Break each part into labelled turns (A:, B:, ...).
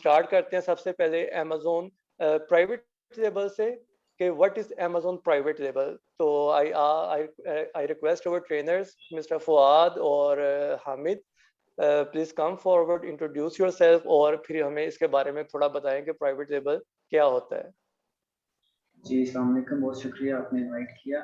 A: Start करते हैं सबसे पहले अमेज़न प्राइवेट लेबल से कि what is Amazon private label. तो I request our trainers Mister Fuad और Hamid, please come forward, introduce yourself और फिर हमें इसके बारे में थोड़ा बताएं कि प्राइवेट लेबल क्या होता है।
B: जी, अस्सलाम वालेकुम, बहुत शुक्रिया आपने इनवाइट किया।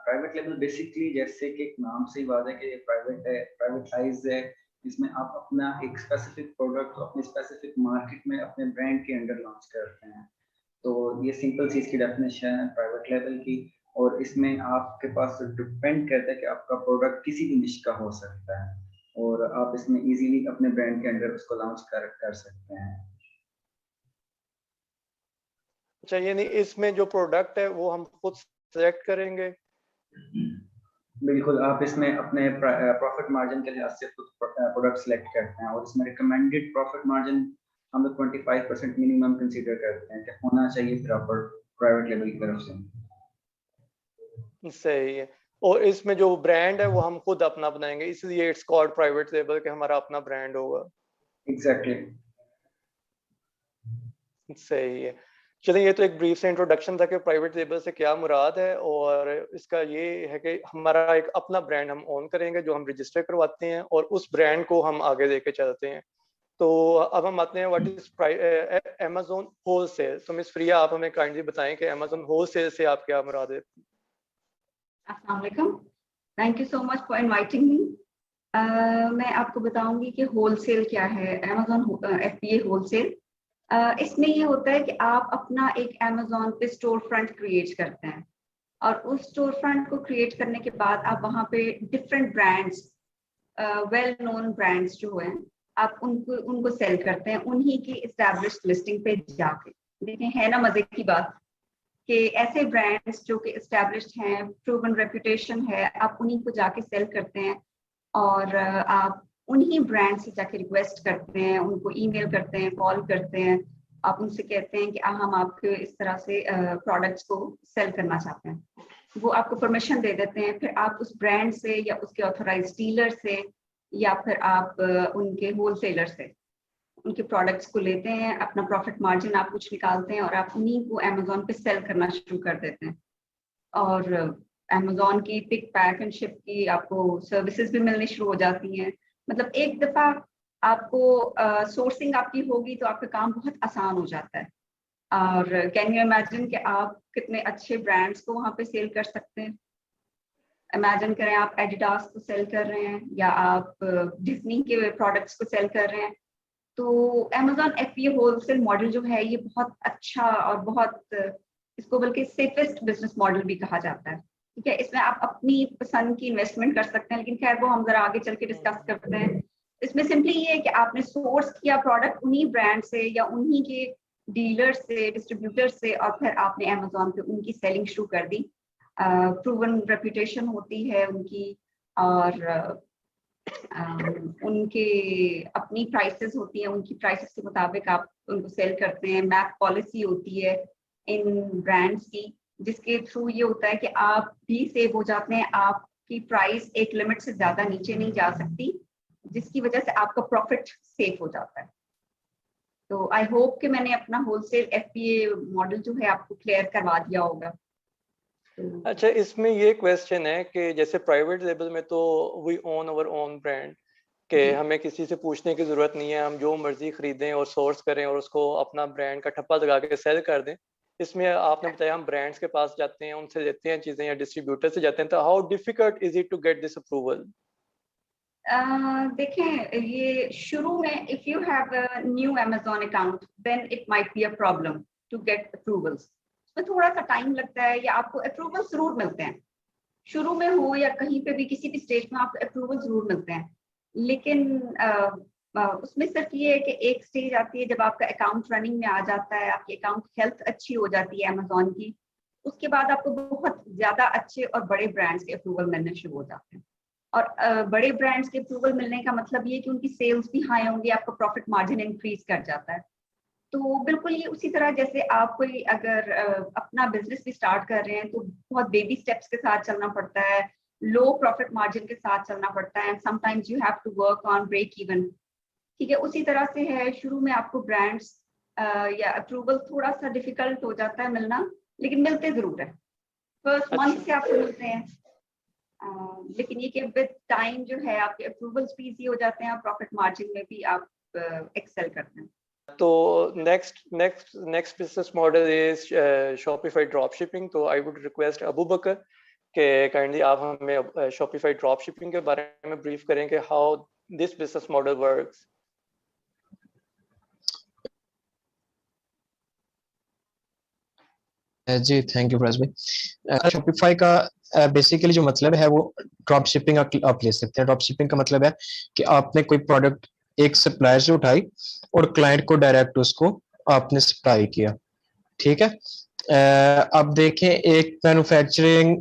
B: प्राइवेट लेबल बेसिकली जैसे कि एक नाम से ही वाज़ है कि ये प्राइवेट है, प्राइवेटाइज़ है। इसमें आप अपना एक स्पेसिफिक प्रोडक्ट अपनी स्पेसिफिक मार्केट में अपने ब्रांड के अंडर लॉन्च करते हैं। तो ये सिंपल सी इसकी डेफिनेशन है प्राइवेट लेबल की। और इसमें आपके पास डिपेंड करता है कि आपका प्रोडक्ट किसी भी निश का हो सकता है और आप इसमें इजीली अपने ब्रांड के अंडर उसको लॉन्च कर सकते हैं।
A: अच्छा, यानी इसमें जो प्रोडक्ट है वो हम खुद सेलेक्ट करेंगे?
B: बिल्कुल, आप इसमें अपने प्रॉफिट मार्जिन के लिहाज से खुद प्रोडक्ट सेलेक्ट करते हैं और इसमें रिकमेंडेड प्रॉफिट मार्जिन हम लोग 25% मिनिमम कंसीडर करते हैं कि होना चाहिए प्रॉपर प्राइवेट लेवल की तरफ से।
A: सही है। और इसमें जो ब्रांड है वो हम खुद अपना बनाएंगे, इसलिए इट्स कॉल्ड प्राइवेट लेबल कि हमारा अपना ब्रांड होगा।
B: एग्जैक्टली।
A: सही है। चलिए, ये तो एक ब्रीफ से इंट्रोडक्शन था कि प्राइवेट लेबल से क्या मुराद है, और इसका ये है कि हमारा एक अपना ब्रांड हम ओन करेंगे जो हम रजिस्टर करवाते हैं और उस ब्रांड को हम आगे लेके चलते हैं। तो अब हम आते हैं व्हाट इज अमेज़न होलसेल। तो मिस प्रिया, आप हमें काइंडली बताएं कि अमेज़न होलसेल से आप क्या मुराद है?
C: अस्सलाम वालेकुम, thank you so much for inviting me. मैं आपको बताऊंगी कि होलसेल क्या है। अमेज़न FBA होलसेल, इसमें ये होता है कि आप अपना एक अमेज़न पे स्टोर फ्रंट क्रिएट करते हैं और उस स्टोर फ्रंट को क्रिएट करने के बाद आप वहाँ पे different brands, well known brands जो हैं, आप उनको सेल करते हैं उन्हीं की एस्टैब्लिश्ड लिस्टिंग पे जाके। देखें, है ना मजे की बात कि ऐसे ब्रांड्स जो कि एस्टैब्लिश्ड हैं, प्रूवन रेपुटेशन है, आप उन्हीं को जाके सेल करते हैं और आप उन्हीं ब्रांड से जाके रिक्वेस्ट करते हैं, उनको ईमेल करते हैं, कॉल करते हैं, आप उनसे कहते हैं कि हम आपके इस तरह से प्रोडक्ट्स को सेल करना चाहते हैं। वो आपको परमिशन दे देते हैं। फिर आप उस ब्रांड से या उसके ऑथराइज्ड डीलर से या फिर आप उनके होलसेलर से उनके प्रोडक्ट्स को लेते हैं, अपना प्रॉफिट मार्जिन आप कुछ निकालते हैं और आप उन्हीं को अमेज़न पे सेल करना शुरू कर देते हैं। और अमेज़न की पिक पैक एंड शिप की आपको सर्विसेज भी मिलनी शुरू हो जाती हैं। मतलब एक दफ़ा आपको सोर्सिंग आपकी होगी तो आपका काम बहुत आसान हो जाता है। और कैन यू इमेजिन कि आप कितने अच्छे ब्रांड्स को वहाँ पे सेल कर सकते हैं। इमेजिन करें आप एडिडास को सेल कर रहे हैं या आप डिज्नी के प्रोडक्ट्स को सेल कर रहे हैं। तो अमेज़न FBA होलसेल मॉडल जो है ये बहुत अच्छा और बहुत, इसको बल्कि सेफेस्ट बिजनेस मॉडल भी कहा जाता है। ठीक है, इसमें आप अपनी पसंद की इन्वेस्टमेंट कर सकते हैं, लेकिन खैर वो हम जरा आगे चल के डिस्कस करते हैं। इसमें सिंपली ये है कि आपने सोर्स किया प्रोडक्ट उन्हीं ब्रांड से या उन्हीं के डीलर से, डिस्ट्रीब्यूटर से, और फिर आपने अमेज़न पे उनकी सेलिंग शुरू कर दी। प्रूवन रेपुटेशन होती है उनकी और उनके अपनी प्राइसेस होती हैं, उनकी प्राइसेस के मुताबिक आप उनको सेल करते हैं। मैप पॉलिसी होती है इन ब्रांड्स की, जिसके थ्रू ये होता है कि आप भी सेव हो जाते हैं, आपकी प्राइस एक लिमिट से ज्यादा नीचे नहीं जा सकती, जिसकी वजह से आपका प्रॉफिट सेफ हो जाता है। तो आई होप कि मैंने अपना होलसेल FBA मॉडल जो है आपको क्लियर करवा दिया होगा।
A: अच्छा, इसमें ये क्वेश्चन है कि जैसे प्राइवेट लेबल में तो we own our own brand, कि हमें किसी से पूछने की जरूरत नहीं है, हम जो मर्जी खरीदें और सोर्स करें और उसको अपना ब्रांड का ठप्पा लगा के सेल कर दें। इसमें आपने बताया हम ब्रांड्स के पास जाते हैं, उनसे लेते हैं चीजें या डिस्ट्रीब्यूटर से जाते हैं, तो how difficult is it to get this approval?
C: देखें, ये शुरू में if you have a new Amazon account then it might be a problem to get approvals. उसमें थोड़ा सा टाइम लगता है या आपको अप्रूवल जरूर मिलते हैं, शुरू में हो या कहीं पे भी किसी भी स्टेज में आपको अप्रूवल जरूर मिलते हैं। लेकिन उसमें सिर्फ ये है कि एक स्टेज आती है जब आपका अकाउंट रनिंग में आ जाता है, आपकी अकाउंट हेल्थ अच्छी हो जाती है अमेज़न की, उसके बाद आपको बहुत ज्यादा अच्छे और बड़े ब्रांड्स के अप्रूवल मिलने शुरू हो जाते हैं। और बड़े ब्रांड्स के अप्रूवल मिलने का मतलब ये कि उनकी सेल्स भी हाई होंगी, आपका प्रॉफिट मार्जिन इंक्रीज कर जाता है। तो बिल्कुल ये उसी तरह जैसे आप कोई अगर अपना बिजनेस भी स्टार्ट कर रहे हैं तो बहुत बेबी स्टेप्स के साथ चलना पड़ता है, लो प्रॉफिट मार्जिन के साथ चलना पड़ता है, and sometimes you have to work on break even. ठीक है, उसी तरह से है, शुरू में आपको ब्रांड्स या अप्रूवल थोड़ा सा डिफिकल्ट हो जाता है मिलना, लेकिन मिलते जरूर है, फर्स्ट मंथ से आपको मिलते हैं। लेकिन ये कि विद टाइम जो है आपके अप्रूवल्स भी इजी हो जाते हैं, प्रॉफिट मार्जिन में भी आप एक्सेल करते हैं।
A: तो next business model is Shopify drop shipping. तो आई वुड रिक्वेस्ट अबू बकर के काइंडली आप हमें शॉपिफाई ड्रॉप शिपिंग के बारे में ब्रीफ करें कि how this business model works.
D: जी थैंक यू फराज भाई। शॉपिफाई का बेसिकली जो मतलब है वो ड्रॉप शिपिंग आप ले सकते हैं। ड्रॉप शिपिंग का मतलब है कि आपने कोई प्रोडक्ट एक सप्लायर से उठाई और क्लाइंट को डायरेक्ट उसको आपने सप्लाई किया, ठीक है। अब देखें एक मैन्युफैक्चरिंग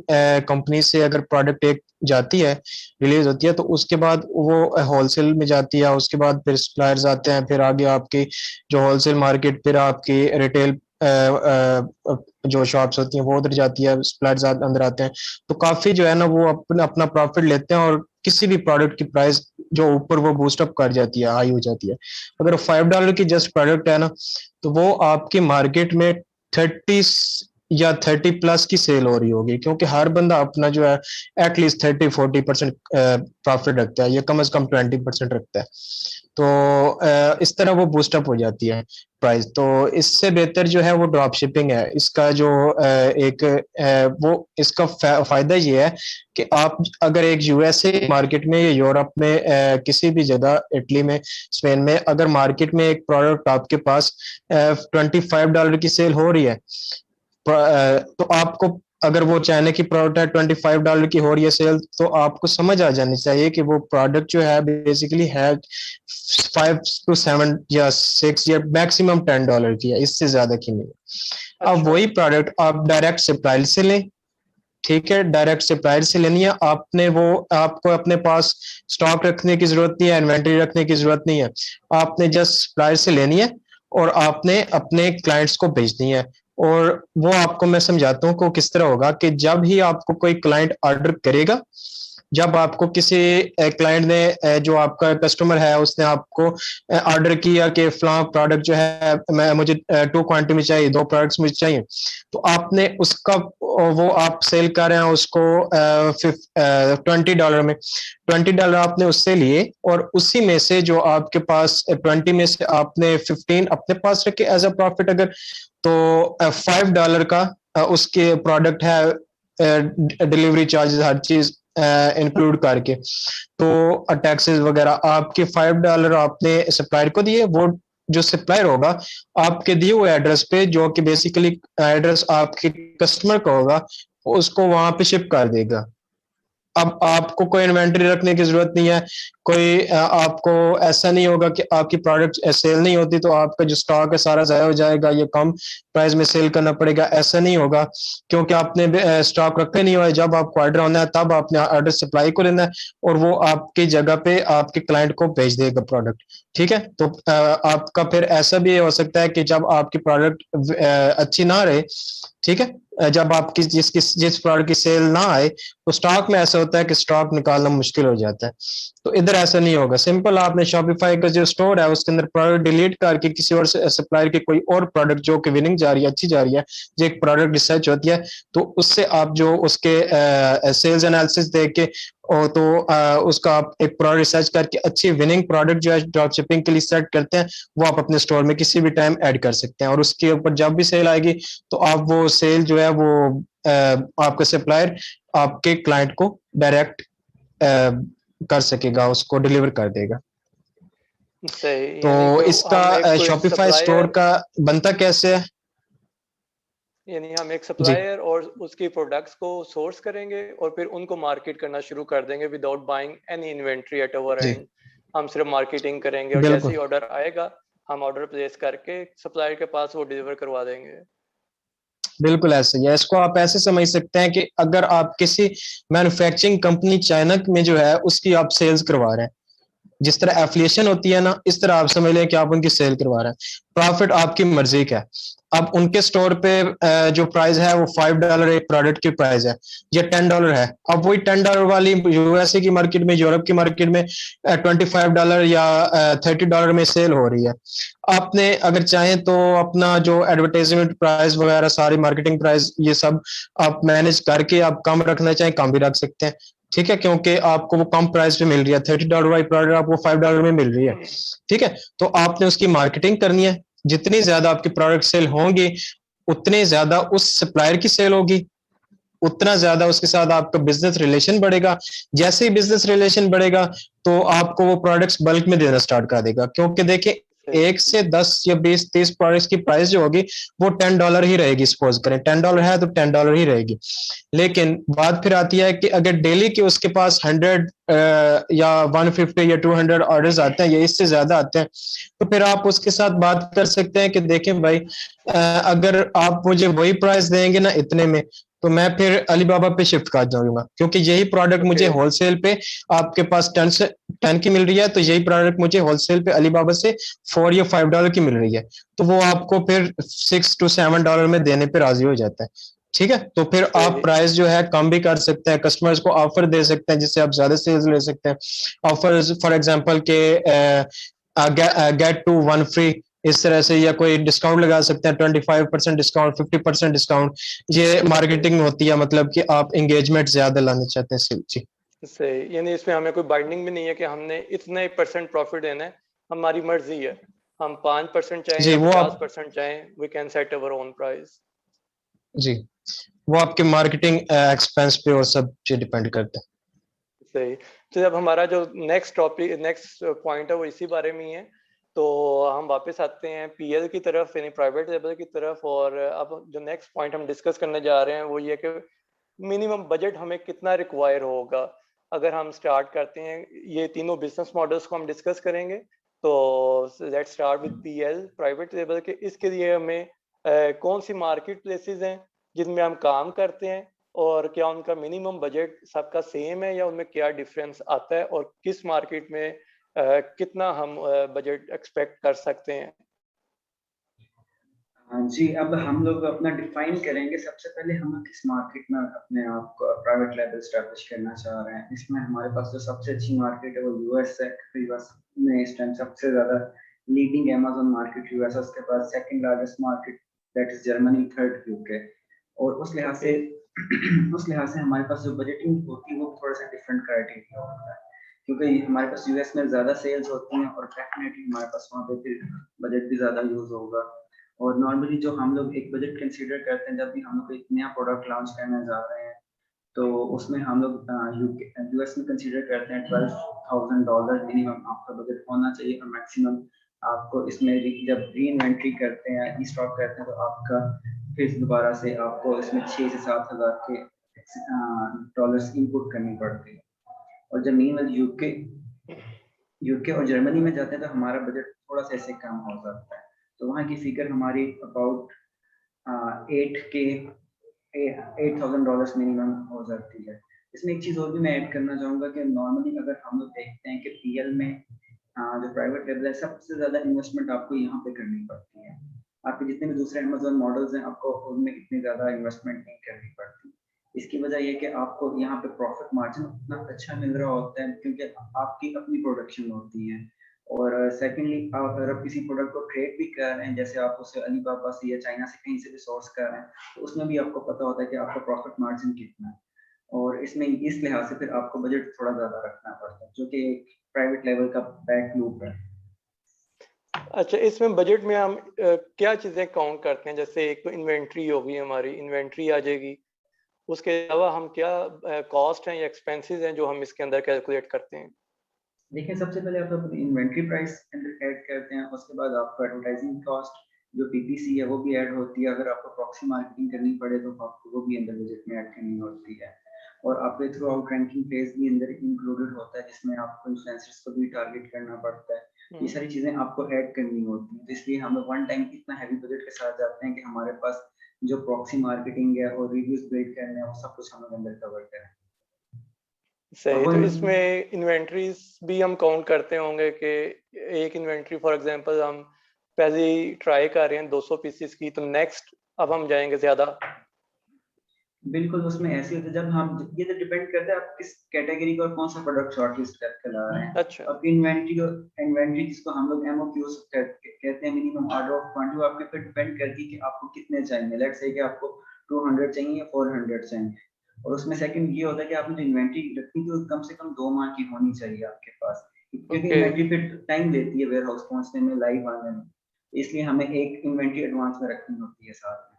D: कंपनी से अगर प्रोडक्ट एक जाती है, रिलीज होती है, तो उसके बाद वो होलसेल में जाती है, उसके बाद फिर सप्लायर्स आते हैं, फिर आगे आपकी जो होलसेल मार्केट, फिर आपकी रिटेल जो शॉप्स होती हैं वो उधर जाती है, सप्लायर्स अंदर आते हैं। तो काफी जो है ना वो अपना प्रॉफिट लेते हैं और किसी भी प्रोडक्ट की प्राइस जो ऊपर वो बूस्ट अप कर जाती है, हाई हो जाती है। अगर $5 की जस्ट प्रोडक्ट है ना, तो वो आपकी मार्केट में 30 या 30+ की सेल हो रही होगी, क्योंकि हर बंदा अपना जो है एटलीस्ट 30-40% प्रॉफिट रखता है, या कम से कम 20% रखता है। तो इस तरह वो बूस्टअप हो जाती है प्राइस। तो इससे बेहतर जो है वो ड्रॉप शिपिंग है। इसका जो वो इसका फायदा ये है कि आप अगर एक यूएसए मार्केट में या यूरोप में किसी भी जगह, इटली में, स्पेन में, अगर मार्केट में एक प्रोडक्ट आपके पास $25 की सेल हो रही है, तो आपको अगर वो चाइना की प्रोडक्ट है $25 की हो रही है सेल, तो आपको समझ आ जानी चाहिए कि वो प्रोडक्ट जो है बेसिकली है 5 to 7 या 6 या मैक्सिमम $10 की है, इससे ज्यादा की नहीं। अब वही प्रोडक्ट आप डायरेक्ट सप्लायर से लें, ठीक है, डायरेक्ट सप्लायर से लेनी है आपने, वो आपको अपने पास स्टॉक रखने की जरूरत नहीं है, इन्वेंटरी रखने की जरूरत नहीं है, आपने जस्ट सप्लायर से लेनी है और आपने अपने क्लाइंट्स को भेजनी है। और वो आपको मैं समझाता हूँ को किस तरह होगा कि जब ही आपको कोई क्लाइंट ऑर्डर करेगा, जब आपको किसी क्लाइंट ने, जो आपका कस्टमर है, उसने आपको ऑर्डर किया कि फलां प्रोडक्ट जो है मैं मुझे 2 क्वांटिटी में चाहिए, 2 प्रोडक्ट्स मुझे चाहिए, तो आपने उसका वो आप सेल कर रहे हैं उसको $20 में, $20 आपने उससे लिए और उसी में से जो आपके पास 20 में से आपने 15 अपने पास रखे एज अ प्रॉफिट। अगर तो $5 का उसके प्रोडक्ट है, डिलीवरी चार्जेस हर चीज इंक्लूड करके, तो टैक्सेस वगैरह आपके $5 आपने सप्लायर को दिए, वो जो सप्लायर होगा आपके दिए हुए एड्रेस पे, जो कि बेसिकली एड्रेस आपके कस्टमर का होगा, उसको वहां पे शिप कर देगा। अब आपको कोई इन्वेंटरी रखने की जरूरत नहीं है, कोई आपको ऐसा नहीं होगा कि आपकी प्रोडक्ट सेल नहीं होती तो आपका जो स्टॉक है सारा जाया हो जाएगा, ये कम प्राइस में सेल करना पड़ेगा, ऐसा नहीं होगा, क्योंकि आपने स्टॉक रखे नहीं हुआ है। जब आपको ऑर्डर होना है तब आपने ऑर्डर सप्लाई को लेना है और वो आपकी जगह पे आपके क्लाइंट को भेज देगा प्रोडक्ट, ठीक है। तो आपका फिर ऐसा भी हो सकता है कि जब आपकी प्रोडक्ट अच्छी ना रहे, ठीक है, जब आपकी जिस प्रोडक्ट की सेल ना आए, तो स्टॉक में ऐसा होता है कि स्टॉक निकालना मुश्किल हो जाता है। तो इधर ऐसा नहीं होगा, सिंपल आपने शॉपिफाई का जो स्टोर है उसके अंदर प्रोडक्ट डिलीट करके किसी और सप्लायर की कोई और प्रोडक्ट जो कि विनिंग जा रही है, अच्छी जा रही है, जो एक प्रोडक्ट रिसर्च होती है, तो उससे आप जो उसके सेल्स एनालिसिस देख के तो उसका आप एक प्रोडक्ट रिसर्च करके अच्छी विनिंग प्रोडक्ट जो है ड्रॉप शिपिंग के लिए सेट करते हैं, वो आप अपने स्टोर में किसी भी टाइम ऐड कर सकते हैं। और उसके ऊपर जब भी सेल आएगी तो आप वो सेल जो है वो आपका सप्लायर आपके क्लाइंट को डायरेक्ट कर सकेगा, उसको डिलीवर कर देगा।
A: सही।
D: तो इसका शॉपिफाई स्टोर का बनता कैसे है?
A: यानी हम एक सप्लायर और उसकी प्रोडक्ट्स को सोर्स करेंगे और फिर उनको मार्केट करना शुरू कर देंगे without buying any inventory at our and. हम सिर्फ मार्केटिंग करेंगे और जैसे ही ऑर्डर आएगा हम ऑर्डर प्लेस करके सप्लायर के पास वो डिलीवर करवा देंगे।
D: बिल्कुल ऐसे ही है। इसको आप ऐसे समझ सकते हैं कि अगर आप किसी मैन्युफैक्चरिंग कंपनी चाइना में जो है उसकी आप सेल्स करवा रहे हैं, जिस तरह एफिलिएशन होती है ना, इस तरह आप समझ लें कि आप उनकी सेल करवा रहे हैं। प्रॉफिट आपकी मर्जी का है। अब उनके स्टोर पे जो प्राइस है वो $5 एक प्रोडक्ट की प्राइस है, या $10 है। अब वही $10 वाली यूएसए की मार्केट में, यूरोप की मार्केट में $25 या $30 में सेल हो रही है। आपने अगर चाहें तो अपना जो एडवर्टाइजमेंट प्राइस वगैरह, सारी मार्केटिंग प्राइस, ये सब आप मैनेज करके आप कम रखना चाहें कम भी रख सकते हैं, ठीक है, क्योंकि आपको वो कम प्राइस पे मिल रही है। $30 वाली प्रोडक्ट आपको $5 में मिल रही है, ठीक है। तो आपने उसकी मार्केटिंग करनी है। जितनी ज्यादा आपकी प्रोडक्ट सेल होंगी, उतनी ज्यादा उस सप्लायर की सेल होगी, उतना ज्यादा उसके साथ आपका बिजनेस रिलेशन बढ़ेगा। जैसे ही बिजनेस रिलेशन बढ़ेगा तो आपको वो प्रोडक्ट्स बल्क में देना स्टार्ट कर देगा, क्योंकि देखिए 1 से 10 या 20 30 प्रोडक्ट्स की प्राइस जो होगी वो $10 ही रहेगी। सपोज करें $10 है तो $10 ही रहेगी। लेकिन बात फिर आती है कि अगर डेली के उसके पास 100 या 150 या 200 ऑर्डर्स आते हैं या इससे ज्यादा आते हैं, तो फिर आप उसके साथ बात कर सकते हैं कि देखें भाई, अगर आप मुझे वही प्राइस देंगे ना इतने में, तो मैं फिर अलीबाबा पे शिफ्ट कर जाऊंगा, क्योंकि यही प्रोडक्ट मुझे होलसेल पे आपके पास 10 की मिल रही है, तो यही प्रोडक्ट मुझे होलसेल पे अलीबाबा से $4 या $5 की मिल रही है, तो वो आपको फिर $6 to $7 में देने पे राजी हो जाता है, ठीक है। तो फिर आप प्राइस जो है कम भी कर सकते हैं, कस्टमर्स को ऑफर दे सकते हैं जिससे आप ज्यादा सेल्स ले सकते हैं। ऑफर फॉर एग्जांपल के गेट टू वन फ्री, इस तरह से, या कोई डिस्काउंट लगा सकते हैं, 25% डिस्काउंट, 50% डिस्काउंट। ये मार्केटिंग होती है, मतलब कि आप एंगेजमेंट ज्यादा लाना चाहते हैं। जी
A: सही, यानी इसमें हमें कोई बाइंडिंग भी नहीं है कि हमने इतने % प्रॉफिट देना है, हमारी मर्जी है। हम 5% चाहें
D: जी
A: या
D: वो आप
A: 50% चाहें, we can set our own price.
D: जी वो आपके मार्केटिंग एक्सपेंस पे और सब चीज डिपेंड करता है।
A: सही। तो जब हमारा जो नेक्स्ट पॉइंट है वो इसी बारे में ही है, तो हम वापस आते हैं पीएल की तरफ, यानी प्राइवेट लेबल की तरफ। और अब जो नेक्स्ट पॉइंट हम डिस्कस करने जा रहे हैं वो ये कि मिनिमम बजट हमें कितना रिक्वायर होगा। अगर हम स्टार्ट करते हैं, ये तीनों बिजनेस मॉडल्स को हम डिस्कस करेंगे। तो let's start with PL, private label के। इसके लिए हमें कौन सी मार्केट प्लेसेस हैं जिनमें हम काम करते हैं, और क्या उनका मिनिमम बजट सबका सेम है या उनमें क्या डिफरेंस आता है, और किस मार्केट में कितना हम बजट एक्सपेक्ट कर सकते हैं।
B: जी, अब हम लोग अपना डिफाइन करेंगे। सबसे पहले हम किस मार्केट में अपने आप को प्राइवेट लेबल एस्टैब्लिश करना चाह रहे हैं। इसमें हमारे पास जो सबसे अच्छी मार्केट है वो यूएस है। यूएस में इस टाइम सबसे ज़्यादा लीडिंग अमेज़न मार्केट यूएस है, उसके बाद second largest market that is Germany, third UK. और उस लिहाज से उस लिहाज से हमारे पास जो बजटिंग होती है वो थोड़ा सा डिफरेंट क्राइटेरिया होता है, क्योंकि हमारे पास यूएस में ज़्यादा सेल्स होती हैं और डेफिनेटली हमारे पास वहाँ पे फिर बजट भी ज़्यादा यूज़ होगा। और नॉर्मली जो हम लोग एक बजट कंसीडर करते हैं जब भी हम लोग एक नया प्रोडक्ट लॉन्च करने जा रहे हैं, तो उसमें हम लोग यूएस में कंसीडर करते हैं $12,000 मिनिमम आपका बजट होना चाहिए, और मैक्सिमम आपको इसमें जब री इन्वेंट्री करते हैं, री स्टॉक करते हैं, तो आपका फिर दोबारा से आपको इसमें 6 से 7 हज़ार के डॉलर्स इनपुट करनी पड़ती है। और जब मीन यूके और जर्मनी में जाते हैं तो हमारा बजट थोड़ा सा ऐसे कम हो जाता है, तो वहाँ की फिगर हमारी अबाउट $8,000 मिनिमम हो जाती है। इसमें एक चीज़ और भी मैं ऐड करना चाहूँगा कि नॉर्मली अगर हम लोग देखते हैं कि पीएल में जो प्राइवेट लेबल है, सबसे ज़्यादा इन्वेस्टमेंट आपको यहाँ पे करनी पड़ती है। आपके जितने भी दूसरे अमेज़न मॉडल्स हैं, आपको उनमें इतनी ज़्यादा इन्वेस्टमेंट नहीं करनी पड़ती। इसकी वजह ये कि आपको यहाँ पे प्रॉफिट मार्जिन उतना अच्छा मिल रहा होता है, क्योंकि आपकी अपनी प्रोडक्शन होती है। और सेकेंडली, अगर आप किसी प्रोडक्ट को ट्रेड भी कर रहे हैं, जैसे आप उसे अलीबाबा से या चाइना से कहीं से भी सोर्स कर रहे हैं, तो उसमें भी आपको पता होता है कि आपका प्रॉफिट मार्जिन कितना है। और इसमें इस लिहाज से फिर आपको बजट थोड़ा ज़्यादा रखना पड़ता है, जो कि एक प्राइवेट लेवल का बैक लूप है।
A: अच्छा, इसमें बजट में हम क्या चीज़ें काउंट करते हैं? जैसे एक तो इन्वेंट्री होगी, हमारी इन्वेंट्री आ जाएगी। उसके अलावा हम क्या कॉस्ट हैं या एक्सपेंसेस हैं जो हम इसके अंदर कैलकुलेट करते हैं?
B: देखिए, सबसे पहले आप अपनी इन्वेंट्री प्राइस अंदर ऐड करते हैं, उसके बाद आपका एडवर्टाइजिंग कॉस्ट जो पीपीसी है वो भी ऐड होती है। अगर आपको प्रॉक्सी मार्केटिंग करनी पड़े तो आपको वो भी अंदर बजट में ऐड करनी होती है। और आपके थ्रू आउट रैंकिंग फेज भी अंदर इंक्लूडेड होता है, जिसमें आपको इन्फ्लुएंसर्स को भी टारगेट करना पड़ता है। ये सारी चीज़ें आपको ऐड करनी होती हैं, तो इसलिए हम लोग वन टाइम इतना हैवी बजट के साथ जाते हैं कि हमारे पास जो प्रॉक्सी मार्केटिंग है और रिव्यूज बिल्ड करने हैं, वो सब कुछ हम लोग अंदर कवर करें।
A: सही। तो इसमें इन्वेंट्रीज भी हम काउंट करते होंगे कि एक इन्वेंट्री फॉर एग्जांपल हम पहले ही ट्राई कर रहे हैं 200 पीसेस की, तो नेक्स्ट अब हम जाएंगे ज्यादा।
B: बिल्कुल, उसमें ऐसे होता है जब हम, ये तो डिपेंड करता है आप किस कैटेगरी का और कौन सा प्रोडक्ट शॉर्टलिस्ट करके ला रहे हैं।
A: अच्छा।
B: अब इन्वेंट्री जिसको हम लोग एमओक्यूज कहते हैं, मिनिमम ऑर्डर ऑफ क्वांटिटी, वो आपके ऊपर डिपेंड करती है कि आपको कितने चाहिए। लेट्स से कि आपको 200 चाहिए या 400 चाहिए। और उसमें सेकंड ये होता है कि आपने जो इन्वेंट्री रखनी थी कम से कम 2 माह की होनी चाहिए आपके पास, क्योंकि इन्वेंट्री फिर टाइम लेती है वेयर हाउस पहुंचने में, लाइव आने में, इसलिए हमें एक इन्वेंट्री एडवांस में रखनी होती है साथ में।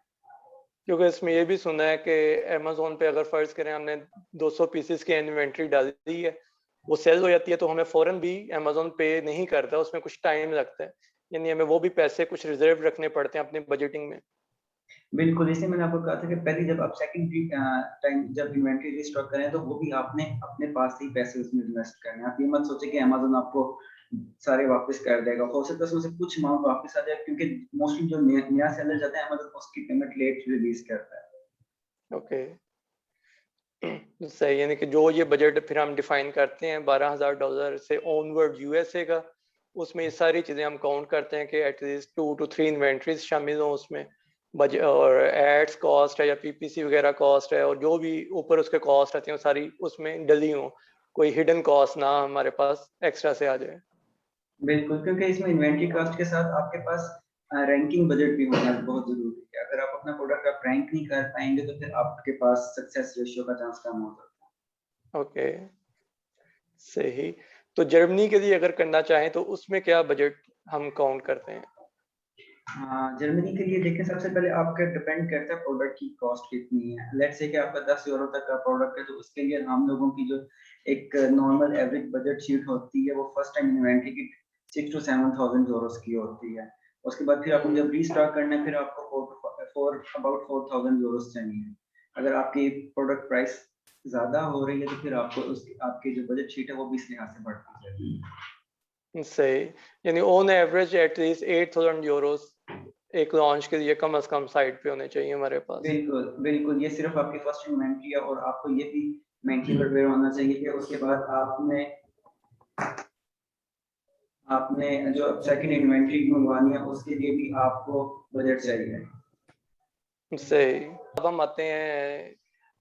A: क्योंकि इसमें ये भी सुना है कि अमेज़न पे अगर फर्ज करें हमने 200 पीसेस की इन्वेंट्री डाल दी है, वो सेल हो जाती है, तो हमें फौरन भी अमेज़न पे नहीं करता, उसमें कुछ टाइम लगता है, यानी हमें वो भी पैसे कुछ रिजर्व रखने पड़ते हैं अपनी बजटिंग में।
B: बिल्कुल, इसलिए मैंने आपको कहा था कि पहले जब आप सेकेंडरी टाइम जब इन्वेंट्री रीस्टॉक करें तो वो भी आपने अपने पास ही पैसे उसमें इन्वेस्ट करने हैं। आप ये मत सोचें कि अमेज़न आपको सारे वापस कर देगा। हो सकता है उसमें से कुछ अमाउंट वापस आ जाए, क्योंकि मोस्टली जो नया सेलर जाता है अमेज़न उसकी पेमेंट लेट रिलीज करता है।
A: ओके। सही, यानी कि जो ये बजट फिर हम डिफाइन करते हैं $12,000 से ऑनवर्ड यूएसए का, उसमें ये सारी चीज़ें हम काउंट करते हैं कि एटलीस्ट 2 to 3 इन्वेंट्रीज शामिल हों उसमें, बजट और एड्स कॉस्ट है या पीपीसी वगैरह कॉस्ट है, और जो भी ऊपर उसके कॉस्ट आती हैं वो सारी उसमें डली हों, कोई हिडन कॉस्ट ना हमारे पास एक्स्ट्रा से आ जाए।
B: बिल्कुल, क्योंकि इसमें इन्वेंट्री कॉस्ट के साथ आपके पास रैंकिंग बजट भी होना बहुत ज़रूरी है। अगर आप अपना प्रोडक्ट आप रैंक नहीं कर पाएँगे तो फिर आपके पास सक्सेस रेशियो का चांस कम हो सकता है।
A: ओके, सही। तो जर्मनी के लिए अगर करना चाहें तो उसमें क्या बजट हम काउंट करते हैं?
B: हाँ, जर्मनी के लिए देखिए सबसे पहले आपका डिपेंड करता है प्रोडक्ट की कॉस्ट कितनी है। लेट्स से कि आपका 10 यूरो तक का प्रोडक्ट है, तो उसके लिए हम लोगों की जो एक नॉर्मल एवरेज बजट शीट होती है वो फर्स्ट टाइम इन्वेंट्री की 6 to 7,000 यूरोस की होती है। उसके बाद फिर आपको जब रीस्टॉक करना है फिर आपको अबाउट 4,000 यूरोस चाहिए। अगर आपकी प्रोडक्ट प्राइस ज़्यादा हो रही है तो फिर आपको उसकी आपकी जो बजट शीट है वो भी इस लिहाज से बढ़ती जाएगी।
A: सही, यानी ऑन एवरेज एटलीस्ट 8,000 यूरोस एक लॉन्च के लिए कम से कम साइट पे होने चाहिए हमारे पास।
B: बिल्कुल, बिल्कुल, ये सिर्फ आपकी फर्स्ट इन्वेंट्री है और आपको ये भी मेंटली प्रिपेयर होना चाहिए कि उसके बाद आपने जो सेकंड इन्वेंट्री मंगवानी है उसके लिए भी आपको बजट चाहिए।
A: सही। अब हम आते हैं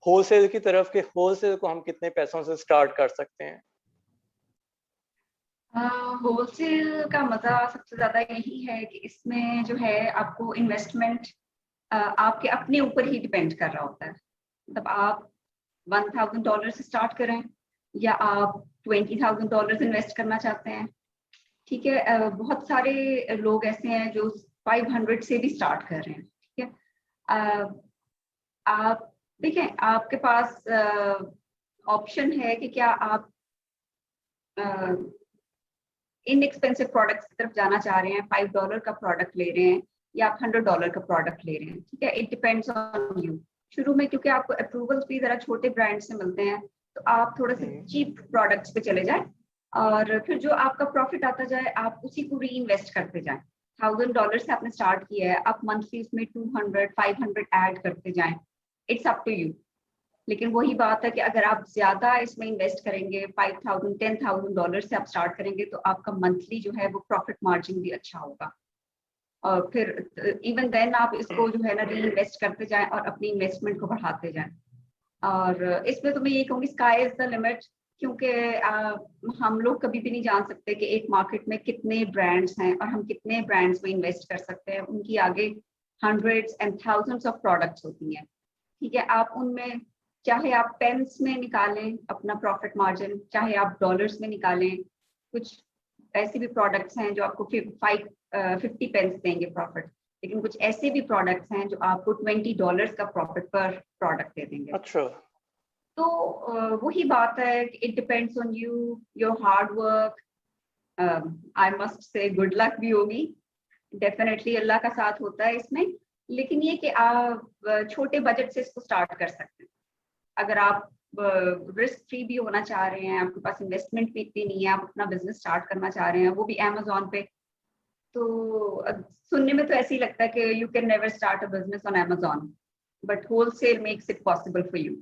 A: होलसेल की तरफ, के होलसेल को हम कितने पैसों से स्टार्ट कर सकते हैं?
C: होलसेल का मजा सबसे ज्यादा यही है कि इसमें जो है आपको इन्वेस्टमेंट आपके अपने ऊपर ही डिपेंड कर रहा होता है। मतलब आप $1,000 से स्टार्ट करें या आप $20,000 इन्वेस्ट करना चाहते हैं, ठीक है। बहुत सारे लोग ऐसे हैं जो 500 से भी स्टार्ट कर रहे हैं, ठीक है। आप देखें, आपके पास ऑप्शन है कि क्या आप इनएक्सपेंसिव प्रोडक्ट्स की तरफ जाना चाह रहे हैं, $5 का प्रोडक्ट ले रहे हैं या आप $100 का प्रोडक्ट ले रहे हैं, ठीक है। It depends on you. शुरू में क्योंकि आपको अप्रूवल्स भी जरा छोटे ब्रांड से मिलते हैं, तो आप थोड़े से चीप प्रोडक्ट्स पे चले जाएं और फिर जो आपका प्रॉफिट आता जाए आप उसी को री इन्वेस्ट करते जाएं। $1,000 से आपने स्टार्ट किया है, आप मंथली इसमें 200, 500 ऐड करते जाएं। It's up to you. लेकिन वही बात है कि अगर आप ज्यादा इसमें इन्वेस्ट करेंगे, $5,000, $10,000 से आप स्टार्ट करेंगे, तो आपका मंथली जो है वो प्रॉफिट मार्जिन भी अच्छा होगा। और फिर इवन देन आप इसको जो है ना री इन्वेस्ट करते जाएं और अपनी इन्वेस्टमेंट को बढ़ाते जाएं। और इसमें तो मैं ये कहूँगी स्काई इज द लिमिट, क्योंकि हम लोग कभी भी नहीं जान सकते कि एक मार्केट में कितने ब्रांड्स हैं और हम कितने ब्रांड्स में इन्वेस्ट कर सकते हैं। उनकी आगे hundreds and thousands of products होती हैं, ठीक है। आप उनमें चाहे आप पेन्स में निकालें अपना प्रॉफिट मार्जिन, चाहे आप डॉलर्स में निकालें, कुछ ऐसे भी प्रोडक्ट्स हैं जो आपको 50 पेन्स देंगे प्रॉफिट, लेकिन कुछ ऐसे भी प्रोडक्ट्स हैं जो आपको $20 का प्रॉफिट पर प्रोडक्ट दे देंगे।
A: अच्छा।
C: तो वही बात है कि it depends on you, your hard work. I must say good luck भी होगी, डेफिनेटली अल्लाह का साथ होता है इसमें। लेकिन ये कि आप छोटे बजट से इसको स्टार्ट कर सकते हैं। अगर आप रिस्क फ्री भी होना चाह रहे हैं, आपके पास इन्वेस्टमेंट भी इतनी नहीं है, आप अपना बिजनेस स्टार्ट करना चाह रहे हैं, वो भी अमेज़न पे, तो सुनने में तो ऐसे ही लगता है कि you can never start a business on Amazon, but wholesale makes it possible for you.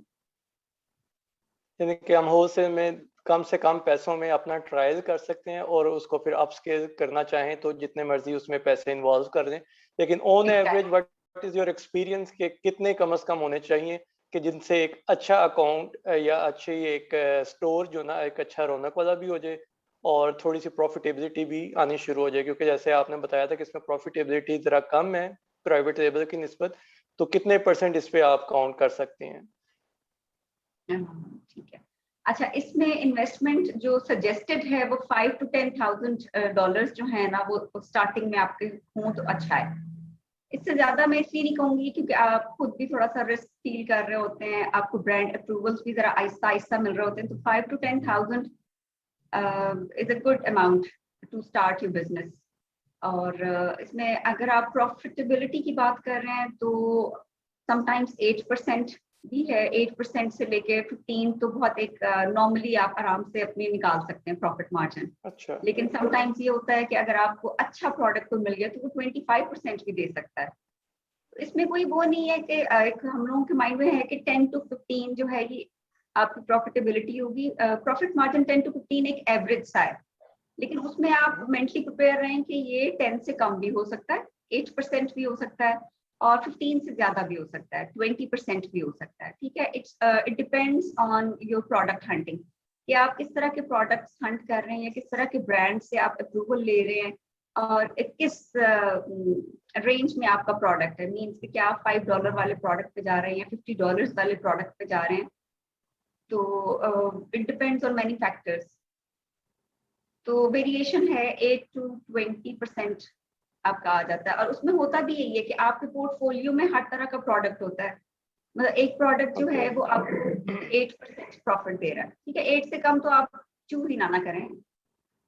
A: यानी कि हम होलसेल में कम से कम पैसों में अपना ट्रायल कर सकते हैं और उसको फिर अपस्केल करना चाहें तो जितने मर्जी उसमें पैसे इन्वॉल्व कर दें, लेकिन on average what is your experience के कितने कम से कम होने चाहिए कि जिनसे एक अच्छा अकाउंट या अच्छी एक स्टोर जो ना एक अच्छा रौनक वाला भी हो जाए और थोड़ी सी प्रॉफिटेबिलिटी भी आनी शुरू हो जाए, क्योंकि जैसे आपने बताया था कि इसमें प्रॉफिटेबिलिटी जरा कम है प्राइवेट लेबल की निस्बत, तो कितने परसेंट इस पे आप काउंट कर सकते हैं?
C: ठीक है। अच्छा, इसमें इन्वेस्टमेंट जो सजेस्टेड है वो 5 to 10,000 डॉलर्स जो है ना वो स्टार्टिंग में आपके हों तो अच्छा है। इससे ज्यादा मैं इसलिए नहीं कहूंगी क्योंकि आप खुद भी थोड़ा सा रिस्क फील कर रहे होते हैं, आपको ब्रांड अप्रूवल्स भी जरा आहिस्ता आहिस्ता मिल रहे होते हैं, तो 5 to 10,000 is a good amount to start your business. और इसमें अगर आप प्रॉफिटेबिलिटी की बात कर रहे हैं तो समटाइम्स 8% भी है, 8% से लेके 15 तो बहुत एक नॉर्मली आप आराम से अपनी निकाल सकते हैं प्रॉफिट मार्जिन।
A: अच्छा।
C: लेकिन समटाइम्स ये होता है कि अगर आपको अच्छा प्रोडक्ट को मिल गया तो वो 25% भी दे सकता है। तो इसमें कोई वो नहीं है कि एक हम लोगों के माइंड में है कि 10 to 15 जो है ये आपकी प्रॉफिटेबिलिटी होगी। प्रॉफिट मार्जिन 10 to 15 एक एवरेज सा है, लेकिन उसमें आप मेंटली प्रिपेयर रहें कि ये 10 से कम भी हो सकता है, 8% भी हो सकता है और 15 से ज्यादा भी हो सकता है, 20% भी हो सकता है। ठीक है, it depends on your product hunting कि आप किस तरह के प्रोडक्ट्स हंट कर रहे हैं या किस तरह के ब्रांड से आप अप्रूवल ले रहे हैं और किस रेंज में आपका प्रोडक्ट है। मीन्स कि क्या आप $5 वाले प्रोडक्ट पे जा रहे हैं या $50 वाले प्रोडक्ट पे जा रहे हैं, तो it depends on many factors. तो वेरिएशन है 8 to 20% आपका आ जाता है। और उसमें होता भी यही है कि आपके पोर्टफोलियो में हर तरह का प्रोडक्ट होता है, मतलब एक प्रोडक्ट जो है वो आपको 8% प्रॉफिट दे रहा है। ठीक है, 8 से कम तो आप चूज ही ना करें,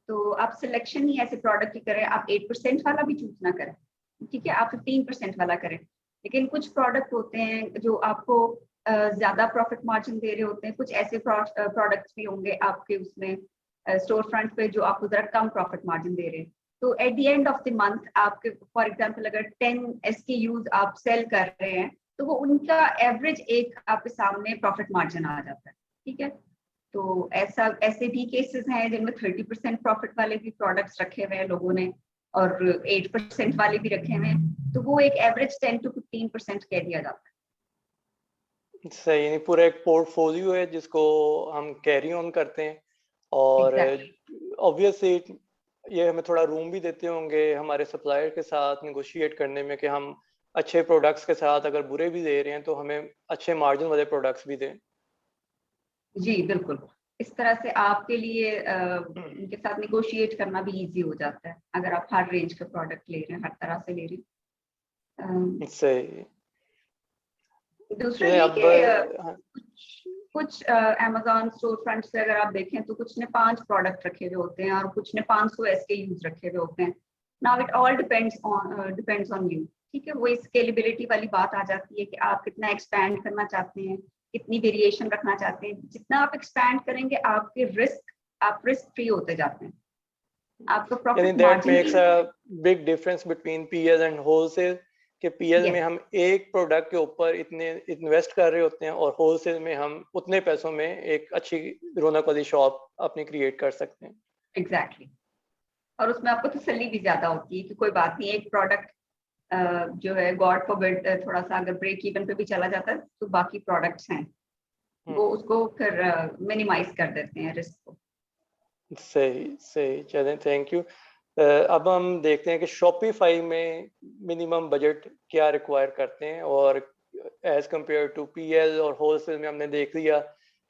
C: तो आप सिलेक्शन ही ऐसे प्रोडक्ट की करें, आप 8% वाला भी चूज ना करें। ठीक है, आप 15% वाला करें। लेकिन कुछ प्रोडक्ट होते हैं जो आपको ज्यादा प्रॉफिट मार्जिन दे रहे होते हैं, कुछ ऐसे प्रोडक्ट्स भी होंगे आपके उसमें स्टोर फ्रंट पे जो आपको जरा कम प्रॉफिट मार्जिन दे रहे हैं। तो at the end of the month आपके फॉर एग्जांपल अगर 10 SKUs आप सेल कर रहे हैं तो वो उनका एवरेज एक आपके सामने प्रॉफिट मार्जिन आ जाता है। ठीक है, तो ऐसे भी केसेस हैं जिनमें 30% प्रॉफिट वाले भी प्रोडक्ट्स रखे हुए हैं लोगों ने और 8% वाले भी रखे हुए हैं, तो वो एक एवरेज 10 to 15% कह दिया जाता है।
A: सही, नहीं पूरा एक पोर्टफोलियो है जिसको हम कैरी ऑन करते हैं और ऑब्वियसली ये हमें थोड़ा रूम भी देते होंगे हमारे सप्लायर के साथ नेगोशिएट करने में कि हम अच्छे प्रोडक्ट्स के साथ अगर बुरे भी दे रहे हैं तो हमें अच्छे मार्जिन वाले प्रोडक्ट्स भी दें।
C: जी बिल्कुल, इस तरह से आपके लिए उनके साथ नेगोशिएट करना भी इजी हो जाता है अगर आप हर रेंज के प्रोडक्ट ले रहे हैं, हर तरह से ले रहे हैं।
A: सही।
C: दूसरा ये कि कुछ Amazon स्टोर फ्रंट से अगर आप देखें तो कुछ ने 5 प्रोडक्ट रखे हुए होते हैं और कुछ ने 500 SKUs रखे हुए होते हैं। Now it all depends on you. ठीक है, वो स्केलेबिलिटी वाली बात आ जाती है कि आप कितना एक्सपैंड करना चाहते हैं, कितनी वेरिएशन रखना चाहते हैं। जितना आप एक्सपैंड करेंगे आप रिस्क फ्री होते जाते हैं, आपका profit margin
A: makes a big difference between PL and wholesale कि PL में हम एक प्रोडक्ट के ऊपर इतने इन्वेस्ट कर रहे होते हैं और होलसेल में हम उतने पैसों में एक अच्छी रौनक वाली शॉप अपनी क्रिएट कर सकते हैं।
C: एग्जैक्टली, और उसमें आपको तसल्ली भी ज्यादा होती है कि कोई बात नहीं, एक प्रोडक्ट जो है गॉड फॉरबिड थोड़ा सा अगर ब्रेक इवन पे भी चला जाता है तो बाकी प्रोडक्ट्स हैं वो उसको फिर मिनिमाइज कर देते हैं रिस्क को।
A: सही सही, चलें, थैंक यू। अब हम देखते हैं कि शॉपिफाई में मिनिमम बजट क्या रिक्वायर करते हैं और एज कंपेयर टू PL और होलसेल में हमने देख लिया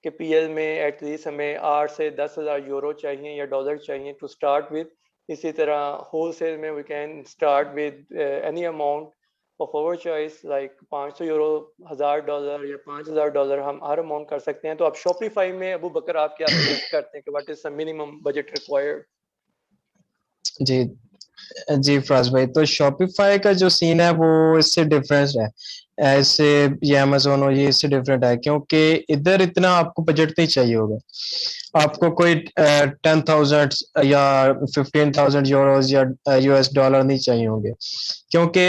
A: कि PL में एटलीस्ट हमें 8 से 10,000 यूरो चाहिए या डॉलर चाहिए टू स्टार्ट विद। इसी तरह होलसेल में we can start with any amount of our choice like 500 euro, $1,000 या $5,000 हम हर अमाउंट कर सकते हैं। तो अब शॉपिफाई में अबू बकर आप क्या सजेस्ट करते हैं कि what is the minimum budget required?
D: जी जी फराज भाई, तो शॉपिफाई का जो सीन है वो इससे डिफरेंस है, ऐसे ये अमेजोन और ये इससे डिफरेंट है क्योंकि इधर इतना आपको बजट नहीं चाहिए होगा। आपको कोई 10,000 या 15,000 यूरोज या US डॉलर नहीं चाहिए होंगे क्योंकि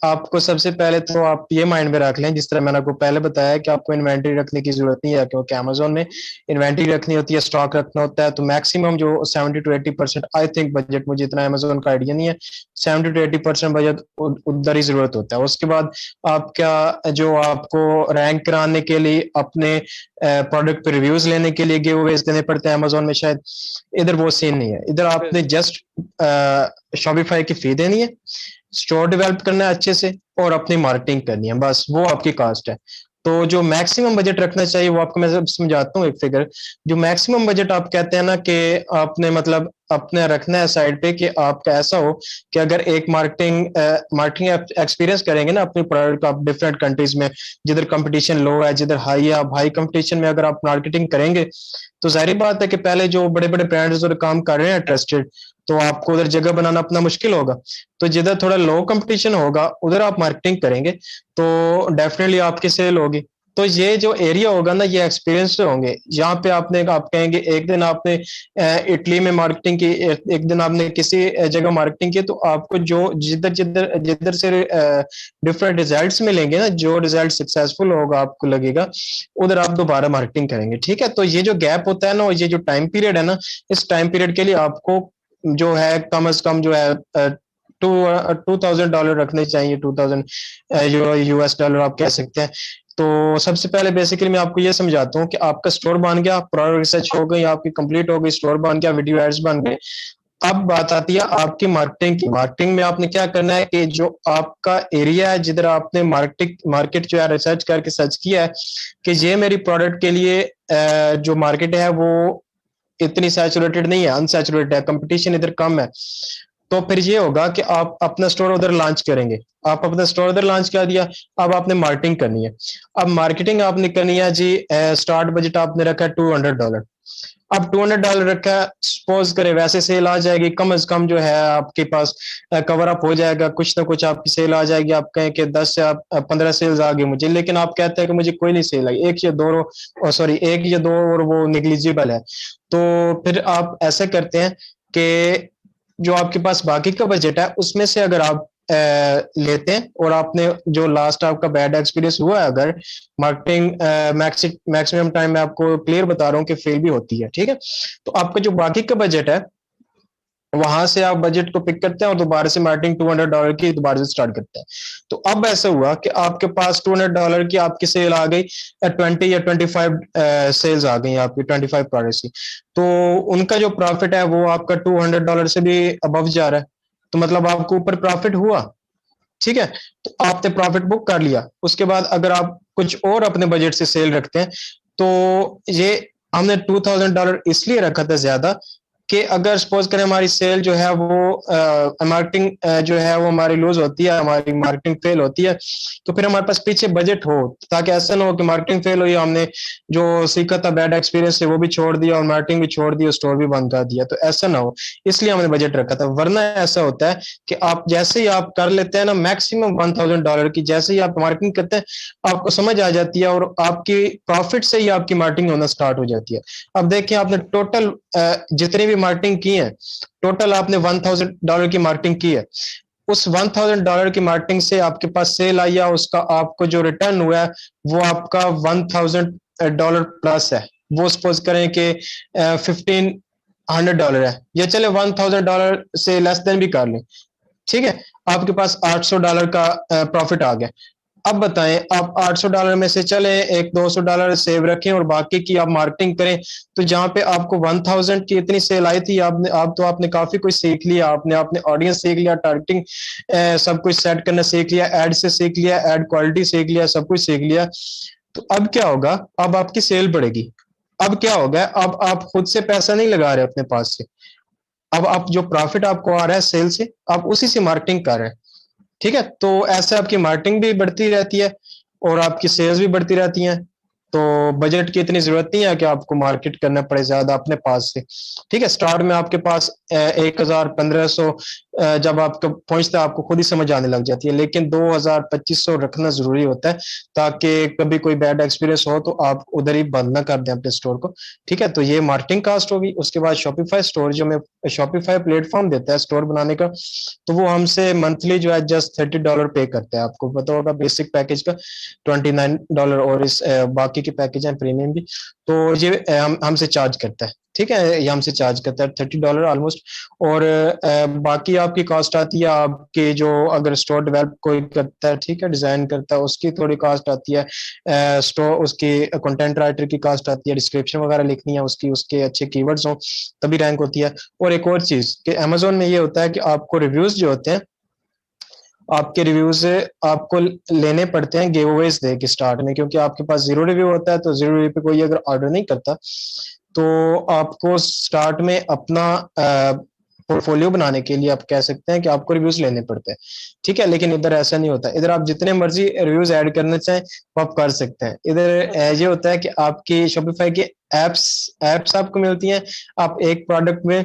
D: आपको सबसे पहले तो आप ये माइंड में रख लें, जिस तरह मैंने आपको पहले बताया कि आपको इन्वेंटरी रखने की जरूरत नहीं है, क्योंकि अमेजोन में इन्वेंटरी रखनी होती है, स्टॉक रखना होता है। तो मैक्सिमम जो 70 to 80% आई थिंक बजट, मुझे इतना अमेजोन का आइडिया नहीं है, 70 to 80% बजट उधर ही जरूरत होता है। उसके बाद आपका जो आपको रैंक कराने के लिए, अपने प्रोडक्ट पे रिव्यूज लेने के लिए गिव अवेज देने पड़ते हैं अमेजोन में, शायद इधर वो सीन नहीं है। इधर आपने जस्ट शॉपिफाई की फी देनी है, स्टोर डेवलप करना है अच्छे से, और अपनी मार्केटिंग करनी है, बस वो आपकी कास्ट है। तो जो मैक्सिमम बजट रखना चाहिए वो आपको मैं समझाता हूँ एक फिगर। जो मैक्सिमम बजट आप कहते हैं ना कि आपने मतलब अपने रखना है साइड पे, कि आपका ऐसा हो कि अगर एक मार्केटिंग एक्सपीरियंस करेंगे ना अपनी प्रोडक्ट का, आप डिफरेंट कंट्रीज में जिधर कंपटीशन लो है, जिधर हाई है, आप हाई कंपटीशन में अगर आप मार्केटिंग करेंगे, तो जाहिर बात है कि पहले जो बड़े बड़े ब्रांड्स उधर काम कर रहे हैं ट्रस्टेड, तो आपको उधर जगह बनाना अपना मुश्किल होगा। तो जिधर थोड़ा लो कंपटीशन होगा उधर आप मार्केटिंग करेंगे तो डेफिनेटली आपकी सेल होगी। तो ये जो एरिया होगा ना, ये एक्सपीरियंस होंगे। यहाँ पे आप कहेंगे एक दिन आपने इटली में मार्केटिंग की, एक दिन आपने किसी जगह मार्केटिंग की, तो आपको जो जिधर जिधर जिधर से डिफरेंट रिजल्ट्स मिलेंगे ना, जो रिजल्ट सक्सेसफुल होगा आपको लगेगा, उधर आप दोबारा मार्केटिंग करेंगे। ठीक है, तो ये जो गैप होता है ना, ये जो टाइम पीरियड है ना, इस टाइम पीरियड के लिए आपको जो है कम से कम जो है $2,000 रखने चाहिए, 2000 यूरो US डॉलर आप कह सकते हैं। तो सबसे पहले बेसिकली मैं आपको ये समझाता हूँ कि आपका स्टोर बन गया, प्रोडक्ट रिसर्च हो गई आपकी कंप्लीट हो गई, स्टोर बन गया, वीडियो एड्स बन गए। अब बात आती है आपकी मार्केटिंग की। मार्केटिंग में आपने क्या करना है कि जो आपका एरिया है, जिधर आपने मार्केट जो है रिसर्च करके सर्च किया है कि ये मेरी प्रोडक्ट के लिए जो मार्केट है वो इतनी सैचुरेटेड नहीं है, अनसैचुरेटेड है, कंपटीशन इधर कम है, तो फिर ये होगा कि आप अपना स्टोर उधर लॉन्च करेंगे। आप अपना स्टोर उधर लॉन्च कर दिया, अब आपने मार्केटिंग करनी है। अब मार्केटिंग आपने करनी है जी, स्टार्ट बजट आपने रखा है $200। अब $200 रखा है, सपोज करें वैसे सेल आ जाएगी, कम से कम जो है आपके पास कवर अप हो जाएगा, कुछ ना कुछ आपकी सेल आ जाएगी। आप कहें कि 10 से 15 सेल्स आ गई मुझे, लेकिन आप कहते हैं कि मुझे कोई नहीं सेल आई, एक या दो और वो निग्लिजिबल है। तो फिर आप ऐसे करते हैं कि जो आपके पास बाकी का बजट है उसमें से अगर आप लेते हैं, और आपने जो लास्ट आपका बैड एक्सपीरियंस हुआ है, अगर मार्केटिंग मैक्सिमम टाइम में आपको क्लियर बता रहा हूँ कि फेल भी होती है, ठीक है, तो आपका जो बाकी का बजट है वहां से आप बजट को पिक करते हैं और दोबारा से मार्केटिंग $200 की दोबारा से स्टार्ट करते हैं। तो अब ऐसा हुआ कि आपके पास $200 की आपकी सेल आ गई, 20 या 25 सेल्स आ गई आपकी, 25 प्रोडक्ट्स की, तो उनका जो प्रॉफिट है वो आपका $200 से भी अबव जा रहा है, तो मतलब आपको ऊपर प्रॉफिट हुआ। ठीक है, तो आपने प्रॉफिट बुक कर लिया। उसके बाद अगर आप कुछ और अपने बजट से सेल रखते हैं, तो ये हमने $2,000 इसलिए रखा था ज्यादा कि अगर सपोज करें हमारी सेल जो है वो मार्केटिंग जो है वो हमारी लूज होती है, हमारी मार्केटिंग फेल होती है, तो फिर हमारे पास पीछे बजट हो, ताकि ऐसा ना हो कि मार्केटिंग फेल हुई, हमने जो सीखा था बैड एक्सपीरियंस से वो भी छोड़ दिया और मार्केटिंग भी छोड़ दी और स्टोर भी बंद कर दिया। तो ऐसा ना हो, इसलिए हमने बजट रखा था। वरना ऐसा होता है कि आप जैसे ही आप कर लेते हैं ना मैक्सिमम $1,000 की, जैसे ही आप मार्केटिंग करते हैं आपको समझ आ जाती है और आपकी प्रॉफिट से ही आपकी मार्केटिंग होना स्टार्ट हो जाती है। अब देखिए आपने टोटल जितनी भी मार्केटिंग की है, टोटल आपने $1,000 की मार्केटिंग की है, उस $1,000 की मार्केटिंग से आपके पास सेल आई है, उसका आपको जो रिटर्न हुआ है वो आपका $1,000 प्लस है। वो सपोज करें कि $1,500 है, या चले $1,000 से लेस देन भी कर लें, ठीक है, आपके पास $800 का प्रॉफिट आ गया। अब बताएं, आप $800 में से चले एक $200 सेव रखें और बाकी की आप मार्केटिंग करें, तो जहां पे आपको 1000 की इतनी सेल आई थी, आपने काफी कुछ सीख लिया, आपने अपने ऑडियंस सीख लिया, टारगेटिंग सब कुछ सेट करना सीख लिया, एड से सीख लिया, एड क्वालिटी सीख लिया, सब कुछ सीख लिया। तो अब क्या होगा, अब आपकी सेल बढ़ेगी। अब क्या होगा, अब आप खुद से पैसा नहीं लगा रहे अपने पास से, अब आप जो प्रॉफिट आपको आ रहा है सेल से, आप उसी से मार्केटिंग कर रहे हैं। ठीक है, तो ऐसे आपकी मार्केटिंग भी बढ़ती रहती है और आपकी सेल्स भी बढ़ती रहती हैं। तो बजट की इतनी जरूरत नहीं है कि आपको मार्केट करना पड़े ज्यादा अपने पास से। ठीक है, स्टार्ट में आपके पास 1000 1500 जब आपको पहुंचता है आपको खुद ही समझ आने लग जाती है, लेकिन 2000 2500 रखना जरूरी होता है ताकि कभी कोई बैड एक्सपीरियंस हो तो आप उधर ही बंद ना कर दें अपने स्टोर को। ठीक है, तो ये मार्केटिंग कास्ट होगी। उसके बाद शॉपिफाई स्टोर जो हमें शॉपिफाई प्लेटफॉर्म देता है स्टोर बनाने का, तो वो हमसे मंथली जो है जस्ट $30 पे करता है। आपको पता होगा बेसिक पैकेज का $29 और इस बाकी के पैकेज हैं प्रीमियम भी, तो ये हमसे चार्ज करता है। ठीक है, ये हमसे चार्ज करता है $30 ऑलमोस्ट। और बाकी आपकी कॉस्ट आती है आपके जो अगर स्टोर डेवलप कोई करता है, ठीक है, डिजाइन करता है, उसकी थोड़ी कॉस्ट आती है। स्टोर उसकी कंटेंट राइटर की कॉस्ट आती है, डिस्क्रिप्शन वगैरह लिखनी है उसकी, उसके अच्छे कीवर्ड्स हो तभी रैंक होती है। और एक और चीज कि अमेजोन में ये होता है कि आपको रिव्यूज जो होते हैं, आपके रिव्यूज आपको लेने पड़ते हैं गिव अवेज दे के स्टार्ट में, क्योंकि आपके पास 0 रिव्यू होता है तो 0 रिव्यू पे कोई अगर ऑर्डर नहीं करता तो आपको स्टार्ट में अपना पोर्टफोलियो बनाने के लिए आप कह सकते हैं कि आपको रिव्यूज लेने पड़ते हैं। ठीक है, लेकिन इधर ऐसा नहीं होता, इधर आप जितने मर्जी रिव्यूज ऐड करना चाहें वो आप कर सकते हैं। इधर ये होता है कि आपकी शॉपिफाई की एप्स आपको मिलती हैं, आप एक प्रोडक्ट में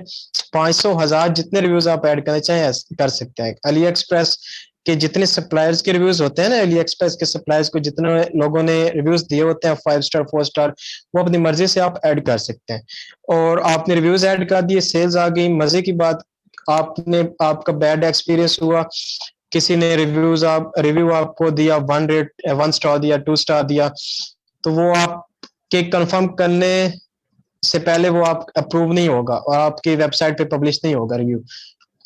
D: 500 1000 जितने रिव्यूज आप ऐड करना चाहें कर सकते हैं। अली एक्सप्रेस के जितने सप्लायर्स के रिव्यूज होते हैं ना, अली एक्सप्रेस के सप्लायर्स को जितने लोगों ने रिव्यूज दिए होते हैं 5 स्टार 4 स्टार, वो अपनी मर्जी से आप ऐड कर सकते हैं। और आपने रिव्यूज ऐड कर दिए, सेल्स आ गई, मजे की बात। आपका बैड एक्सपीरियंस हुआ, किसी ने रिव्यू आपको दिया 1 स्टार दिया 2 स्टार दिया, तो वो आपके कंफर्म करने से पहले वो आप अप्रूव नहीं होगा और आपकी वेबसाइट पे पब्लिश नहीं होगा रिव्यू।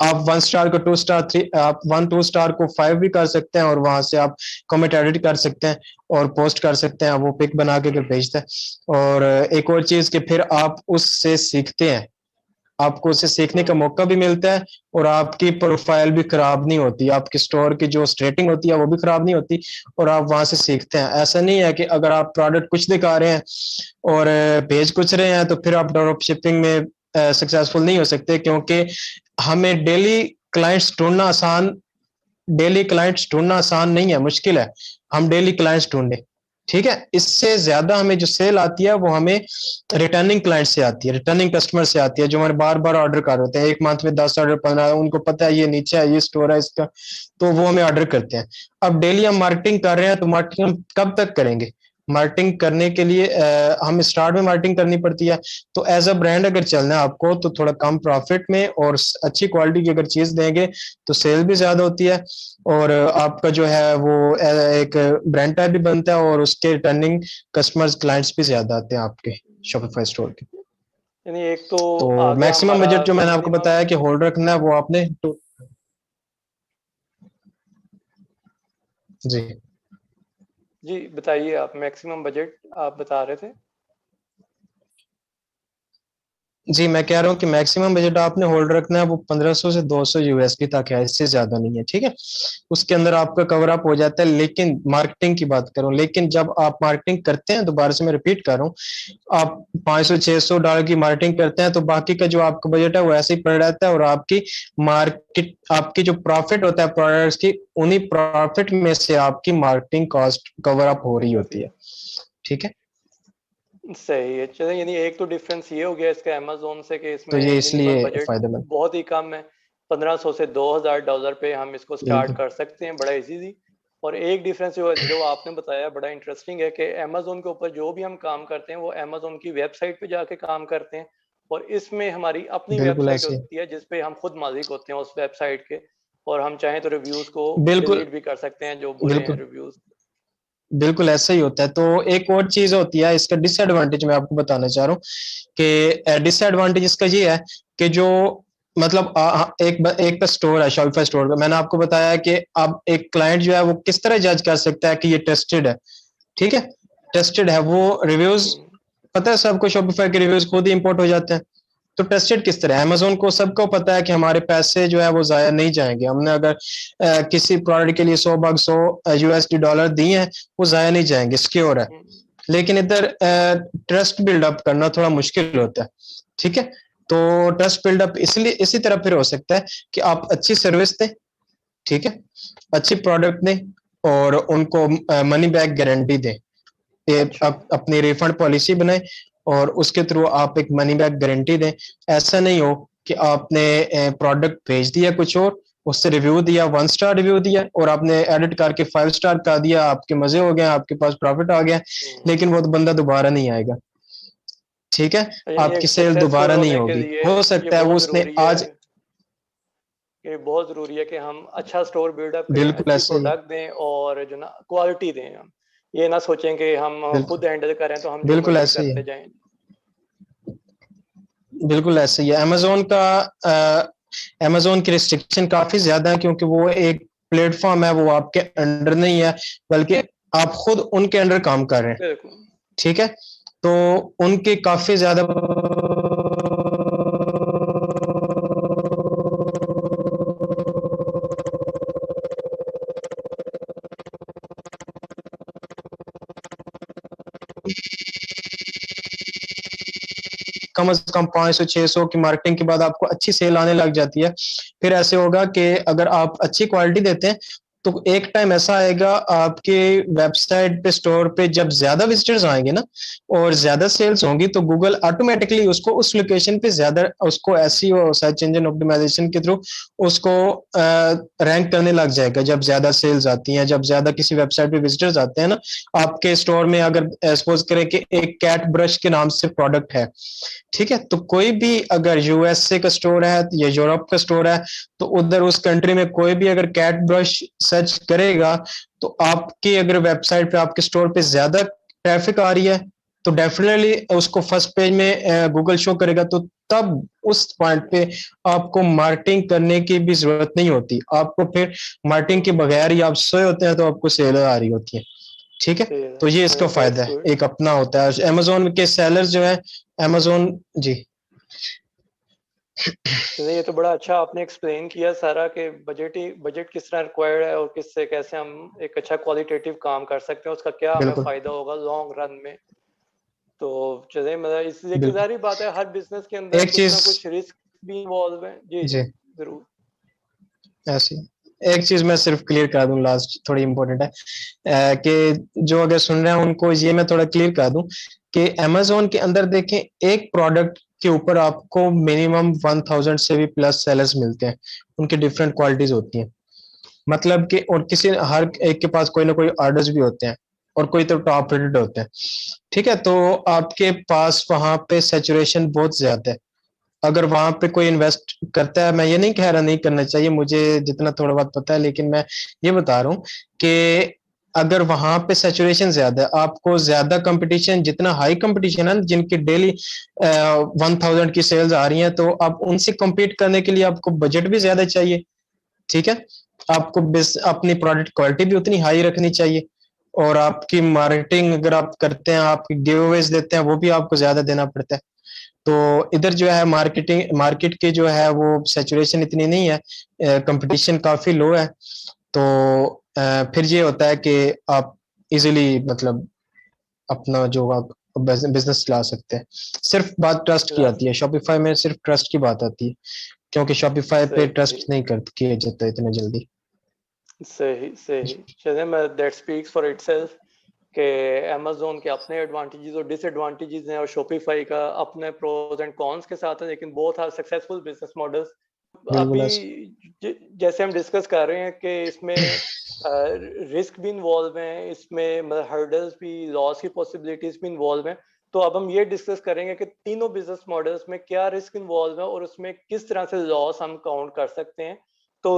D: आप 1 स्टार को 2 स्टार 3 आप 1 2 स्टार को 5 भी कर सकते हैं और वहां से आप कमेंट एडिट कर सकते हैं और पोस्ट कर सकते हैं, वो पिक बना के भेजता है। और एक और चीज कि फिर आप उससे सीखते हैं, आपको उससे सीखने का मौका भी मिलता है और आपकी प्रोफाइल भी खराब नहीं होती, आपकी स्टोर की जो रेटिंग होती है वो भी खराब नहीं होती और आप वहां से सीखते हैं। ऐसा नहीं है कि अगर आप प्रोडक्ट कुछ दिखा रहे हैं और भेज कुछ रहे हैं तो फिर आप ड्रॉप शिपिंग में सक्सेसफुल नहीं हो सकते, क्योंकि हमें डेली क्लाइंट्स ढूंढना आसान नहीं है, मुश्किल है। हम डेली क्लाइंट्स ढूंढे, ठीक है। इससे ज्यादा हमें जो सेल आती है वो हमें रिटर्निंग क्लाइंट से आती है, रिटर्निंग कस्टमर से आती है, जो हमारे बार बार ऑर्डर कर रहे होते हैं, एक मंथ में 10 ऑर्डर 15, उनको पता है ये नीचे है, ये स्टोर है इसका, तो वो हमें ऑर्डर करते हैं। अब डेली हम मार्केटिंग कर रहे हैं तो मार्केटिंग हम कब तक करेंगे? मार्केटिंग करने के लिए हम स्टार्ट में मार्केटिंग करनी पड़ती है। तो एज अ ब्रांड अगर चलना है आपको तो थोड़ा कम प्रॉफिट में और अच्छी क्वालिटी की अगर चीज देंगे तो सेल भी ज्यादा होती है और आपका जो है वो एक ब्रांड टाइप भी बनता है और उसके रिटर्निंग कस्टमर्स क्लाइंट्स भी ज्यादा आते हैं आपके शॉपिफाई स्टोर के।
A: यानी एक तो
D: मैक्सिमम बजट जो मैंने आपको बताया कि होल्ड रखना है वो आपने जी
A: जी बताइए, आप मैक्सिमम बजट आप बता रहे थे।
D: जी मैं कह रहा हूँ कि मैक्सिमम बजट आपने होल्ड रखना है वो 1500 से 200 यूएसडी तक है, इससे ज्यादा नहीं है, ठीक है। उसके अंदर आपका कवर अप हो जाता है। लेकिन मार्केटिंग की बात करूं, लेकिन जब आप मार्केटिंग करते हैं, दोबारा से मैं रिपीट कर रहा हूँ, आप $500-600 की मार्केटिंग करते हैं तो बाकी का जो आपका बजट है वो ऐसे ही पड़ रहता है और आपकी जो प्रॉफिट होता है प्रोडक्ट्स की, उन्हीं प्रॉफिट में से आपकी मार्केटिंग कॉस्ट कवर अप हो रही होती है, ठीक है।
A: सही है, चलिए। यानी एक तो डिफरेंस ये हो गया इसका अमेज़न से कि इसमें
D: तो ये इसलिए
A: मिनिमम बजट
D: फायदेमंद
A: बहुत ही कम है, 1500 से $2000 पे हम इसको स्टार्ट कर सकते हैं, बड़ा इजीली। और एक डिफरेंस जो आपने बताया बड़ा इंटरेस्टिंग है कि अमेज़न के ऊपर जो भी हम काम करते हैं वो अमेज़न की वेबसाइट पे जाके काम करते हैं और इसमें हमारी अपनी
D: बिल्कुल
A: वेबसाइट
D: ऐसे
A: होती है जिसपे हम खुद मालिक होते हैं उस वेबसाइट के, और हम चाहें तो रिव्यूज को
D: बिल्कुल
A: डिलीट भी कर सकते हैं जो बुरे हैं
D: बिल्कुल
A: रिव्यूज।
D: बिल्कुल ऐसा ही होता है। तो एक और चीज होती है, इसका डिसएडवांटेज मैं आपको बताना चाह रहा हूँ कि डिसएडवांटेज इसका ये है कि जो मतलब एक का स्टोर है शॉपिफाई स्टोर का, मैंने आपको बताया कि अब एक क्लाइंट जो है वो किस तरह जज कर सकता है कि ये ट्रस्टेड है, ठीक है, ट्रस्टेड है। वो रिव्यूज पता है सबको, शॉपिफाई के रिव्यूज खुद ही इंपोर्ट हो जाते हैं, तो ट्रस्टेड किस तरह? अमेजोन को सबको पता है कि हमारे पैसे जो है वो जाया नहीं जाएंगे, हमने अगर किसी प्रोडक्ट के लिए 100 $100 दिए हैं वो जाया नहीं जाएंगे, सिक्योर है। लेकिन इधर ट्रस्ट बिल्डअप करना थोड़ा मुश्किल होता है, ठीक है। तो ट्रस्ट बिल्डअप इसलिए इसी तरह फिर हो सकता है कि आप अच्छी सर्विस दें, ठीक है, अच्छी प्रोडक्ट दें और उनको मनी बैक गारंटी दें,
A: अच्छा।
D: अपनी रिफंड पॉलिसी बनाए और उसके थ्रू आप एक मनी बैक गारंटी दें। ऐसा नहीं हो कि आपने प्रोडक्ट भेज दिया कुछ और, उससे रिव्यू दिया 1 स्टार रिव्यू दिया और आपने एडिट करके 5 स्टार का दिया, आपके मजे हो गए, आपके पास प्रॉफिट आ गया, लेकिन वो तो बंदा दोबारा नहीं आएगा, ठीक है,
A: यानी
D: आपकी
A: एक
D: सेल
A: सक्सेसफुल
D: दोबारा नहीं
A: होने के
D: होगी।
A: लिए
D: हो
A: ये
D: सकता है वो
A: बहुत
D: उसने
A: ज़रूरी है,
D: आज,
A: ये बहुत ज़रूरी है कि हम अच्छा स्टोर बिल्डअप करें,
D: बिल्कुल
A: अच्छी
D: ऐसे ही,
A: प्रोडक्ट दें और जो ना क्वालिटी दें। हम ये ना सोचें कि हम
D: बिल्कुल
A: खुद हैंडल करें तो हम जो
D: बिल्कुल
A: मर्जी
D: ऐसे ही है,
A: करते जाएं।
D: बिल्कुल ऐसे ही है। अमेजोन की रिस्ट्रिक्शन काफी ज्यादा है क्योंकि वो एक प्लेटफॉर्म है, वो आपके अंडर नहीं है, बल्कि आप खुद उनके अंडर काम कर रहे हैं,
A: बिल्कुल।
D: ठीक है, तो उनके काफी ज्यादा कम से कम 500-600 की मार्केटिंग के बाद आपको अच्छी सेल आने लग जाती है। फिर ऐसे होगा कि अगर आप अच्छी क्वालिटी देते हैं तो एक टाइम ऐसा आएगा आपके वेबसाइट पे, स्टोर पे जब ज्यादा विजिटर्स आएंगे ना और ज्यादा सेल्स होंगी तो गूगल ऑटोमेटिकली उसको उस लोकेशन पे ज्यादा, उसको एसईओ सर्च इंजन ऑप्टिमाइजेशन के थ्रू उसको रैंक करने लग जाएगा। जब ज्यादा सेल्स आती हैं, जब ज्यादा किसी वेबसाइट पे विजिटर्स आते हैं ना, आपके स्टोर में अगर सपोज करें कि एक कैट ब्रश के नाम से प्रोडक्ट है, ठीक है, तो कोई भी अगर यूएसए का स्टोर है या यूरोप का स्टोर है तो उधर उस कंट्री में कोई भी अगर कैट ब्रश सर्च करेगा तो आपकी अगर वेबसाइट पे, आपके स्टोर पे ज्यादा ट्रैफिक आ रही है तो डेफिनेटली उसको फर्स्ट पेज में गूगल शो करेगा। तो तब उस पॉइंट पे आपको मार्केटिंग करने की भी जरूरत नहीं होती, आपको फिर मार्केटिंग के बगैर ही आप सोए होते हैं तो आपको सेल आ रही होती है, ठीक है। तो ये इसका फायदा
A: दैट्स
D: है,
A: गुड।
D: एक अपना होता है अमेजोन के सेलर जो है, अमेजोन जी।
A: चलिए, ये तो बड़ा अच्छा आपने एक्सप्लेन किया सारा कि बजट किस तरह रिक्वायर्ड है और किससे कैसे हम एक अच्छा क्वालिटेटिव काम कर सकते हैं, उसका क्या हमें
D: बिल्कुल
A: फ़ायदा होगा लॉन्ग रन में। तो चलिए, मतलब इसलिए कि
D: बिल्कुल।
A: ज़ाहिर बात है हर बिज़नेस के अंदर
D: एक
A: कुछ
D: चीज,
A: ना कुछ रिस्क भी इन्वॉल्व है। जी, जी,
D: जी,
A: ज़रूर।
D: ऐसी एक चीज मैं सिर्फ क्लियर कर दूं, लास्ट थोड़ी इंपॉर्टेंट है, कि जो अगर सुन रहे हैं उनको ये मैं थोड़ा क्लियर कर दूं कि अमेजोन के अंदर देखें एक प्रोडक्ट के ऊपर आपको मिनिमम 1000 से भी प्लस सेलर्स मिलते हैं, उनकी डिफरेंट क्वालिटीज होती हैं, मतलब कि और किसी हर एक के पास कोई ना कोई ऑर्डर्स भी होते हैं और कोई तो टॉप रेटेड होते हैं, ठीक है, तो आपके पास वहां पे सैचुरेशन बहुत ज्यादा है। अगर वहां पे कोई इन्वेस्ट करता है, मैं ये नहीं कह रहा नहीं करना चाहिए, मुझे जितना थोड़ा बहुत पता है, लेकिन मैं ये बता रहा हूँ कि अगर वहां पे सैचुरेशन ज्यादा है, आपको ज्यादा कंपटीशन, जितना हाई कंपटीशन है, जिनकी डेली 1000 की सेल्स आ रही हैं, तो आप उनसे compete करने के लिए आपको बजट भी ज्यादा चाहिए, ठीक है, आपको अपनी प्रोडक्ट क्वालिटी भी उतनी हाई रखनी चाहिए और आपकी मार्केटिंग अगर आप करते हैं, आप गिव अवेज देते हैं, वो भी आपको ज्यादा देना पड़ता है। तो इधर जो है मार्केट की जो है वो सैचुरेशन इतनी नहीं है, कंपटीशन काफी लो है, तो फिर ये होता है कि आप इजीली मतलब अपना जो आप बिजनेस चला सकते हैं। सिर्फ बात ट्रस्ट की
A: क्लास।
D: आती है, शॉपिफाई में सिर्फ ट्रस्ट की बात आती है, क्योंकि शॉपिफाई पे
A: सही,
D: ट्रस्ट नहीं कर किया जाता इतने जल्दी।
A: सही, सही। चलिए, मैं दैट स्पीक्स फॉर इटसेल्फ कि अमेज़न के अपने एडवांटेजेस और डिसएडवांटेजेस हैं और शॉपिफाई का अपने प्रोज एंड कॉन्स के साथ है, लेकिन both are successful business models.
D: बिल्कुल
A: अभी
D: ऐसे,
A: जैसे हम डिस्कस कर रहे हैं कि इसमें रिस्क भी इन्वॉल्व हैं, इसमें मतलब हर्डल्स भी, लॉस की पॉसिबिलिटीज भी इन्वॉल्व हैं। तो अब हम ये डिस्कस करेंगे कि तीनों बिजनेस मॉडल्स में क्या रिस्क इन्वॉल्व है और उसमें किस तरह से लॉस हम काउंट कर सकते हैं। तो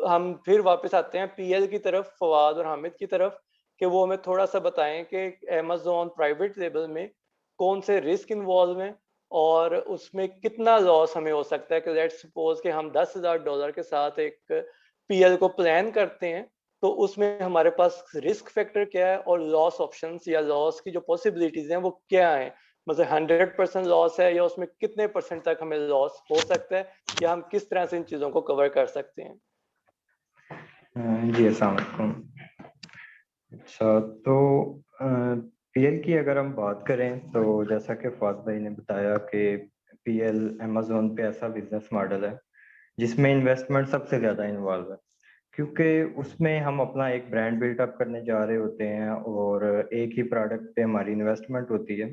A: हम फिर वापस आते हैं पीएल की तरफ, फवाद और हामिद की तरफ, कि वो हमें थोड़ा सा बताएं कि अमेज़न प्राइवेट लेबल में कौन से रिस्क इन्वॉल्व हैं और उसमें कितना लॉस हमें हो सकता है। कि लेट्स सपोज कि हम $10,000 के साथ एक पीएल को प्लान करते हैं, तो उसमें हमारे पास रिस्क फैक्टर क्या है और लॉस ऑप्शंस या लॉस की जो पॉसिबिलिटीज हैं वो क्या है। मतलब 100% लॉस है या उसमें कितने परसेंट तक हमें लॉस हो सकता है, या हम किस तरह से इन चीज़ों को कवर कर सकते हैं।
E: जी अस्सलाम वालेकुम। अच्छा, तो पीएल की अगर हम बात करें तो जैसा कि फवाद भाई ने बताया कि पीएल अमेज़न पे ऐसा बिजनेस मॉडल है जिसमें इन्वेस्टमेंट सबसे ज़्यादा इन्वॉल्व है, क्योंकि उसमें हम अपना एक ब्रांड बिल्डअप करने जा रहे होते हैं और एक ही प्रोडक्ट पे हमारी इन्वेस्टमेंट होती है।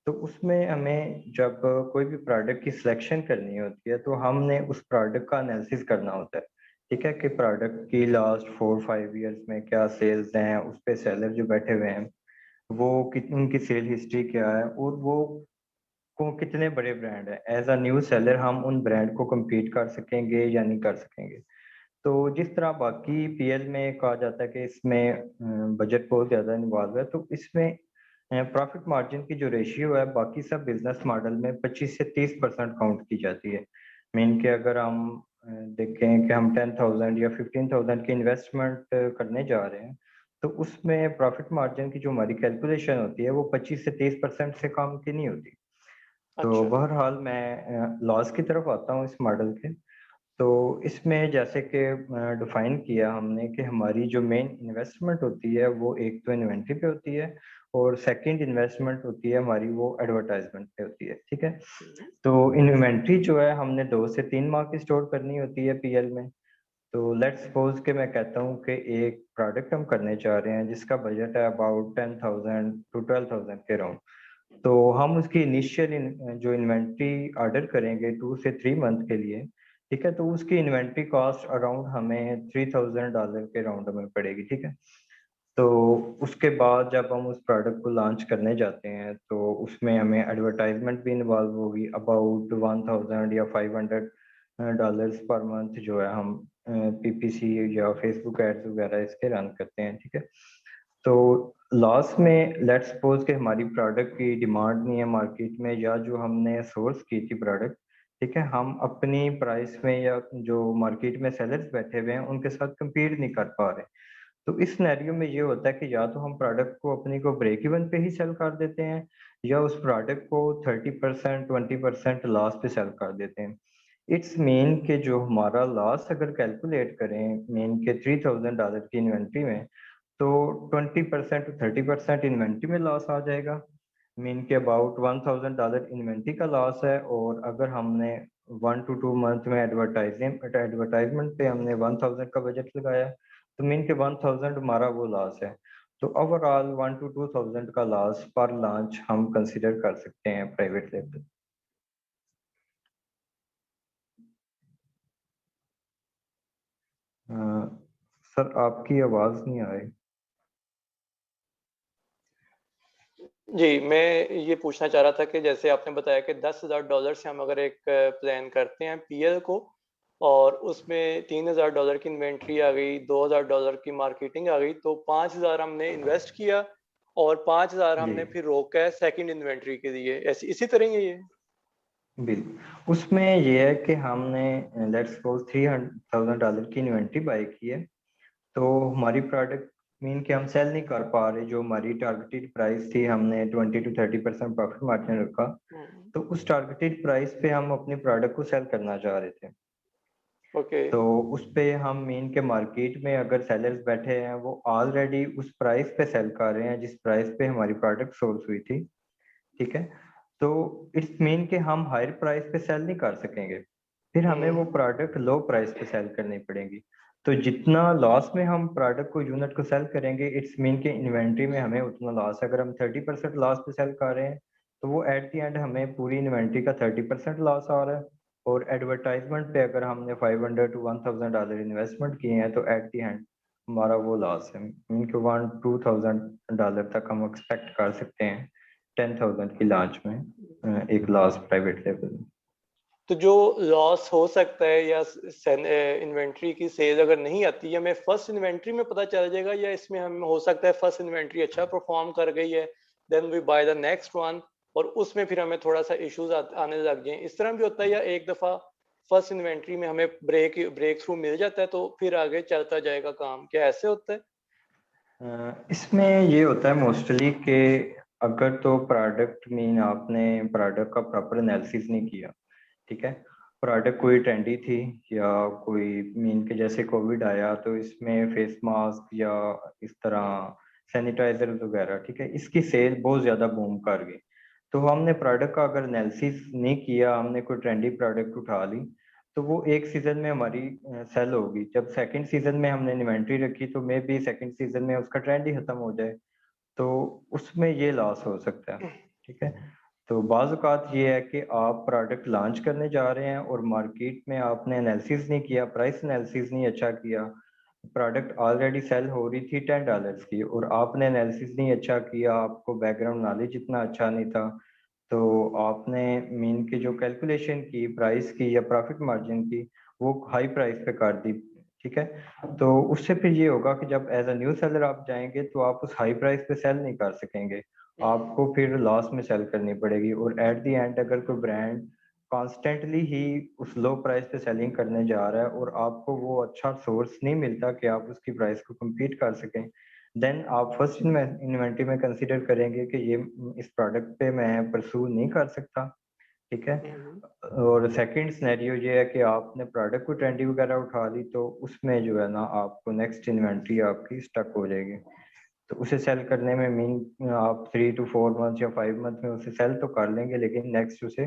E: तो उसमें हमें जब कोई भी प्रोडक्ट की सिलेक्शन करनी होती है तो हमने उस प्रोडक्ट का एनालिसिस करना होता है, ठीक है, कि प्रोडक्ट की लास्ट 4-5 ईयर्स में क्या सेल्स हैं, उस पे सेलर जो बैठे हुए हैं वो उनकी सेल हिस्ट्री क्या है और वो को कितने बड़े ब्रांड है। एज अ न्यू सेलर हम उन ब्रांड को compete कर सकेंगे या नहीं कर सकेंगे। तो जिस तरह बाकी पीएल में कहा जाता है कि इसमें बजट बहुत ज़्यादा इन्वॉल्व है, तो इसमें प्रॉफिट मार्जिन की जो रेशियो है बाकी सब बिजनेस मॉडल में 25 से 30% काउंट की जाती है। मीन के अगर हम देखें कि हम 10,000 या 15,000 की इन्वेस्टमेंट करने जा रहे हैं तो उसमें प्रॉफिट मार्जिन की जो हमारी कैलकुलेशन होती है वो 25 से 30% से कम की नहीं होती। तो
A: अच्छा।
E: बहरहाल मैं लॉस की तरफ आता हूँ इस मॉडल के। तो इसमें जैसे कि डिफाइन किया हमने कि हमारी जो मेन इन्वेस्टमेंट होती है वो एक तो इन्वेंट्री पे होती है और सेकंड इन्वेस्टमेंट होती है हमारी वो एडवर्टाइजमेंट पे होती है, ठीक है। तो इन्वेंट्री जो है हमने 2 से 3 माह की स्टोर करनी होती है पीएल में। तो लेट्स सपोज कि मैं कहता हूँ कि एक प्रोडक्ट हम करने जा रहे हैं जिसका बजट है अबाउट 10,000 to 12,000 के राउंड। तो हम उसकी इनिशियल जो इन्वेंट्री ऑर्डर करेंगे 2 से 3 मंथ के लिए, ठीक है, तो उसकी इन्वेंट्री कॉस्ट अराउंड हमें $3,000 के राउंड में पड़ेगी, ठीक है। तो उसके बाद जब हम उस प्रोडक्ट को लॉन्च करने जाते हैं तो उसमें हमें एडवर्टाइजमेंट भी इन्वॉल्व होगी अबाउट 1,000 या $500 पर मंथ जो है हम पीपीसी या फेसबुक एड्स वगैरह इसके रन करते हैं, ठीक है। तो लॉस में लेट्स सपोज कि हमारी प्रोडक्ट की डिमांड नहीं है मार्केट में या जो हमने सोर्स की थी प्रोडक्ट, ठीक है, हम अपनी प्राइस में या जो मार्केट में सेलर्स बैठे हुए हैं उनके साथ compete नहीं कर पा रहे। तो इस सिनेरियो में ये होता है कि या तो हम प्रोडक्ट को अपनी को ब्रेक इवन पे ही सेल कर देते हैं या उस प्रोडक्ट को 30% 20% लॉस पे सेल कर देते हैं। इट्स मीन के जो हमारा लॉस अगर कैलकुलेट करें मीन के $3,000 की इन्वेंट्री में, तो 20% to 30% इन्वेंट्री में लॉस आ जाएगा। मीन के अबाउट $1,000 इन्वेंट्री का लॉस है और अगर हमने 1 to 2 मंथ में एडवर्टाइजमेंट पे हमने 1,000 का बजट लगाया तो मीन के 1,000 हमारा वो लॉस है। तो ओवरऑल 1 to 2,000 का लॉस पर लॉन्च हम कंसिडर कर सकते हैं प्राइवेट लेवल। सर आपकी आवाज नहीं आ रही।
A: जी, मैं ये पूछना चाह रहा था कि जैसे आपने बताया कि $10,000 से हम अगर एक प्लान करते हैं पीएल को और उसमें $3,000 की इन्वेंट्री आ गई, $2,000 की मार्केटिंग आ गई, तो 5,000 हमने इन्वेस्ट किया और 5,000
E: जी
A: हमने फिर रोका है सेकंड इन्वेंट्री के लिए, ऐसी इसी तरह ही है ये?
E: बिल्कुल, उसमें ये है कि हमने लेट्स सपोज $300,000 की इन्वेंट्री बाय की है तो हमारी प्रोडक्ट मीन कि हम सेल नहीं कर पा रहे, जो हमारी टारगेटेड प्राइस थी हमने 20 to 30% प्रॉफिट मार्जिन रखा,
A: हुँ,
E: तो उस टारगेटेड प्राइस पे हम अपनी प्रोडक्ट को सेल करना चाह रहे थे।
A: ओके।
E: तो उस पे हम मीन के मार्केट में अगर सेलर्स बैठे हैं वो ऑलरेडी उस प्राइस पे सेल कर रहे हैं जिस प्राइस पे हमारी प्रोडक्ट सोर्स हुई थी, ठीक है। तो इट्स मीन कि हम हायर प्राइस पे सेल नहीं कर सकेंगे, फिर हमें वो
A: हुँ,
E: प्रोडक्ट लो प्राइस पे सेल करनी पड़ेगी। तो जितना लॉस में हम प्रोडक्ट को यूनिट को सेल करेंगे इट्स मीन के इन्वेंट्री में हमें उतना लॉस, अगर हम 30% लॉस पे सेल कर रहे हैं तो वो एट द एंड हमें पूरी इन्वेंट्री का 30% लॉस आ रहा है। और एडवर्टाइजमेंट पे अगर हमने $500 to 1,000 इन्वेस्टमेंट किए हैं तो एट द एंड हमारा वो लॉस है, मीन के $1-2,000 तक हम एक्सपेक्ट कर सकते हैं 10,000 की लॉन्च में एक लॉस प्राइवेट लेवल।
A: तो जो लॉस हो सकता है या इन्वेंट्री की सेल अगर नहीं आती है, हमें फर्स्ट इन्वेंट्री में पता चल जाएगा या इसमें हम हो सकता है फर्स्ट इन्वेंट्री अच्छा परफॉर्म कर गई है, then we buy the next one और उसमें फिर हमें थोड़ा सा इश्यूज आने लग जाए, इस तरह भी होता है या एक दफा फर्स्ट इन्वेंट्री में हमें ब्रेक थ्रू मिल जाता है तो फिर आगे चलता जाएगा काम, क्या ऐसे होता है?
E: इसमें ये होता है मोस्टली कि अगर तो प्रोडक्ट मीन आपने प्रोडक्ट का प्रॉपर एनालिसिस नहीं किया, ठीक है, प्रोडक्ट कोई ट्रेंडी थी या कोई मीन के जैसे कोविड आया तो इसमें फेस मास्क या इस तरह सैनिटाइजर वगैरह, ठीक है, इसकी सेल बहुत ज़्यादा बूम कर गई। तो हमने प्रोडक्ट का अगर एनालिसिस नहीं किया, हमने कोई ट्रेंडी प्रोडक्ट उठा ली तो वो एक सीजन में हमारी सेल होगी। जब सेकंड सीजन में हमने इन्वेंट्री रखी तो मे बी सेकंड सीजन में उसका ट्रेंड ही खत्म हो जाए, तो उसमें ये लॉस हो सकता है। ठीक है, तो बाज़ औक़ात ये है कि आप प्रोडक्ट लॉन्च करने जा रहे हैं और मार्केट में आपने एनालिसिस नहीं किया, प्राइस एनालिसिस नहीं अच्छा किया, प्रोडक्ट ऑलरेडी सेल हो रही थी $10 की और आपने एनालिसिस नहीं अच्छा किया, आपको बैकग्राउंड नॉलेज इतना अच्छा नहीं था, तो आपने मीन की जो कैलकुलेशन की प्राइस की या प्रॉफिट मार्जिन की वो हाई प्राइस पे कर दी। ठीक है, तो उससे फिर ये होगा कि जब एज अ न्यू सेलर आप जाएंगे तो आप उस हाई प्राइस पे सेल नहीं कर सकेंगे, आपको फिर लॉस में सेल करनी पड़ेगी। और एट द एंड अगर कोई ब्रांड कॉन्स्टेंटली ही उस लो प्राइस पे सेलिंग करने जा रहा है और आपको वो अच्छा सोर्स नहीं मिलता कि आप उसकी प्राइस को compete कर सकें, देन आप फर्स्ट इन्वेंटरी में कंसीडर करेंगे कि ये इस प्रोडक्ट पे मैं परसू नहीं कर सकता। ठीक है, और सेकंड सिनेरियो ये है कि आपने प्रोडक्ट को ट्रेंडी वगैरह उठा ली तो उसमें जो है ना आपको नेक्स्ट इन्वेंटरी आपकी स्टक हो जाएगी, तो उसे सेल करने में मीन आप 3 to 4 मंथ या 5 मंथ में उसे सेल तो कर लेंगे लेकिन नेक्स्ट उसे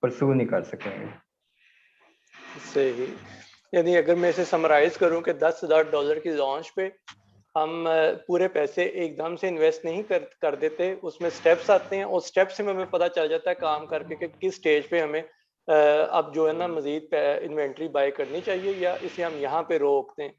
E: परसू नहीं कर सकेंगे।
A: सही। यानी अगर मैं इसे समराइज करूं कि $10,000 की लॉन्च पे हम पूरे पैसे एकदम से इन्वेस्ट नहीं कर देते, उसमें स्टेप्स आते हैं और स्टेप से हमें पता चल जाता है काम करके कि किस स्टेज पे हमें अब जो है ना मजीद इन्वेंट्री बाय करनी चाहिए या इसे हम यहाँ पे रोक दें।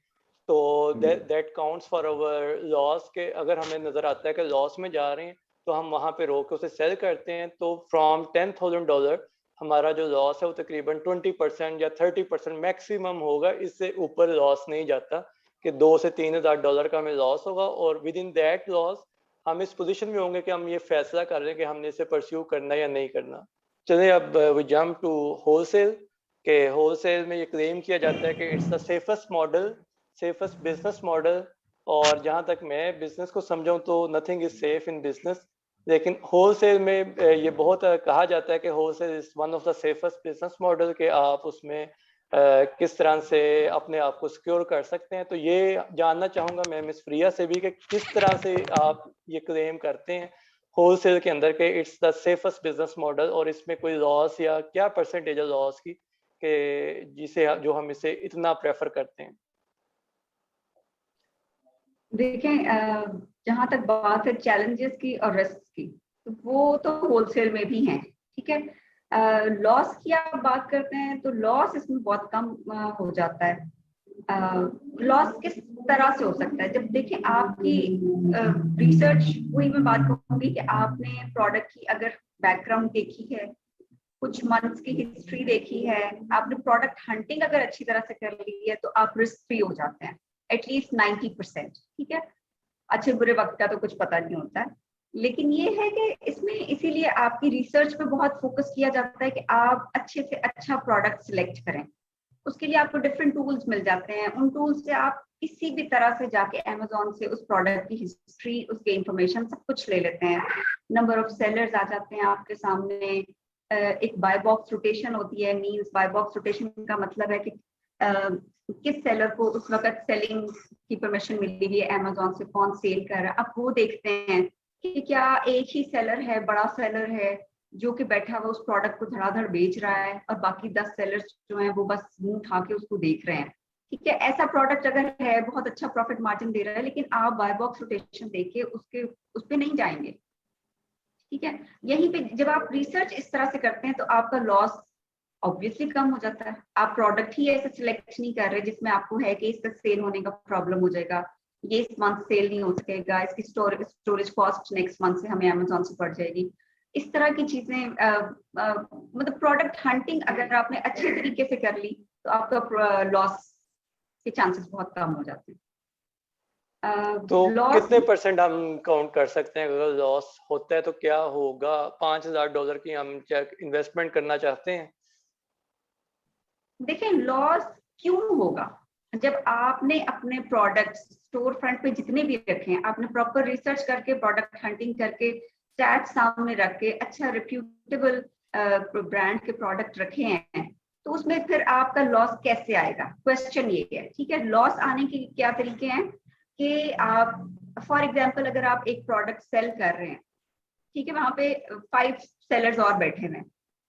A: तो that counts for our loss, के अगर हमें नज़र आता है कि लॉस में जा रहे हैं तो हम वहाँ पे रोक के उसे सेल करते हैं, तो फ्रॉम $10,000 हमारा जो लॉस है वो तकरीबन 20% या 30% मैक्सिमम होगा, इससे ऊपर लॉस नहीं जाता कि $2,000 से $3,000 का हमें लॉस होगा। और विद इन दैट लॉस हम इस पोजीशन में होंगे कि हम ये फैसला कर रहे हैं कि हमने इसे परस्यू करना या नहीं करना। चलिए अब वी जंप टू होलसेल, के होलसेल में ये क्लेम किया जाता है कि it's the safest model, safest business model. और जहाँ तक मैं बिजनेस को समझाऊँ तो nothing is safe in business, लेकिन होलसेल में ये बहुत कहा जाता है कि wholesale is one of the safest business model, के आप उसमें किस तरह से अपने आप को सिक्योर कर सकते हैं। तो ये जानना चाहूँगा मैं मिस प्रिया से भी कि किस तरह से आप ये क्लेम करते हैं होलसेल के अंदर के it's the safest business model, और इसमें कोई लॉस या क्या परसेंटेज है लॉस की कि जिसे जो हम इसे इतना प्रेफर करते हैं।
C: देखें, जहां तक बात है चैलेंजेस की और रिस्क की, तो वो तो होलसेल में भी हैं। ठीक है, लॉस की आप बात करते हैं तो लॉस इसमें बहुत कम हो जाता है। लॉस किस तरह से हो सकता है? जब देखें आपकी रिसर्च, वही मैं बात कहूंगी कि आपने प्रोडक्ट की अगर बैकग्राउंड देखी है, कुछ मंथ्स की हिस्ट्री देखी है, आपने प्रोडक्ट हंटिंग अगर अच्छी तरह से कर ली है, तो आप रिस्क फ्री हो जाते हैं एटलीस्ट 90%। ठीक है, अच्छे बुरे वक्त का तो कुछ पता नहीं होता है, लेकिन ये है कि इसमें इसीलिए आपकी रिसर्च पे बहुत फोकस किया जाता है कि आप अच्छे से अच्छा प्रोडक्ट सिलेक्ट करें। उसके लिए आपको डिफरेंट टूल्स मिल जाते हैं, उन टूल्स से आप किसी भी तरह से जाके अमेज़न से उस प्रोडक्ट की हिस्ट्री, उसके इंफॉर्मेशन सब कुछ ले लेते हैं। नंबर ऑफ सेलर्स आ जाते हैं आपके सामने। एक बाय बॉक्स रोटेशन होती है, मींस बाय बॉक्स रोटेशन का मतलब है कि किस सेलर को उस वक्त सेलिंग की परमिशन मिली हुई है अमेज़न से, कौन सेल कर रहा है। आप वो देखते हैं कि क्या एक ही सेलर है, बड़ा सेलर है जो कि बैठा हुआ उस प्रोडक्ट को धड़ाधड़ बेच रहा है और बाकी 10 सेलर्स जो हैं वो बस मुंह उठा के उसको देख रहे हैं। ठीक है, ऐसा प्रोडक्ट अगर है, बहुत अच्छा प्रॉफिट मार्जिन दे रहा है, लेकिन आप बाय बॉक्स रोटेशन देख के उस पे नहीं जाएंगे। ठीक है, यहीं पे जब आप रिसर्च इस तरह से करते हैं तो आपका लॉस ऑब्वियसली कम हो जाता है। आप प्रोडक्ट ही ऐसे सिलेक्ट नहीं कर रहे जिसमें आपको है कि इसका सेल होने का प्रॉब्लम हो जाएगा, ये इस मंथ सेल नहीं हो सकेगा, इसकी स्टोरेज कॉस्ट नेक्स्ट मंथ से हमें अमेज़न से पड़ जाएगी। इस तरह की चीजें, मतलब प्रोडक्ट हंटिंग अगर आपने अच्छे तरीके से कर ली तो आपका लॉस के चांसेस बहुत कम हो जाते हैं।
A: तो कितने परसेंट हम काउंट कर सकते हैं अगर लॉस होता है तो क्या होगा? $5,000 की हम इन्वेस्टमेंट करना चाहते हैं।
C: देखें, लॉस क्यों होगा? जब आपने अपने प्रोडक्ट्स स्टोर फ्रंट पे जितने भी रखे हैं, आपने प्रॉपर रिसर्च करके, प्रोडक्ट हंटिंग करके, स्टैट सामने रख के, अच्छा रिप्यूटेबल ब्रांड के प्रोडक्ट रखे हैं, तो उसमें फिर आपका लॉस कैसे आएगा? क्वेश्चन ये है। ठीक है, लॉस आने के क्या तरीके हैं कि आप फॉर एग्जांपल अगर आप एक प्रोडक्ट सेल कर रहे हैं, ठीक है, वहां पे 5 सेलर्स और बैठे हुए हैं,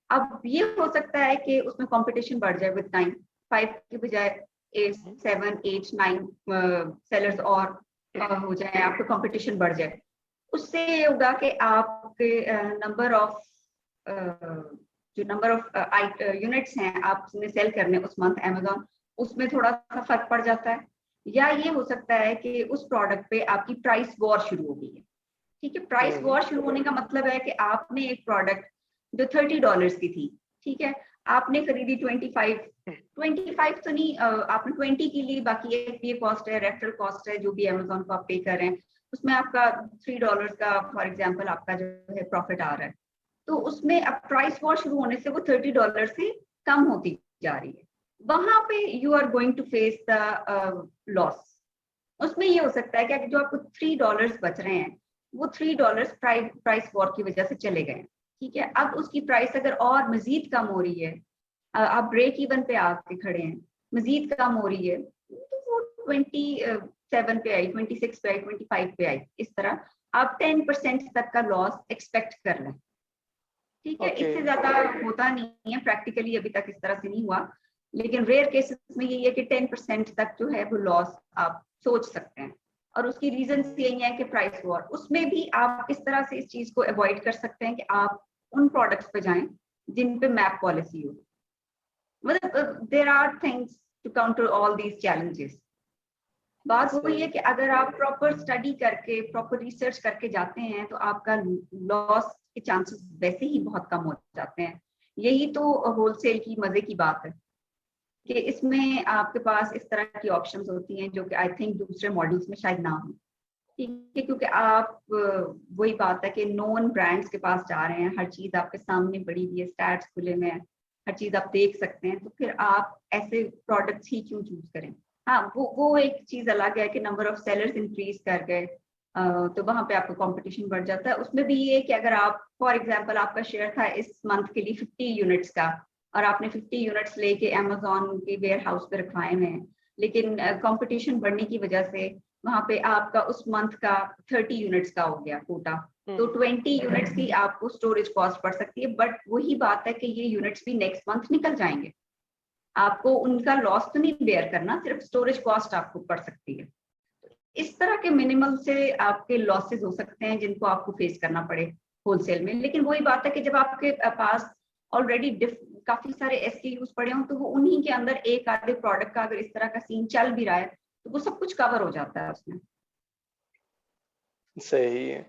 C: अब ये हो सकता है कि उसमें कंपटीशन बढ़ जाए विद टाइम, 5 के बजाय 8, 7, 8, 9 सेलर्स और हो जाए, आपका कंपटीशन बढ़ जाए। उससे ये होगा कि आपके नंबर ऑफ यूनिट्स हैं आपने सेल करने उस मंथ अमेज़न, उसमें थोड़ा सा फर्क पड़ जाता है। या ये हो सकता है कि उस प्रोडक्ट पे आपकी प्राइस वॉर शुरू हो गई है। ठीक है, प्राइस वॉर शुरू होने का मतलब है कि आपने एक प्रोडक्ट जो $30 की थी, ठीक है, आपने खरीदी 25 तो नहीं, आपने 20 की ली, बाकी FBA कॉस्ट है, रेफरल कॉस्ट है, जो भी अमेज़न को आप पे कर रहे हैं, उसमें आपका $3 का फॉर एग्जांपल आपका जो है प्रॉफिट आ रहा है। तो उसमें अब प्राइस वॉर शुरू होने से वो $30 से कम होती जा रही है। वहां पे you are going to face the loss. उसमें ये हो सकता है कि जो आपको $3 बच रहे हैं, वो $3 प्राइस वॉर की वजह से चले गए। ठीक है, अब उसकी प्राइस अगर और मजीद कम हो रही है, आप ब्रेक इवन पे आके खड़े हैं, मजीद कम हो रही है, तो वो 27 पे आई, 26 पे आई, 25 पे आई, इस तरह आप 10% तक का लॉस एक्सपेक्ट कर लें। ठीक है, इससे ज्यादा होता नहीं है प्रैक्टिकली, अभी तक इस तरह से नहीं हुआ, लेकिन रेयर केसेस में यही है कि 10% तक जो है वो लॉस आप सोच सकते हैं। और उसकी रीजन यही है कि प्राइस वॉर, उसमें भी आप इस तरह से इस चीज को अवॉइड कर सकते हैं कि आप उन प्रोडक्ट्स पे जाएं जिन पे मैप पॉलिसी हो। मतलब there are things to counter all these challenges. बात वही है कि अगर आप प्रॉपर स्टडी करके, प्रॉपर रिसर्च करके जाते हैं, तो आपका लॉस के चांसेस वैसे ही बहुत कम हो जाते हैं। यही तो होलसेल की मजे की बात है कि इसमें आपके पास इस तरह की ऑप्शंस होती हैं जो कि आई थिंक दूसरे मॉडल्स में शायद ना हो। ठीक है, क्योंकि आप वही बात है कि नोन ब्रांड्स के पास जा रहे हैं, हर चीज आपके सामने पड़ी हुई है, स्टैट्स खुले में है, हर चीज आप देख सकते हैं, तो फिर आप ऐसे प्रोडक्ट्स ही क्यों चूज करें। हाँ, वो एक चीज अलग है कि नंबर ऑफ सेलर्स इंक्रीज कर गए, तो वहां पे आपका कंपटीशन बढ़ जाता है। उसमें भी ये कि अगर आप फॉर एग्जांपल आपका शेयर था इस मंथ के लिए 50 यूनिट्स का, और आपने 50 यूनिट्स लेके अमेज़न के वेयर हाउस पे रखवाए हैं, लेकिन कंपटीशन बढ़ने की वजह से वहां पे आपका उस मंथ का 30 यूनिट्स का हो गया कोटा, तो 20 यूनिट्स की आपको स्टोरेज कॉस्ट पड़ सकती है। बट वही बात है कि ये यूनिट्स भी नेक्स्ट मंथ निकल जाएंगे, आपको उनका लॉस तो नहीं बेयर करना, सिर्फ स्टोरेज कॉस्ट आपको पड़ सकती है। इस तरह के मिनिमल से आपके लॉसेस हो सकते हैं जिनको आपको फेस करना पड़े होलसेल में। लेकिन वही बात है कि जब आपके पास ऑलरेडी काफी सारे SKUs पड़े हों, तो वो उन्हीं के अंदर एक आधे प्रोडक्ट का अगर इस तरह का सीन चल भी रहा है, तो वो सब कुछ कवर हो जाता है उसमें।
A: सही है।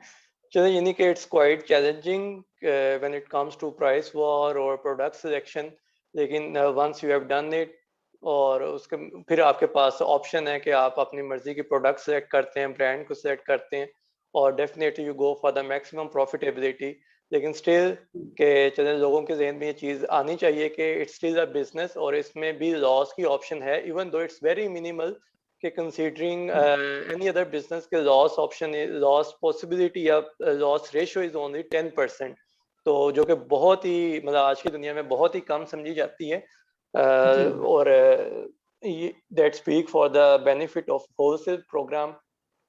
A: चलिए, यानी कि it's quite challenging when it comes to price war और प्रोडक्ट सिलेक्शन, लेकिन once you have done it, और उसके फिर आपके पास ऑप्शन है कि आप अपनी मर्जी की प्रोडक्ट सेलेक्ट करते हैं, ब्रांड को सेलेक्ट करते हैं, और definitely you go for the maximum profitability. लेकिन स्टिल के चले लोगों के जहन में ये चीज़ आनी चाहिए कि इट्स स्टिल अ बिजनेस, और इसमें भी लॉस की ऑप्शन है, even though it's very minimal, कि कंसीडरिंग एनी अदर बिजनेस के लॉस ऑप्शन, लॉस पॉसिबिलिटी या लॉस रेशियो इज ओनली 10%, तो जो कि बहुत ही मतलब आज की दुनिया में बहुत ही कम समझी जाती है। और that speak for the benefit of wholesale program,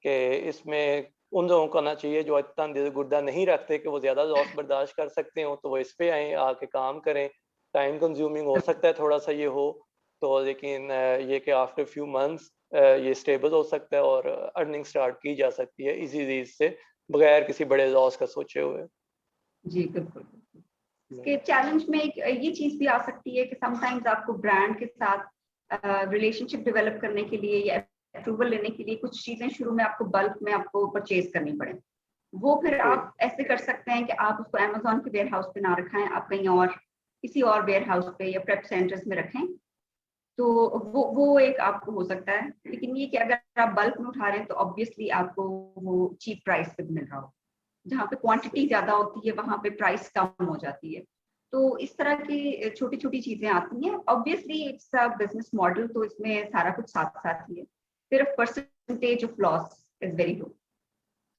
A: के इसमें उन लोगों को आना चाहिए जो इतना दिल गुर्दा नहीं रखते कि वो ज्यादा लॉस बर्दाश्त कर सकते हो, तो वो इस पे आए, आके काम करें। टाइम कंज्यूमिंग हो सकता है थोड़ा सा ये हो तो, लेकिन ये कि आफ्टर फ्यू मंथ्स ये स्टेबल हो सकता है और अर्निंग स्टार्ट की जा सकती है इजीली से, बगैर किसी बड़े लॉस का सोचे हुए।
C: जी बिल्कुल। इसके चैलेंज में एक ये चीज भी आ सकती है कि समटाइम्स आपको ब्रांड के साथ रिलेशनशिप डेवलप करने के लिए या अप्रूवल लेने के लिए कुछ चीजें शुरू में आपको बल्क में आपको परचेज करनी पड़े। वो फिर आप ऐसे कर सकते हैं कि आप उसको अमेज़न के वेयर हाउस पे ना रखें, आप कहीं और किसी और वेयर हाउस पे या प्रेप सेंटर्स में रखें, तो वो एक आपको हो सकता है। लेकिन ये कि अगर आप बल्क में उठा रहे हैं तो ऑब्वियसली आपको वो चीप प्राइस पे मिल रहा हो। जहाँ पे क्वांटिटी ज्यादा होती है वहां पे प्राइस कम हो जाती है। तो इस तरह की छोटी छोटी चीजें आती हैं। Obviously it's a business model, तो इसमें सारा कुछ साथ साथ ही है, सिर्फ percentage of loss is very low.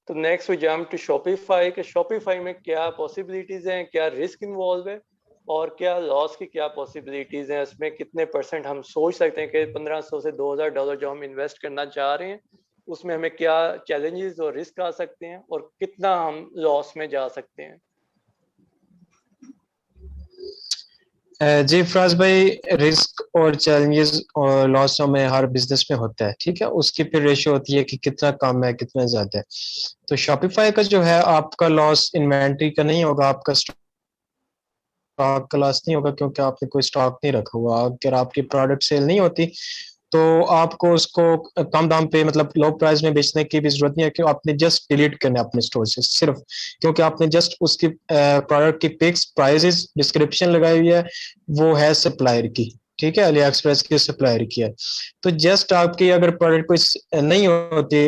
A: तो next we jump to Shopify, के शॉपिफाई में क्या पॉसिबिलिटीज हैं, क्या रिस्क इन्वॉल्व है, और क्या लॉस की क्या पॉसिबिलिटीज हैं, इसमें कितने % हम सोच सकते हैं कि $1500 से $2000 जो हम इन्वेस्ट करना चाह रहे हैं उसमें हमें क्या चैलेंजेस और रिस्क आ सकते हैं, और कितना हम लॉस में जा सकते हैं।
D: जी फराज भाई, रिस्क और चैलेंजेस और लॉस हमें हर बिजनेस में होता है, ठीक है। उसकी फिर रेशियो होती है कि कितना कम है कितना ज्यादा है। तो शॉपिफाई का जो है, आपका लॉस इन्वेंट्री का नहीं होगा, आपका स्टॉक का लॉस नहीं होगा, क्योंकि आपने कोई स्टॉक नहीं रखा हुआ। अगर आपकी प्रोडक्ट सेल नहीं होती तो आपको उसको कम दाम पे, मतलब लो प्राइस में बेचने की भी जरूरत नहीं है, कि आपने जस्ट डिलीट करना है अपने स्टोर से सिर्फ, क्योंकि आपने जस्ट उसकी प्रोडक्ट की पिक्स, प्राइसेस, डिस्क्रिप्शन लगाई हुई है, वो है सप्लायर की, ठीक है, अली एक्सप्रेस के सप्लायर की है। तो जस्ट आपकी अगर प्रोडक्ट कोई नहीं होती,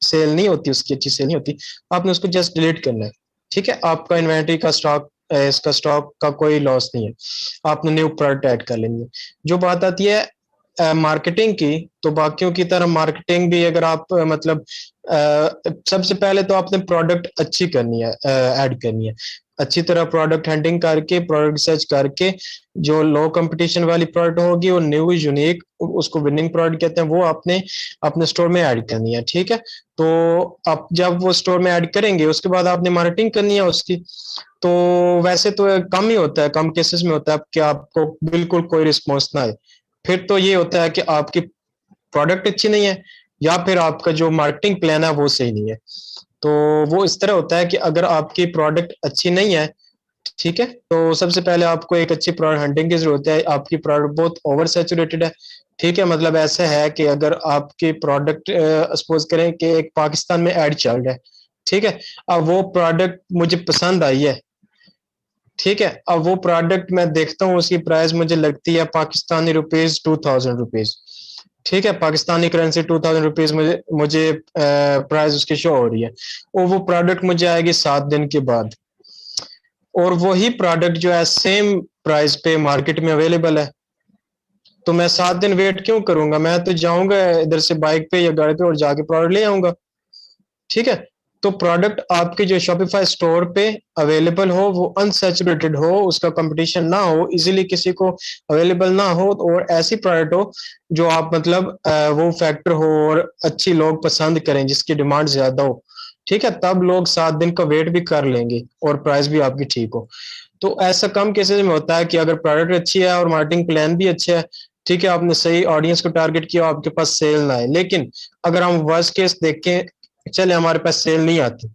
D: सेल नहीं होती, उसकी अच्छी सेल नहीं होती, आपने उसको जस्ट डिलीट करना है, ठीक है। आपका इन्वेंट्री का स्टॉक, इसका स्टॉक का कोई लॉस नहीं है, आपने न्यू प्रोडक्ट ऐड कर लेंगे। जो बात आती है मार्केटिंग की, तो बाकियों की तरह मार्केटिंग भी अगर आप मतलब सबसे पहले तो आपने प्रोडक्ट अच्छी करनी है, ऐड करनी है अच्छी तरह, प्रोडक्ट हंटिंग करके, प्रोडक्ट सर्च करके, जो लो कंपटीशन वाली प्रोडक्ट होगी और न्यू यूनिक, उसको विनिंग प्रोडक्ट कहते हैं, वो आपने अपने स्टोर में ऐड करनी है, ठीक है। तो आप जब वो स्टोर में ऐड करेंगे, उसके बाद आपने मार्केटिंग करनी है उसकी। तो वैसे तो कम ही होता है, कम केसेस में होता है कि आपको बिल्कुल कोई रिस्पॉन्स ना आए। फिर तो ये होता है कि आपकी प्रोडक्ट अच्छी नहीं है, या फिर आपका जो मार्केटिंग प्लान है वो सही नहीं है। तो वो इस तरह होता है कि अगर आपकी प्रोडक्ट अच्छी नहीं है, ठीक है, तो सबसे पहले आपको एक अच्छी प्रोडक्ट हंटिंग की जरूरत है। आपकी प्रोडक्ट बहुत ओवर सैचुरेटेड है, ठीक है, मतलब ऐसा है कि अगर आपकी प्रोडक्ट सपोज करें कि एक पाकिस्तान में ऐड चल रहा है, ठीक है, अब वो प्रोडक्ट मुझे पसंद आई है, ठीक है, अब वो प्रोडक्ट मैं देखता हूँ, उसकी प्राइस मुझे लगती है पाकिस्तानी रुपीज 2000 रुपीज, ठीक है, पाकिस्तानी करेंसी 2000 रुपीज मुझे मुझे प्राइस उसकी शो हो रही है, और वो प्रोडक्ट मुझे आएगी 7 दिन के बाद, और वही प्रोडक्ट जो है सेम प्राइस पे मार्केट में अवेलेबल है। तो मैं 7 दिन वेट क्यों करूंगा, मैं तो जाऊंगा इधर से बाइक पे या गाड़ी पे और जाके प्रोडक्ट ले आऊंगा, ठीक है। तो प्रोडक्ट आपके जो शॉपिफाई स्टोर पे अवेलेबल हो, वो अनसैचुरेटेड हो, उसका कंपटीशन ना हो, इजीली किसी को अवेलेबल ना हो, और ऐसी प्रोडक्ट हो जो आप मतलब वो फैक्टर हो और अच्छी लोग पसंद करें, जिसकी डिमांड ज्यादा हो, ठीक है, तब लोग 7 दिन का वेट भी कर लेंगे और प्राइस भी आपकी ठीक हो। तो ऐसा कम केसेस में होता है कि अगर प्रोडक्ट अच्छी है और मार्केटिंग प्लान भी अच्छा है, ठीक है, आपने सही ऑडियंस को टारगेट किया, आपके पास सेल ना आए। लेकिन अगर हम वर्स्ट केस देखें, चले हमारे पास सेल नहीं आती,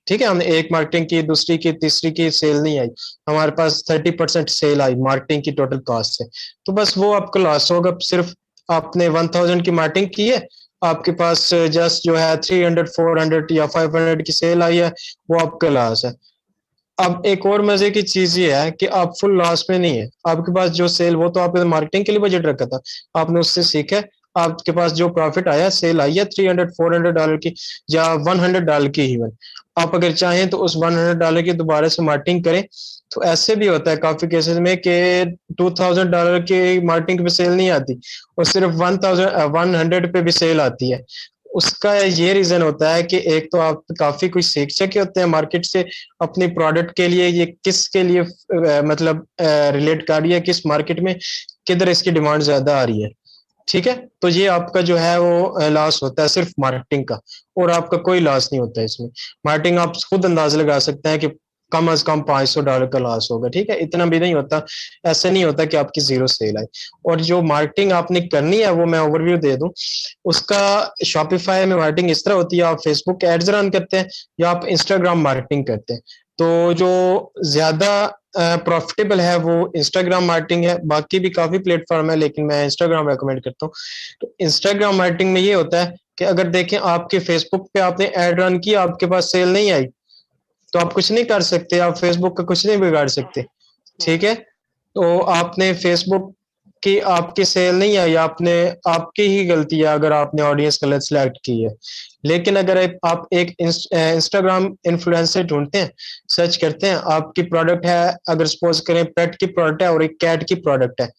D: ठीक है, हमने एक मार्केटिंग की, दूसरी की, तीसरी की, सेल नहीं आई, हमारे पास 30% सेल आई मार्केटिंग की टोटल कॉस्ट से, तो बस वो आपका लॉस होगा। सिर्फ आपने 1000 की मार्केटिंग की है, आपके पास जस्ट जो है 300, 400 या 500 की सेल आई है, वो आपका लॉस है। अब एक और मजे की चीज ये है कि आप फुल लॉस में नहीं है, आपके पास जो सेल, वो तो आपने मार्केटिंग के लिए बजट रखा था, आपने उससे सीखा है, आपके पास जो प्रॉफिट आया, सेल आई है $300, $400 की या $100 की इवन, आप अगर चाहें तो उस $100 की दोबारा से मार्केटिंग करें। तो ऐसे भी होता है काफी केसेस में कि $2000 की मार्केटिंग पे सेल नहीं आती, और सिर्फ 1100 पे भी सेल आती है। उसका ये रीजन होता है कि एक तो आप काफी कुछ सीख सके होते हैं मार्केट से, अपनी प्रोडक्ट के लिए ये किसके लिए मतलब रिलेट कर रही है, किस मार्केट में किधर इसकी डिमांड ज्यादा आ रही है, ठीक है। तो ये आपका जो है वो लॉस होता है सिर्फ मार्केटिंग का, और आपका कोई लॉस नहीं होता है इसमें। मार्केटिंग आप खुद अंदाजा लगा सकते हैं कि कम अज कम $500 का लॉस होगा, ठीक है, इतना भी नहीं होता। ऐसा नहीं होता कि आपकी जीरो सेल आए। और जो मार्केटिंग आपने करनी है, वो मैं ओवरव्यू दे दूं उसका। शॉपिफाई में मार्केटिंग इस तरह होती है, आप फेसबुक एड्स रन करते हैं या आप इंस्टाग्राम मार्केटिंग करते हैं। तो जो ज्यादा प्रॉफिटेबल है वो इंस्टाग्राम मार्केटिंग है, बाकी भी काफी प्लेटफॉर्म है, लेकिन मैं इंस्टाग्राम रेकमेंड करता हूँ। तो इंस्टाग्राम मार्केटिंग में ये होता है कि अगर देखें आपके फेसबुक पे आपने एड रन किया, आपके पास सेल नहीं आई, तो आप कुछ नहीं कर सकते, आप फेसबुक का कुछ नहीं बिगाड़ सकते, ठीक है। तो आपने फेसबुक की आपकी सेल नहीं आई, आपने आपकी ही गलती है अगर आपने ऑडियंस गलत सिलेक्ट की है। लेकिन अगर आप एक इंस्टाग्राम इन्फ्लुएंसर ढूंढते हैं, सर्च करते हैं, आपकी प्रोडक्ट है, अगर सपोज करें पेट की प्रोडक्ट है और एक कैट की प्रोडक्ट है,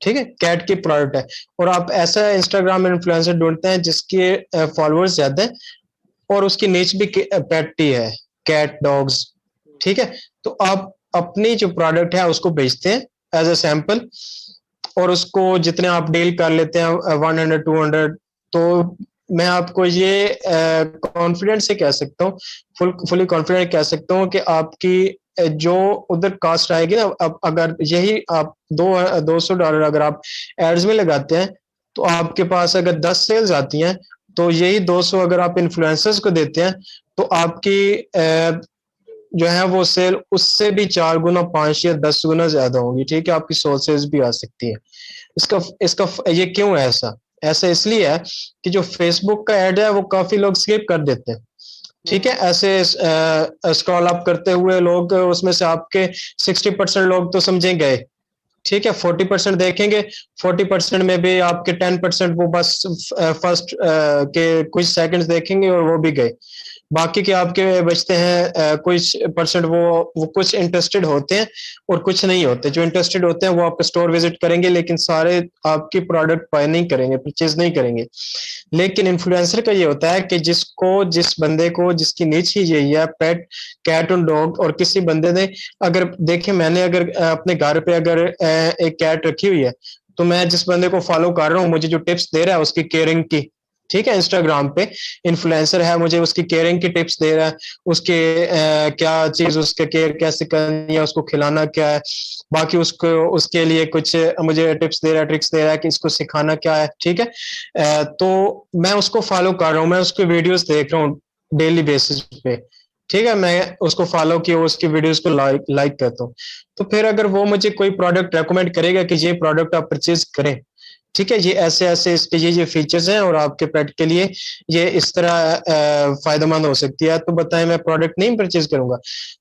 D: ठीक है, कैट की प्रोडक्ट है, और आप ऐसा इंस्टाग्राम इन्फ्लुएंसर ढूंढते हैं जिसके फॉलोअर्स ज्यादा है और उसकी नीच भी पेट ही है, कैट डॉग्स, ठीक है। तो आप अपनी जो प्रोडक्ट है उसको बेचते हैं एज अ सैंपल, और उसको जितने आप डील कर लेते हैं 100, 200, तो मैं आपको ये कॉन्फिडेंट से कह सकता हूँ, फुली कॉन्फिडेंट कह सकता हूँ कि आपकी जो उधर कास्ट आएगी ना, अब अगर यही आप $200 अगर आप एड्स में लगाते हैं, तो आपके पास अगर 10 सेल्स आती हैं, तो यही 200 अगर आप इन्फ्लुएंसर्स को देते हैं, तो आपकी जो है वो सेल उससे भी 4 गुना, 5 या 10 गुना ज्यादा होंगी। ठीक है, आपकी 100 सेल्स भी आ सकती है। इसका इसका ये क्यों है ऐसा? ऐसा इसलिए है कि जो फेसबुक का ऐड है वो काफी लोग स्किप कर देते हैं। ठीक है, ऐसे स्क्रॉल अप करते हुए लोग उसमें से आपके 60% लोग तो समझे गए। ठीक है, 40% देखेंगे, 40% में भी आपके 10% वो बस फर्स्ट के कुछ सेकंड्स देखेंगे और वो भी गए। बाकी के आपके बचते हैं कुछ परसेंट, वो कुछ इंटरेस्टेड होते हैं और कुछ नहीं होते। जो इंटरेस्टेड होते हैं वो आपका स्टोर विजिट करेंगे, लेकिन सारे आपकी प्रोडक्ट बाय नहीं करेंगे, परचेज नहीं करेंगे। लेकिन इन्फ्लुएंसर का ये होता है कि जिस बंदे को, जिसकी नीच ही यही है, पेट, कैट और डॉग, और किसी बंदे ने अगर देखे, मैंने अगर अपने घर पे अगर एक कैट रखी हुई है, तो मैं जिस बंदे को फॉलो कर रहा हूँ, मुझे जो टिप्स दे रहा है उसकी केयरिंग की, ठीक है, इंस्टाग्राम पे इन्फ्लुएंसर है, मुझे उसकी केयरिंग की टिप्स दे रहा है, उसके क्या चीज उसके केयर कैसे करनी है, उसको खिलाना क्या है, बाकी उसको उसके लिए कुछ मुझे टिप्स दे रहा है, ट्रिक्स दे रहा है कि इसको सिखाना क्या है। ठीक है, तो मैं उसको फॉलो कर रहा हूँ, मैं उसके वीडियोस देख रहा हूँ डेली बेसिस पे। ठीक है, मैं उसको फॉलो किया, उसकी वीडियोस को लाइक करता हूँ। तो फिर अगर वो मुझे कोई प्रोडक्ट रेकमेंड करेगा कि ये प्रोडक्ट आप परचेज करें, ठीक है, ये ऐसे ऐसे इसके ये फीचर्स हैं और आपके पेट के लिए ये इस तरह फायदेमंद हो सकती है, तो बताएं मैं प्रोडक्ट नहीं परचेज करूंगा?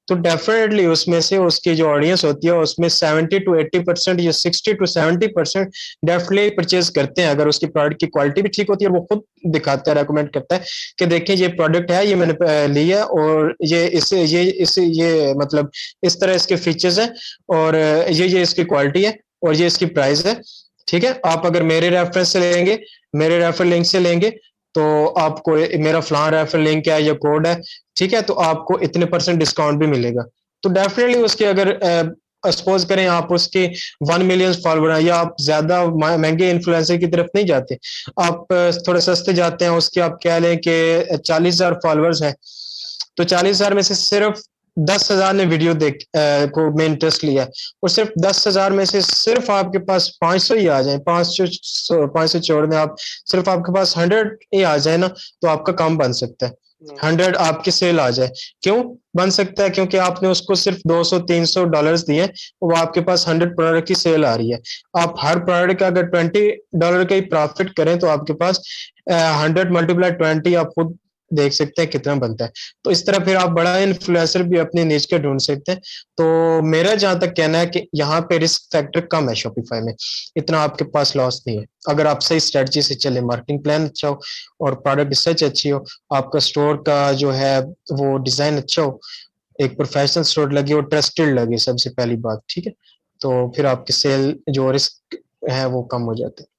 D: तो डेफिनेटली उसमें से उसकी जो ऑडियंस होती है उसमें 70 to 80% या 60 to 70% डेफिनेटली परचेज करते हैं, अगर उसकी प्रोडक्ट की क्वालिटी भी ठीक होती है और वो खुद दिखाता है, रेकमेंड करता है कि देखिए ये प्रोडक्ट है, ये मैंने लिया और ये मतलब इस तरह इसके फीचर्स हैं और ये इसकी क्वालिटी है और ये इसकी प्राइस है। ठीक है, आप अगर मेरे रेफरेंस से लेंगे, मेरे रेफर लिंक से लेंगे, तो आपको मेरा फलां रेफर लिंक है या कोड है, ठीक है, तो आपको इतने % डिस्काउंट भी मिलेगा। तो डेफिनेटली उसके अगर सपोज करें आप उसके 1 मिलियन फॉलोवर हैं, या आप ज्यादा महंगे इन्फ्लुएंसर की तरफ नहीं जाते, आप थोड़े सस्ते जाते हैं, उसके आप कह लें कि 40,000 फॉलोअर्स हैं, तो 40,000 में से सिर्फ 10,000 ने वीडियो को में इंटरेस्ट लिया, और सिर्फ 10,000 में से सिर्फ आपके पास 500 ही आ जाए, 500 छोड़ दें, आप सिर्फ आपके पास 100 ही आ जाए ना, तो आपका काम बन सकता है। 100 आपकी सेल आ जाए, क्यों बन सकता है? क्योंकि आपने उसको सिर्फ $200-300 दिए, वो आपके पास 100 प्रोडक्ट की सेल आ रही है। आप हर प्रोडक्ट का अगर $20 का ही प्रॉफिट करें, तो आपके पास 100 मल्टीप्लाई 20 आप खुद देख सकते हैं कितना बनता है। तो इस तरह फिर आप बड़ा इन्फ्लुएंसर भी अपनी नीच के ढूंढ सकते हैं। तो मेरा जहां तक कहना है कि यहाँ पे रिस्क फैक्टर कम है शॉपिफाई में, इतना आपके पास लॉस नहीं है, अगर आप सही स्ट्रेटजी से चले, मार्केटिंग प्लान अच्छा हो और प्रोडक्ट रिसर्च अच्छी हो, आपका स्टोर का जो है वो डिजाइन अच्छा हो, एक प्रोफेशनल स्टोर लगे और ट्रस्टेड लगे, सबसे पहली बात। ठीक है, तो फिर आपके सेल जो रिस्क है वो कम हो जाते हैं।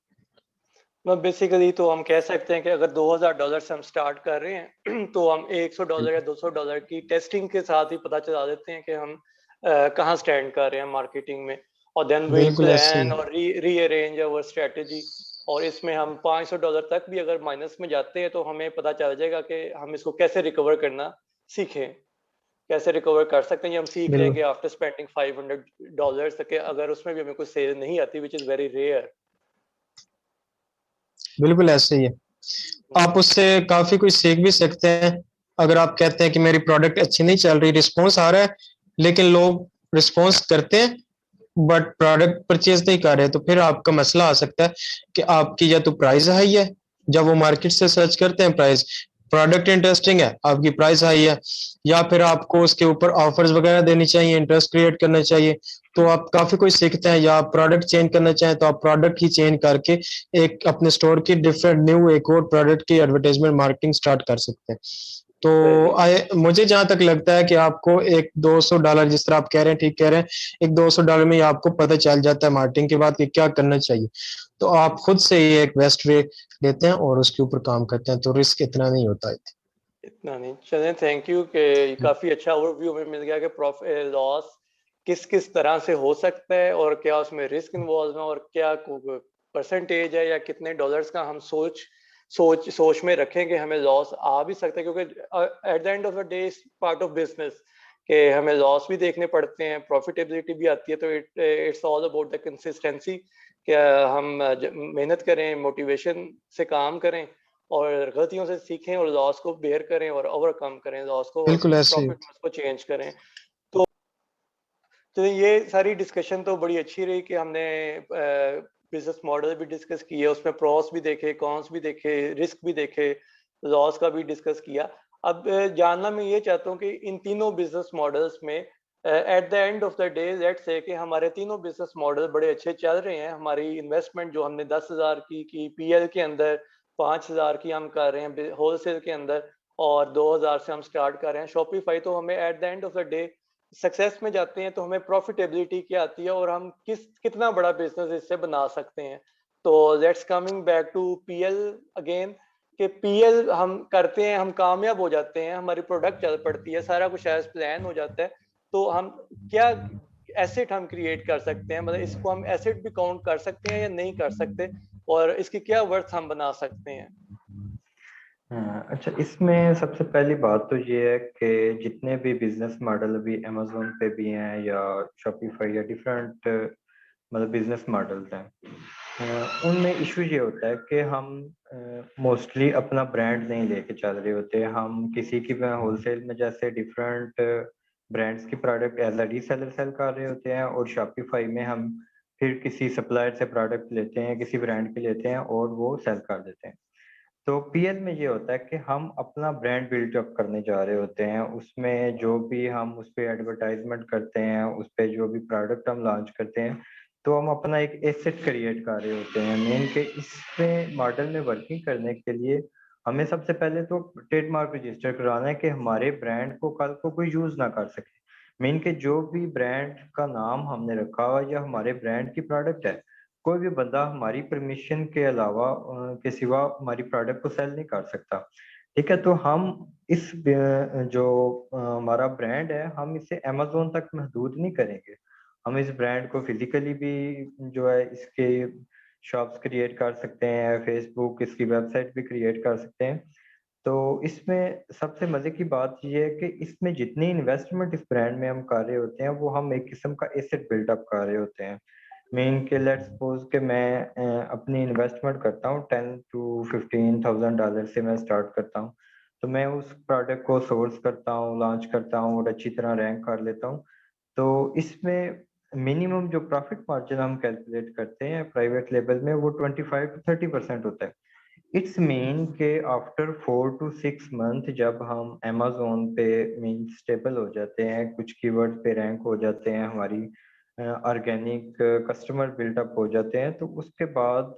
A: बेसिकली तो हम कह सकते हैं कि अगर $2,000 से हम स्टार्ट कर रहे हैं तो हम $100 या $200 की टेस्टिंग के साथ ही पता चला देते हैं कि हम कहाँ स्टैंड कर रहे हैं मार्केटिंग में, और देन वी
D: बिल्कुल ऐसे ही
A: प्लान और रीअरेंज अवर स्ट्रेटजी। और इसमें हम $500 तक भी अगर माइनस में जाते हैं तो हमें पता चल जाएगा कि हम इसको कैसे रिकवर करना सीखें, कैसे रिकवर कर सकते हैं। ये हम सीख लेंगे आफ्टर स्पेंडिंग $500 तक, अगर उसमें भी हमें कोई सेल नहीं आती, विच इज वेरी रेयर।
D: बिल्कुल ऐसे ही है, आप उससे काफी कुछ सीख भी सकते हैं। अगर आप कहते हैं कि मेरी प्रोडक्ट अच्छी नहीं चल रही, रिस्पॉन्स आ रहा है लेकिन लोग रिस्पॉन्स करते हैं बट प्रोडक्ट परचेज नहीं कर रहे, तो फिर आपका मसला आ सकता है कि आपकी या तो प्राइस हाई है, जब वो मार्केट से सर्च करते हैं प्राइस, प्रोडक्ट इंटरेस्टिंग है, आपकी प्राइस हाई है, या फिर आपको उसके ऊपर ऑफर्स वगैरह देनी चाहिए, इंटरेस्ट क्रिएट करना चाहिए, तो आप काफी कुछ सीखते हैं। या आप प्रोडक्ट चेंज करना चाहें तो आप प्रोडक्ट ही चेंज करके एक अपने स्टोर की डिफरेंट न्यू एक और प्रोडक्ट की एडवर्टाइजमेंट मार्केटिंग स्टार्ट कर सकते हैं। तो मुझे जहां तक लगता है कि आपको एक $200, जिस तरह आप कह रहे हैं, ठीक कह रहे हैं, एक $200 में ही आपको पता चल जाता है मार्केटिंग के बाद कि क्या करना चाहिए, तो आप खुद से ही एक बेस्ट वे लेते हैं और उसके ऊपर काम करते हैं, तो रिस्क इतना नहीं होता है।
A: इतना नहीं। चलें, थैंक यू कि काफी अच्छा ओवरव्यू में मिल गया कि प्रॉफिट लॉस किस किस तरह से हो सकता है और क्या उसमें रिस्क इन्वॉल्व है और क्या परसेंटेज है या कितने डॉलर्स का हम सोच सोच में रखें कि हमें लॉस आ भी सकता है, क्योंकि at the end of the day part of business कि हमें लॉस भी देखने पड़ते हैं, प्रॉफिटेबिलिटी भी आती है। तो it's all about the consistency, कि हम मेहनत करें, मोटिवेशन से काम करें और गलतियों से सीखें और लॉस को बेयर करें और ओवरकम करें लॉस को, और
D: बिल्कुल ऐसे ही।
A: प्रॉफिट में उसको चेंज करें। तो ये सारी डिस्कशन तो बड़ी अच्छी रही कि हमने बिजनेस मॉडल भी डिस्कस किए, उसमें प्रॉस भी देखे, कॉन्स भी देखे, रिस्क भी देखे, लॉस का भी डिस्कस किया। अब जानना मैं ये चाहता हूँ कि इन तीनों बिजनेस मॉडल्स में at the end of the day let's say कि हमारे तीनों बिजनेस मॉडल बड़े अच्छे चल रहे हैं। हमारी इन्वेस्टमेंट जो हमने 10,000 की पीएल के अंदर, 5,000 की हम कर रहे हैं होलसेल के अंदर, और 2,000 से हम स्टार्ट कर रहे हैं शॉपिफाई। तो हमें at the end of the day success में जाते हैं तो हमें प्रॉफिटेबिलिटी क्या आती है और हम कितना बड़ा बिजनेस इससे बना सकते हैं। तो let's coming back to PL again, कि पीएल हम करते हैं, हम कामयाब हो जाते हैं, हमारी प्रोडक्ट चल पड़ती है, सारा कुछ एज प्लान हो जाता है, तो हम क्या एसेट हम क्रिएट कर सकते हैं, मतलब इसको हम एसेट भी काउंट कर सकते हैं या नहीं कर सकते, और इसकी क्या वर्थ हम बना सकते हैं।
E: अच्छा, इसमें सबसे पहली बात तो ये है कि जितने भी बिजनेस मॉडल अभी अमेजोन पे भी हैं या शॉपिफाई या डिफरेंट मतलब बिजनेस मॉडल्स हैं, उनमें इशू ये होता है कि हम मोस्टली अपना ब्रांड नहीं लेके चल रहे होते। हम किसी की होलसेल में जैसे डिफरेंट ब्रांड्स की product as a reseller sell कर रहे होते हैं, और शॉपिफाई में हम फिर किसी सप्लायर से प्रोडक्ट लेते हैं, किसी ब्रांड के लेते हैं और वो सेल कर देते हैं। तो पीएल में ये होता है कि हम अपना ब्रांड बिल्डअप करने जा रहे होते हैं। उसमें जो भी हम उस पर एडवर्टाइजमेंट करते हैं, उस पर जो भी प्रोडक्ट हम लॉन्च करते हैं, तो हम अपना एक एसेट क्रिएट कर रहे होते हैं। मेन के इसमें मॉडल में वर्किंग करने के लिए हमें सबसे पहले तो ट्रेडमार्क रजिस्टर कराना है कि हमारे ब्रांड को कल को कोई यूज ना कर सके। मेन के जो भी ब्रांड का नाम हमने रखा हुआ या हमारे ब्रांड की प्रोडक्ट है, कोई भी बंदा हमारी परमिशन के अलावा के सिवा हमारी प्रोडक्ट को सेल नहीं कर सकता। ठीक है, तो हम इस जो हमारा ब्रांड है, हम इसे अमेजोन तक महदूद नहीं करेंगे। हम इस ब्रांड को फिजिकली भी जो है इसके शॉप्स क्रिएट कर सकते हैं, फेसबुक इसकी वेबसाइट भी क्रिएट कर सकते हैं। तो इसमें सबसे मजे की बात यह है कि इसमें जितनी इन्वेस्टमेंट इस ब्रांड में हम कर रहे होते हैं, वो हम एक किस्म का एसेट बिल्डअप कर रहे होते हैं। मेन के लेट्स सपोज कि मैं अपनी इन्वेस्टमेंट करता हूँ $10,000 to $15,000 से मैं स्टार्ट करता हूँ। तो मैं उस प्रोडक्ट को सोर्स करता हूँ, लॉन्च करता हूँ और अच्छी तरह रैंक कर लेता हूँ। तो इसमें मिनिमम जो प्रॉफिट मार्जिन हम कैलकुलेट करते हैं प्राइवेट लेवल में, वो 25 to 30% होता है। इट्स मीन के आफ्टर 4 to 6 मंथ जब हम अमेजोन पे मीन स्टेबल हो जाते हैं, कुछ कीवर्ड पे रैंक हो जाते हैं, हमारी ऑर्गेनिक कस्टमर बिल्डअप हो जाते हैं, तो उसके बाद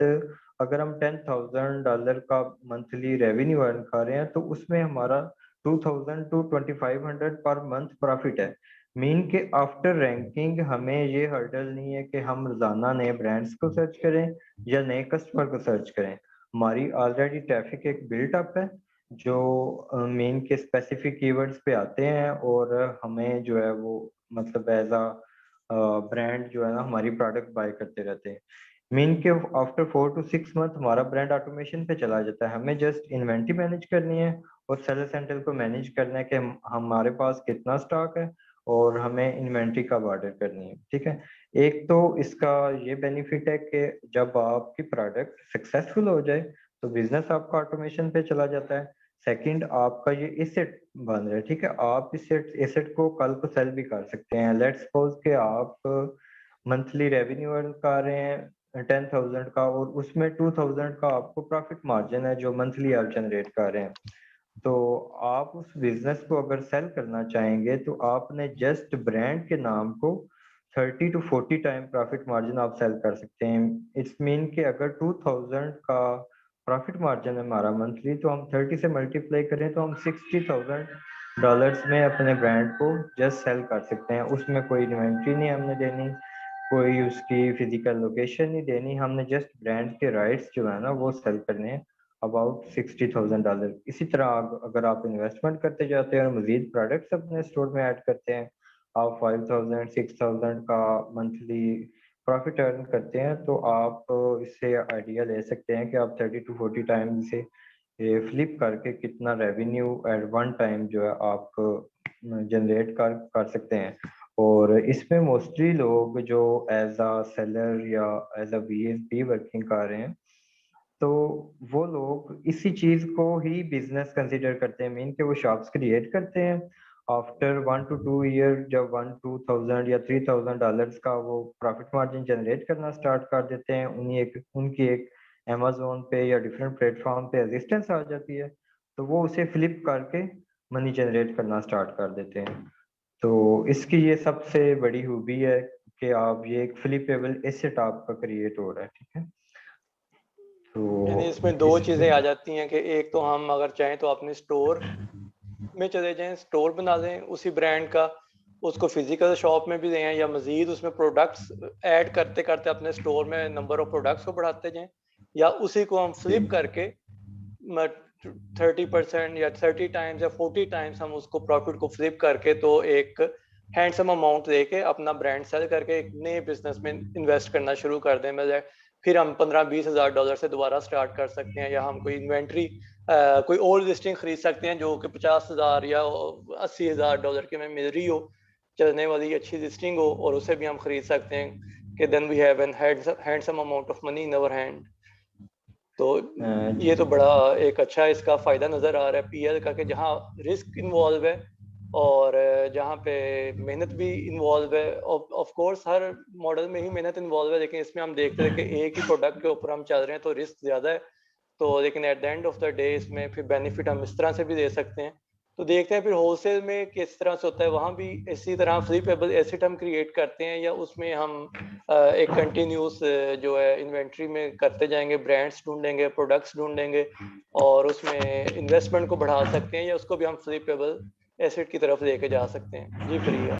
E: अगर हम $10,000 का मंथली रेवेन्यू अर्न कर रहे हैं, तो उसमें हमारा 2,000 to 2,500 पर मंथ प्रॉफिट है। मीन के आफ्टर रैंकिंग हमें ये हर्डल नहीं है कि हम रोजाना नए ब्रांड्स को सर्च करें या नए कस्टमर को सर्च करें। हमारी ऑलरेडी ट्रैफिक एक बिल्टअप है जो मेन के स्पेसिफिक कीवर्ड्स पे आते हैं, और हमें जो है वो मतलब एज अ ब्रांड जो है ना हमारी प्रोडक्ट बाय करते रहते हैं। मेन के आफ्टर 4 to 6 मंथ हमारा ब्रांड ऑटोमेशन पे चला जाता है। हमें जस्ट इन्वेंट्री मैनेज करनी है और सेलर सेंटर को मैनेज करना है कि हमारे पास कितना स्टॉक है और हमें इन्वेंट्री कब ऑर्डर करनी है। ठीक है, एक तो इसका ये बेनिफिट है कि जब आपकी प्रोडक्ट सक्सेसफुल हो जाए तो बिजनेस आपका ऑटोमेशन पे चला जाता है। सेकंड, आपका ये एसेट बन रहा है। ठीक है, आप इस एसेट को कल को सेल भी कर सकते हैं। लेट्स सपोज कि आप मंथली रेवेन्यू अर्न कर रहे हैं 10,000 का, और उसमें 2,000 का आपको प्रॉफिट मार्जिन है जो मंथली आप जनरेट कर रहे हैं। तो आप उस बिजनेस को अगर सेल करना चाहेंगे तो आपने जस्ट ब्रांड के नाम को 30 to 40 टाइम प्रॉफिट मार्जिन आप सेल कर सकते हैं। इट्स मीन कि अगर 2,000 का प्रॉफिट मार्जिन है हमारा मंथली, तो हम 30 से मल्टीप्लाई करें तो हम $60,000 में अपने ब्रांड को जस्ट सेल कर सकते हैं। उसमें कोई इन्वेंट्री नहीं हमने देनी, कोई उसकी फिजिकल लोकेशन नहीं देनी, हमने जस्ट ब्रांड के राइट्स जो है ना वो सेल करने हैं अबाउट $60,000। इसी तरह अगर आप इन्वेस्टमेंट करते जाते हैं और मजीद प्रोडक्ट्स अपने स्टोर में ऐड करते हैं, आप 5,000 6,000 का मंथली प्रॉफिट अर्न करते हैं तो आप इससे आइडिया ले सकते हैं कि आप 30 to 40 टाइम इसे फ्लिप करके कितना रेवेन्यू एट वन टाइम जो है आप जनरेट कर सकते हैं। और इसमें मोस्टली लोग जो एज अ सेलर या एज अ वीएसपी वर्किंग कर रहे हैं तो वो लोग इसी चीज को ही बिजनेस कंसीडर करते हैं, मीन कि वो शॉप्स क्रिएट करते हैं। आफ्टर 1 to 2 ईयर जब 1-2,000 या $3,000 का वो प्रॉफिट मार्जिन जनरेट करना स्टार्ट कर देते हैं, उनकी एक अमेजोन पे या डिफरेंट प्लेटफॉर्म पे एग्जिस्टेंस आ जाती है, तो वो उसे फ्लिप करके मनी जनरेट करना स्टार्ट कर देते हैं। तो इसकी ये सबसे बड़ी खूबी है कि आप ये एक फ्लिपेबल एसेट आपका क्रिएट हो रहा है, ठीक है।
A: यानी
E: तो
A: इसमें दो चीजें आ जाती हैं कि एक तो हम अगर चाहें तो अपने स्टोर में चले जाएं, स्टोर बना दें उसी ब्रांड का, उसको फिजिकल शॉप में भी दें, या मजीद उसमें प्रोडक्ट्स ऐड करते करते अपने स्टोर में नंबर ऑफ प्रोडक्ट्स को बढ़ाते जाएं, या उसी को हम फ्लिप करके 30% या 30 टाइम्स या 40 टाइम्स हम उसको प्रॉफिट को फ्लिप करके तो एक हैंडसम अमाउंट देके अपना ब्रांड सेल करके एक नए बिजनेस में इन्वेस्ट करना शुरू कर दें। मतलब फिर हम 15-20 हज़ार डॉलर से दोबारा स्टार्ट कर सकते हैं, या हम कोई इन्वेंट्री कोई ओल्ड लिस्टिंग खरीद सकते हैं जो कि 50,000 या 80,000 डॉलर की में मिल रही हो, चलने वाली अच्छी लिस्टिंग हो, और उसे भी हम खरीद सकते हैं कि then we have an handsome amount of money in our hand. तो ये तो बड़ा एक अच्छा इसका फायदा नजर आ रहा है पीएल का, कि जहाँ रिस्क इन्वॉल्व है और जहाँ पे मेहनत भी इन्वॉल्व है। ऑफ कोर्स हर मॉडल में ही मेहनत इन्वॉल्व है, लेकिन इसमें हम देखते हैं कि एक ही प्रोडक्ट के ऊपर हम चल रहे हैं तो रिस्क ज्यादा है। तो लेकिन at the end of the day इसमें फिर बेनिफिट हम इस तरह से भी दे सकते हैं। तो देखते हैं फिर होलसेल में किस तरह से होता है, वहाँ भी इसी तरह फ्लिपेबल एसेट हम क्रिएट करते हैं, या उसमें हम एक कंटिन्यूस जो है इन्वेंट्री में करते जाएंगे, ब्रांड्स ढूंढेंगे, प्रोडक्ट्स ढूंढेंगे, और उसमें इन्वेस्टमेंट को बढ़ा सकते हैं, या उसको भी हम फ्लिपेबल एसेट की तरफ लेके जा सकते हैं। जी प्रिया।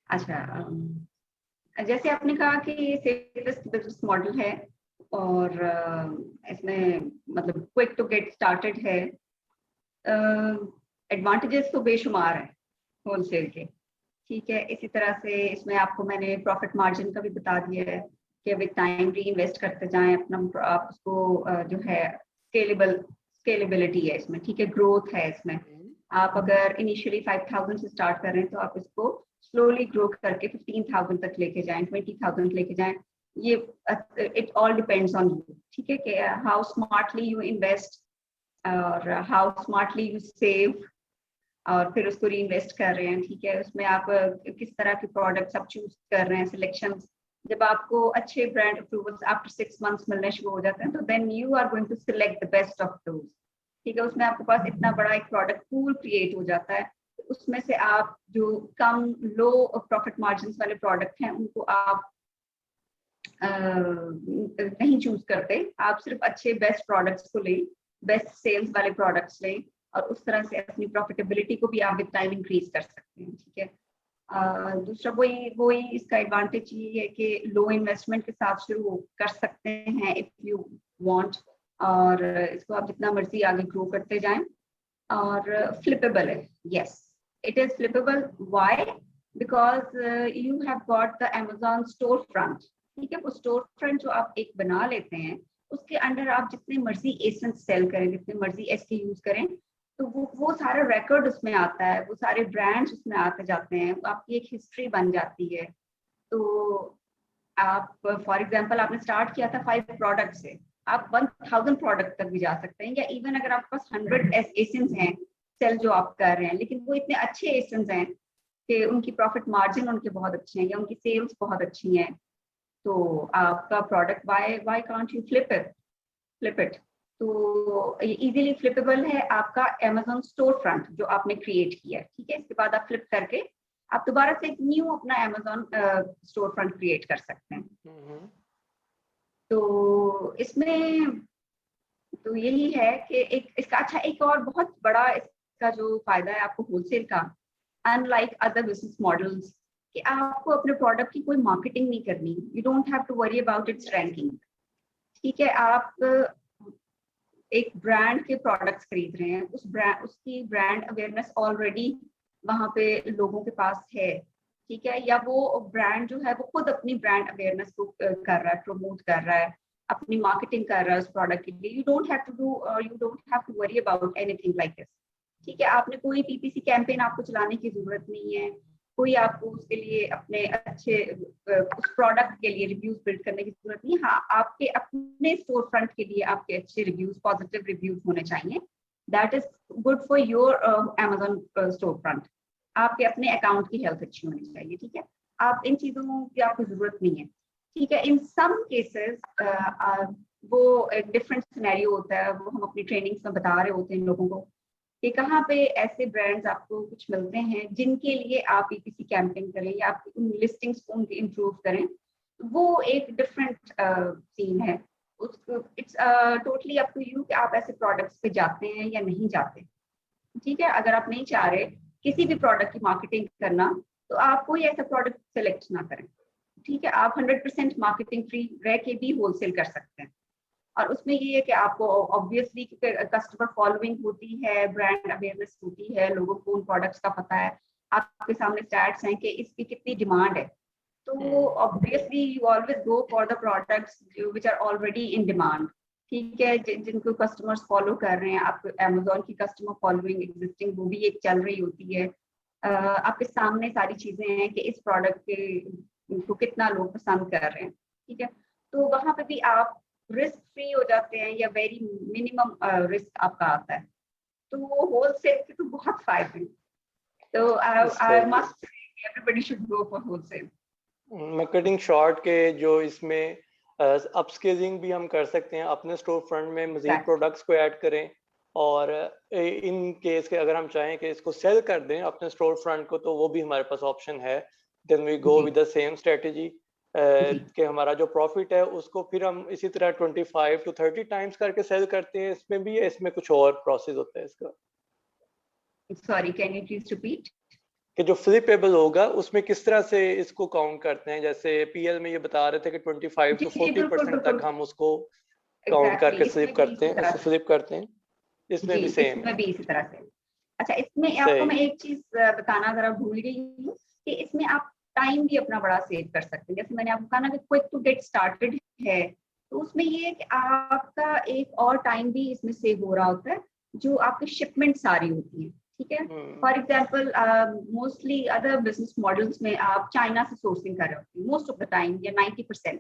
C: अच्छा, जैसे आपने कहा कि ये सेफेस्ट बिजनेस मॉडल है और इसमें मतलब क्विक टू गेट स्टार्टेड है। एडवांटेजेस तो बेशुमार है होलसेल के, ठीक है। इसी तरह से इसमें आपको मैंने प्रॉफिट मार्जिन का भी बता दिया है कि विद टाइम री इन्वेस्ट करते जाएं अपना, आप उसको जो है स्केलेबिलिटी है इसमें, ठीक है, ग्रोथ है इसमें। आप अगर इनिशियली 5,000 से स्टार्ट कर रहे हैं तो आप इसको स्लोली ग्रो करके 15,000 तक लेके जाएं, 20,000 लेके जाएं। ये it all depends on you, ठीक है, कि हाउ स्मार्टली यू इन्वेस्ट और हाउ स्मार्टली यू सेव, और फिर उसको री इन्वेस्ट कर रहे हैं, ठीक है। उसमें आप किस तरह के प्रोडक्ट्स आप चूज कर रहे हैं, सिलेक्शन। जब आपको अच्छे ब्रांड अप्रूवल्स आफ्टर 6 months मिलने शुरू हो जाते हैं तो then you are going to select the best of those, ठीक है। उसमें आपके पास इतना बड़ा एक प्रोडक्ट पूल क्रिएट हो जाता है, उसमें से आप जो कम लो प्रॉफिट मार्जिन वाले प्रोडक्ट हैं उनको आप नहीं चूज करते, आप सिर्फ अच्छे बेस्ट प्रोडक्ट्स को लें, बेस्ट सेल्स वाले प्रोडक्ट्स लें, और उस तरह से अपनी प्रॉफिटेबिलिटी को भी आप विद टाइम इंक्रीज कर सकते हैं, ठीक है। दूसरा वही इसका एडवांटेज ये है कि लो इन्वेस्टमेंट के साथ शुरू कर सकते हैं इफ यू वांट, और इसको आप जितना मर्जी आगे ग्रो करते जाएं। और फ्लिपेबल है, yes it is flippable. Why? Because you have got the Amazon store front, ठीक है। वो स्टोर फ्रंट जो आप एक बना लेते हैं उसके अंडर आप जितने मर्जी एसेंस सेल करें, जितने मर्जी SKUs करें, तो वो सारा रिकॉर्ड उसमें आता है, वो सारे ब्रांड्स उसमें आते जाते हैं, आपकी एक हिस्ट्री बन जाती है। तो आप फॉर एग्जांपल आपने स्टार्ट किया था 5 प्रोडक्ट से, आप 1000 प्रोडक्ट तक भी जा सकते हैं, या इवन अगर आपके पास 100 एसेंस हैं सेल जो आप कर रहे हैं, लेकिन वो इतने अच्छे एसेंस हैं कि उनकी प्रॉफिट मार्जिन उनके बहुत अच्छे हैं या उनकी सेल्स बहुत अच्छी हैं, तो आपका product why can't you flip it. तो ये इजीली फ्लिपेबल है आपका Amazon स्टोर फ्रंट जो आपने क्रिएट किया है, ठीक है। इसके बाद आप फ्लिप करके आप दोबारा से एक न्यू अपना Amazon स्टोर फ्रंट क्रिएट कर सकते हैं। तो इसमें तो यही है कि एक इसका अच्छा एक और बहुत बड़ा इसका जो फायदा है आपको होलसेल का, अनलाइक अदर बिजनेस मॉडल्स, कि आपको अपने प्रोडक्ट की कोई मार्केटिंग नहीं करनी, you don't have to worry about its ranking, ठीक है। आप एक ब्रांड के प्रोडक्ट्स खरीद रहे हैं, उसकी ब्रांड अवेयरनेस ऑलरेडी वहां पे लोगों के पास है, ठीक है, या वो ब्रांड जो है वो खुद अपनी ब्रांड अवेयरनेस को कर रहा है, प्रमोट कर रहा है, अपनी मार्केटिंग कर रहा है उस प्रोडक्ट के लिए, you don't have to worry about anything like this. ठीक है, आपने कोई पीपीसी कैंपेन आपको चलाने की जरूरत नहीं है, कोई आपको उसके लिए अपने अच्छे उस प्रोडक्ट के लिए रिव्यूज बिल्ड करने की जरूरत नहीं। हाँ, आपके अपने स्टोर फ्रंट के लिए आपके अच्छे रिव्यूज, पॉजिटिव रिव्यूज होने चाहिए। That is good for your Amazon store front. आपके अपने अकाउंट की हेल्थ अच्छी होनी चाहिए। ठीक है, आप इन चीजों की आपको जरूरत नहीं है। ठीक है, इन सम केसेस वो एक डिफरेंट सिनेरियो होता है, वो हम अपनी ट्रेनिंग्स में बता रहे होते हैं लोगों को कि कहाँ पे ऐसे ब्रांड्स आपको कुछ मिलते हैं जिनके लिए आप पीपीसी कैंपेन करें या आप उन लिस्टिंग्स को उनकी इम्प्रूव करें। वो एक डिफरेंट सीन है। It's totally up to you कि आप ऐसे प्रोडक्ट्स पे जाते हैं या नहीं जाते। ठीक है, अगर आप नहीं चाह रहे किसी भी प्रोडक्ट की मार्केटिंग करना तो आप कोई ऐसा प्रोडक्ट सेलेक्ट ना करें। ठीक है, आप 100% मार्केटिंग फ्री रह के भी होलसेल कर सकते हैं। और उसमें ये है कि आपको ऑब्वियसली कस्टमर फॉलोइंग होती है, ब्रांड अवेयरनेस होती है, लोगों को उन प्रोडक्ट्स का पता है, आपके सामने स्टैट्स हैं कि इसकी कितनी डिमांड है। तो obviously you always go for the products which are already in demand. ठीक है, जिनको कस्टमर्स फॉलो कर रहे हैं, आप Amazon की कस्टमर फॉलोइंग एग्जिस्टिंग वो भी एक चल रही होती है। आपके सामने सारी चीजें हैं कि इस प्रोडक्ट के को कितना लोग पसंद कर रहे हैं। ठीक है, तो वहां पे भी आप रिस्क फ्री हो जाते हैं या वेरी मिनिमम रिस्क आपका आता है। तो होलसेल के तो बहुत फायदे हैं। तो I must everybody should go for wholesale.
A: मैं कटिंग शॉर्ट के जो इसमें अपस्केलिंग भी हम कर सकते हैं, अपने स्टोर फ्रंट में मजीद प्रोडक्ट्स को ऐड करें, और इन केस के अगर हम चाहें कि इसको सेल कर दें अपने स्टोर फ्रंट को, तो वो भी हमारे पास ऑप्शन है। Then we go with the same strategy कि हमारा जो प्रॉफिट है उसको फिर हम इसी तरह 25 to 30 टाइम्स करके सेल करते हैं। इसमें भी इसमें कुछ और प्रोसेस होता है इसका।
C: Sorry, can you please repeat?
A: कि जो फ्लिपेबल होगा उसमें किस तरह से इसको काउंट करते हैं? जैसे पीएल में ये बता रहे थे कि 25 to 40% तक हम उसको काउंट करके फ्लिप करते हैं, फ्लिप करते हैं। इसमें भी सेम,
C: इसमें भी इसी तरह से। अच्छा, इसमें आपको मैं एक चीज बताना जरा भूल गई हूँ कि इसमें आप टाइम भी अपना बड़ा सेव कर सकते हैं। जैसे मैंने आपको कहा ना कि क्विक टू गेट स्टार्टेड है, तो उसमें ये है कि आपका एक और टाइम भी इसमें सेव हो रहा होता है जो आपकी शिपमेंट सारी होती है। ठीक है, for example mostly other business models में आप चाइना से सोर्सिंग कर रहे होते हैं मोस्ट ऑफ द टाइम, या 90%।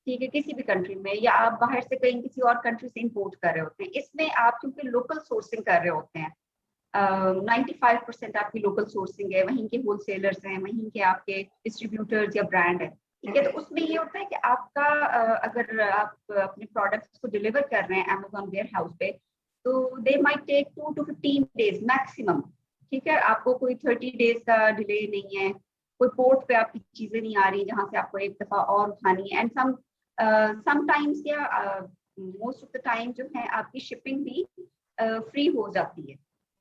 C: ठीक है, किसी भी कंट्री में, या आप बाहर से कहीं किसी और कंट्री से इंपोर्ट कर रहे होते हैं। इसमें आप क्योंकि लोकल सोर्सिंग कर रहे होते हैं, 95% आपकी लोकल सोर्सिंग है, वहीं के होलसेलर्स हैं, वहीं के आपके डिस्ट्रीब्यूटर्स या ब्रांड है। ठीक है, तो उसमें ये होता है कि आपका अगर आप अपने प्रोडक्ट्स को डिलीवर कर रहे हैं Amazon वेयर हाउस पे, तो they might take 2 to 15 days maximum. ठीक है, आपको कोई 30 डेज का डिले नहीं है, कोई पोर्ट पे आपकी चीजें नहीं आ रही जहां से आपको एक दफा और उठानी है। एंड समटाइम्स या मोस्ट ऑफ द टाइम जो है आपकी शिपिंग भी फ्री हो जाती है।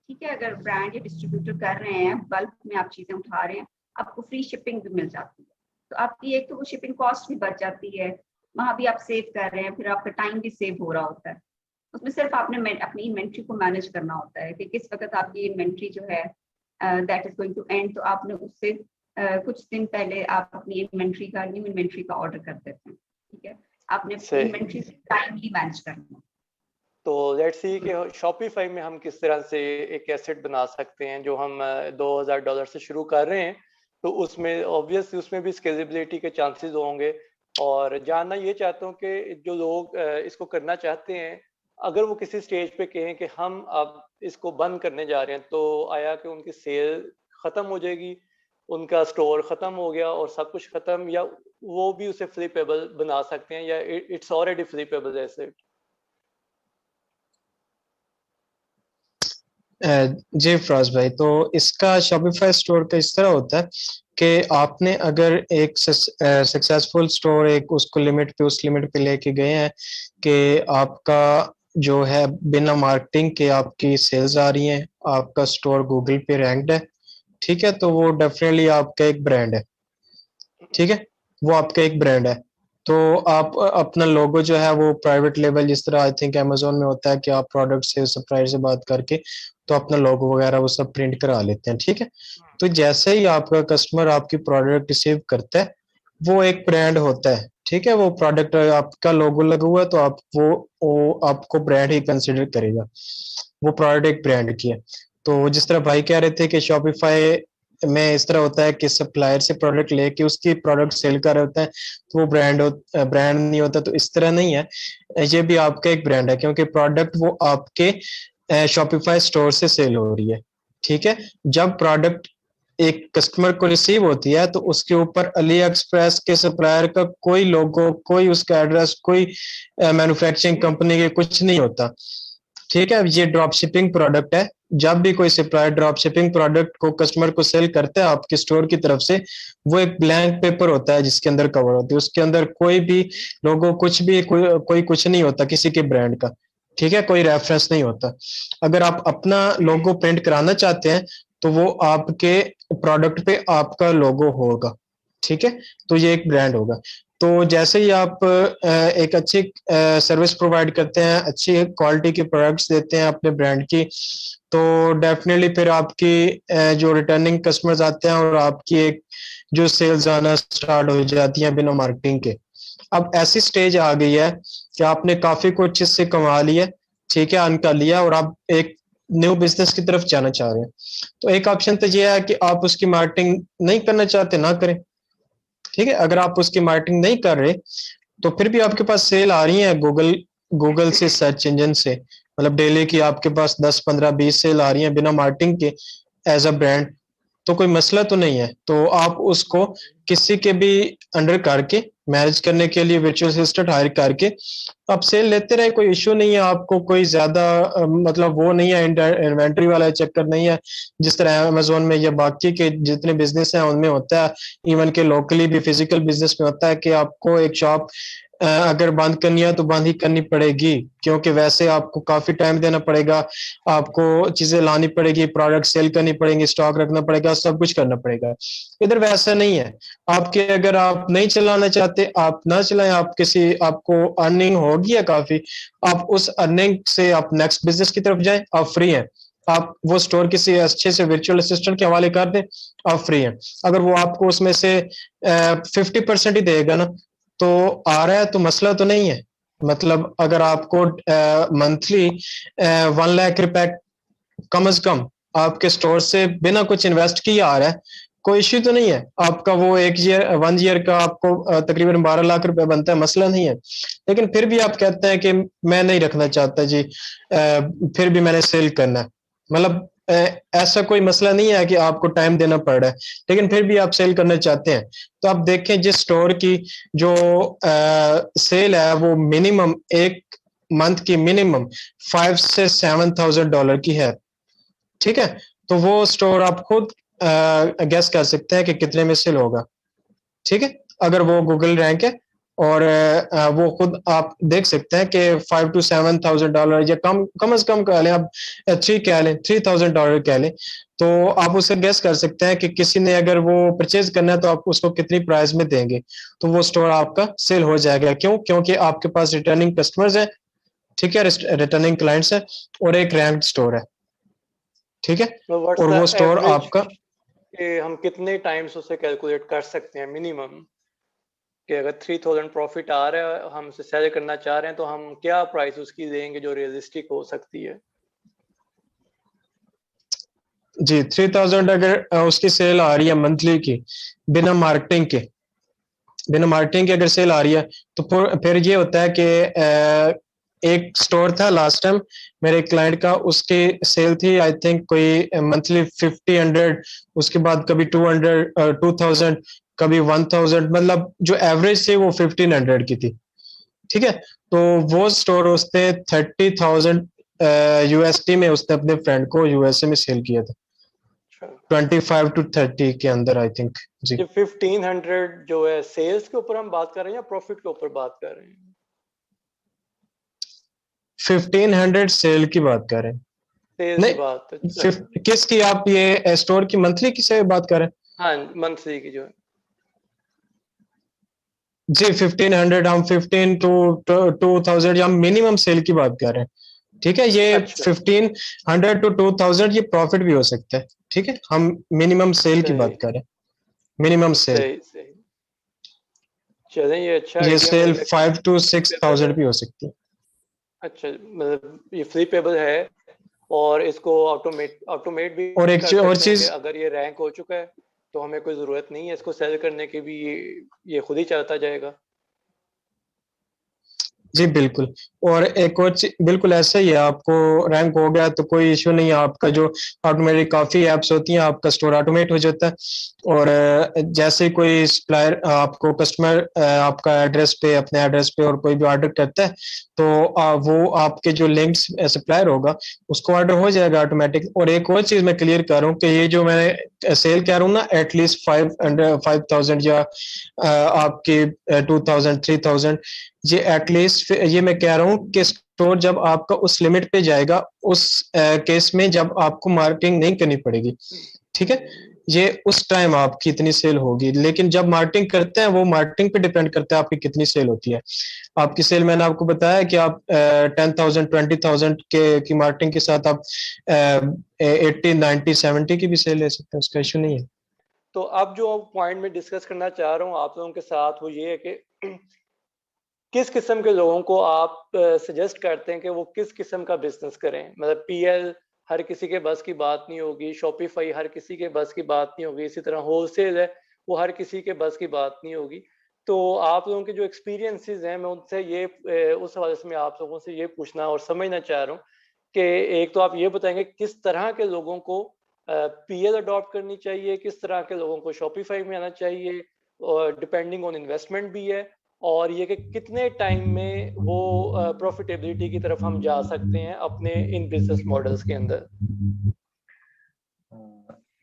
C: ठीक है, अगर ब्रांड या डिस्ट्रीब्यूटर कर रहे हैं, बल्क में आप चीजें उठा रहे हैं, आपको फ्री शिपिंग भी मिल जाती है। तो आपकी एक तो वो शिपिंग कॉस्ट भी बच जाती है, वहां भी आप सेव कर रहे हैं, फिर आपका टाइम भी सेव हो रहा होता है। उसमें सिर्फ आपने अपनी इन्वेंट्री को मैनेज करना होता है कि किस वक्त आपकी इन्वेंट्री जो है that is going to end, तो आपने उससे कुछ दिन पहले आप अपनी इन्वेंट्री का, न्यू इन्वेंट्री का ऑर्डर कर देते हैं। ठीक है, आपने इन्वेंट्री टाइमली मैनेज करना।
A: तो लेट्स सी कि शॉपिफाई में हम किस तरह से एक एसेट बना सकते हैं जो हम $2000 से शुरू कर रहे हैं। तो उसमें ऑब्वियसली उसमें भी स्केलेबिलिटी के चांसेस होंगे, और जानना ये चाहता हूँ कि जो लोग इसको करना चाहते हैं, अगर वो किसी स्टेज पे कहें कि हम अब इसको बंद करने जा रहे हैं, तो आया कि उनकी सेल खत्म हो जाएगी, उनका स्टोर खत्म हो गया और सब कुछ खत्म, या वो भी उसे फ्लिपेबल बना सकते हैं, या इट्स ऑलरेडी फ्लिपेबल एसेट?
D: जी फराज भाई, तो इसका शॉपिफाई स्टोर का इस तरह होता है कि आपने अगर एक सक्सेसफुल स्टोर एक उसको लिमिट पे, उस लिमिट पे लेके गए हैं कि आपका जो है बिना मार्केटिंग के आपकी सेल्स आ रही हैं, आपका स्टोर गूगल पे रैंक्ड है, ठीक है, तो वो डेफिनेटली आपका एक ब्रांड है। ठीक है, वो आपका एक ब्रांड है। तो आप अपना लोगो जो है वो प्राइवेट लेवल, जिस तरह आई थिंक अमेजोन में होता है कि आप प्रोडक्ट से सप्लायर से बात करके तो अपना लोगो वगैरह वो सब प्रिंट करा लेते हैं। ठीक है, तो जैसे ही आपका कस्टमर आपकी प्रोडक्ट रिसीव करता है, वो एक ब्रांड होता है, ठीक है। वो प्रोडक्ट आपका लोगो लगा हुआ है तो आप वो आपको ब्रांड ही कंसिडर करेगा, वो प्रोडक्ट एक ब्रांड की है। तो जिस तरह भाई कह रहे थे कि शॉपिफाई में इस तरह होता है कि सप्लायर से प्रोडक्ट लेके उसकी प्रोडक्ट सेल कर रहे होता है, तो वो ब्रांड नहीं होता। तो इस तरह नहीं है, ये भी आपका एक ब्रांड है, क्योंकि प्रोडक्ट वो आपके शॉपिफाई स्टोर से सेल हो रही है, ठीक है। जब प्रोडक्ट एक कस्टमर को रिसीव होती है तो उसके ऊपर अली एक्सप्रेस के सप्लायर का कोई लोगो, कोई उसका एड्रेस, कोई मैन्युफैक्चरिंग कंपनी के कुछ नहीं होता, ठीक है। ये ड्रॉप शिपिंग प्रोडक्ट है। जब भी कोई सप्लायर ड्रॉप शिपिंग प्रोडक्ट को कस्टमर को सेल करता है आपके स्टोर की तरफ से, वो एक ब्लैंक पेपर होता है जिसके अंदर कवर होती है, उसके अंदर कोई भी लोगो, कुछ भी, कोई कुछ नहीं होता किसी के ब्रांड का, ठीक है। कोई रेफरेंस नहीं होता। अगर आप अपना लोगो प्रिंट कराना चाहते हैं तो वो आपके प्रोडक्ट पे आपका लोगो होगा, ठीक है। तो ये एक ब्रांड होगा। तो जैसे ही आप एक अच्छी सर्विस प्रोवाइड करते हैं, अच्छी क्वालिटी के प्रोडक्ट्स देते हैं अपने ब्रांड की, तो डेफिनेटली फिर आपकी जो रिटर्निंग कस्टमर्स आते हैं और आपकी एक जो सेल्स आना स्टार्ट हो जाती हैं बिना मार्केटिंग के। अब ऐसी स्टेज आ गई है कि आपने काफी कुछ इससे कमा लिया, ठीक है, अर्न कर लिया, और आप एक न्यू बिजनेस की तरफ जाना चाह रहे हैं। तो एक ऑप्शन तो ये है कि आप उसकी मार्केटिंग नहीं करना चाहते, ना करें, ठीक है। अगर आप उसकी मार्केटिंग नहीं कर रहे तो फिर भी आपके पास सेल आ रही है गूगल से, सर्च इंजन से, मतलब डेली की आपके पास 10, 15, 20 सेल आ रही है बिना मार्केटिंग के एज अ ब्रांड, तो कोई मसला तो नहीं है। तो आप उसको किसी के भी अंडर करके मैनेज करने के लिए वर्चुअल असिस्टेंट हायर करके आप सेल लेते रहे, कोई इश्यू नहीं है। आपको कोई ज्यादा मतलब वो नहीं है, इन्वेंट्री वाला चक्कर नहीं है जिस तरह अमेजोन में या बाकी के जितने बिजनेस हैं उनमें होता है। इवन के लोकली भी फिजिकल बिजनेस में होता है कि आपको एक शॉप अगर बंद करनी है तो बंद ही करनी पड़ेगी, क्योंकि वैसे आपको काफी टाइम देना पड़ेगा, आपको चीजें लानी पड़ेगी, प्रोडक्ट सेल करनी पड़ेगी, स्टॉक रखना पड़ेगा, सब कुछ करना पड़ेगा। इधर वैसा नहीं है। आपके अगर आप नहीं चलाना चाहते, आप ना चलाएं, आप किसी आपको अर्निंग होगी है काफी, आप उस अर्निंग से आप नेक्स्ट बिजनेस की तरफ जाएं, आप फ्री हैं। आप वो स्टोर किसी अच्छे से वर्चुअल असिस्टेंट के हवाले कर दें, आप फ्री हैं। अगर वो आपको उसमें से 50% ही देगा ना, तो आ रहा है तो मसला तो नहीं है। मतलब अगर आपको मंथली 1 लाख रुपए कम अज कम आपके स्टोर से बिना कुछ इन्वेस्ट किए आ रहा है, कोई इश्यू तो नहीं है। आपका वो 1 ईयर का आपको तकरीबन 12 लाख रुपए बनता है, मसला नहीं है। लेकिन फिर भी आप कहते हैं कि मैं नहीं रखना चाहता जी, फिर भी मैंने सेल करना है, मतलब ऐसा कोई मसला नहीं है कि आपको टाइम देना पड़ रहा है, लेकिन फिर भी आप सेल करना चाहते हैं। तो आप देखें जिस स्टोर की जो सेल है वो मिनिमम एक मंथ की मिनिमम $5,000 से $7,000 की है, ठीक है। तो वो स्टोर आप खुद गेस कर सकते हैं कि कितने में सेल होगा, ठीक है। अगर वो गूगल रैंक है और वो खुद आप देख सकते हैं कि $5,000 to $7,000 या कम से कम कह लें, आप 3 कह लें, $3,000 कह लें, तो आप उसे गेस कर सकते हैं कि किसी ने अगर वो परचेज करना है तो आप उसको कितनी प्राइस में देंगे, तो वो स्टोर आपका सेल हो जाएगा। क्यों? क्योंकि आपके पास रिटर्निंग कस्टमर्स है, ठीक है, रिटर्निंग क्लाइंट्स है, और एक रैंक्ड स्टोर है, ठीक है।
A: तो
D: और वो स्टोर आपका
A: कि हम कितने टाइम्स उसे कैलकुलेट कर सकते हैं मिनिमम, कि अगर 3,000 प्रॉफिट आ रहा है, हम उसे सेल करना चाह रहे हैं, तो हम क्या प्राइस उसकी देंगे जो रियलिस्टिक हो सकती है?
D: जी, 3,000 अगर उसकी सेल आ रही है मंथली की बिना मार्केटिंग के अगर सेल आ रही है, तो फिर ये होता है कि एक स्टोर था लास्ट टाइम मेरे क्लाइंट का, उसकी सेल थी आई थिंक कोई मंथली 50, उसके बाद कभी 200, 2,000, कभी 1,000, मतलब जो एवरेज थी वो 1,500 की थी, ठीक है। तो वो स्टोर उसने 30,000 USD में उसने अपने फ्रेंड को यूएसए में सेल किया था, 25 to 30 के अंदर आई थिंक। जी,
A: ये 1,500 जो है सेल्स के ऊपर हम बात कर रहे हैं या प्रॉफिट के ऊपर बात कर रहे हैं?
D: 1,500 सेल की बात कर रहे हैं।
A: सेल्स की बात, अच्छा।
D: किसकी? आप ये स्टोर की मंथली की से बात कर रहे हैं?
A: हाँ, मंथली की जो है।
D: जी, 1,500, हम 15 to 2,000 या मिनिमम सेल की बात कर रहे हैं, ठीक है। ये
A: अच्छा।
D: 1,500 to 2,000 ये प्रॉफिट भी हो सकता है, ठीक ठीक है, हम मिनिमम सेल की
A: सही
D: बात कर रहे हैं, मिनिमम सेल।
A: सही सही। चलें, ये अच्छा
D: ये
A: आइडिया
D: सेल
A: मुझे लगा।
D: 5 to
A: पेबल
D: 6,000
A: है,
D: भी हो सकती है।
A: अच्छा मतलब ये फ्री पेबल है और इसको ऑटोमेट ऑटोमेट भी
D: और एक
A: कर
D: और
A: सकते हैं कि
D: चीज,
A: अगर ये रैंक हो चुका है तो हमें कोई ज़रूरत नहीं है इसको सेल करने की भी, ये खुद ही चलता जाएगा।
D: जी बिल्कुल। और एक और बिल्कुल ऐसा ही है, आपको रैंक हो गया तो कोई इश्यू नहीं है, आपका जो ऑटोमेटिक काफी एप्स होती हैं, आपका स्टोर ऑटोमेट हो जाता है। और जैसे कोई सप्लायर आपको कस्टमर आपका एड्रेस पे, अपने एड्रेस पे और कोई भी ऑर्डर करता है तो वो आपके जो लिंक्स सप्लायर होगा उसको ऑर्डर हो जाएगा ऑटोमेटिक। और एक और चीज मैं क्लियर कर रहा हूँ कि ये जो मैंने सेल कह रहा हूँ ना, एटलीस्ट 5,000 या आपकी 2,000 3,000, ये एटलीस्ट ये मैं कह रहा हूँ कि स्टोर जब आपका उस लिमिट पे जाएगा, उस केस में जब आपको मार्केटिंग नहीं करनी पड़ेगी, ठीक है, ये उस टाइम आपकी इतनी सेल होगी। लेकिन जब मार्केटिंग करते हैं वो मार्केटिंग पे डिपेंड करता है आपकी कितनी सेल होती है। आपकी सेल मैंने आपको बताया कि आप 10,000 20,000 के की मार्केटिंग के साथ आप 80 90 70 की भी सेल ले सकते हैं, उसका इशू नहीं है।
A: तो अब जो पॉइंट में डिस्कस करना चाह रहा हूँ आप लोगों के साथ वो ये है कि किस किस्म के लोगों को आप सजेस्ट करते हैं कि वो किस किस्म का बिजनेस करें। मतलब पीएल हर किसी के बस की बात नहीं होगी, शॉपिफाई हर किसी के बस की बात नहीं होगी, इसी तरह होलसेल है वो हर किसी के बस की बात नहीं होगी। तो आप लोगों के जो एक्सपीरियंसेस हैं मैं उनसे ये उस हवाले से मैं आप लोगों से ये पूछना और समझना चाह रहा हूँ कि एक तो आप ये बताएंगे किस तरह के लोगों को पीएल अडॉप्ट करनी चाहिए, किस तरह के लोगों को शॉपिफाई में आना चाहिए, और डिपेंडिंग ऑन इन्वेस्टमेंट भी है, और ये कि कितने टाइम में वो प्रॉफिटेबिलिटी की तरफ हम जा सकते हैं अपने इन बिजनेस मॉडल्स के अंदर।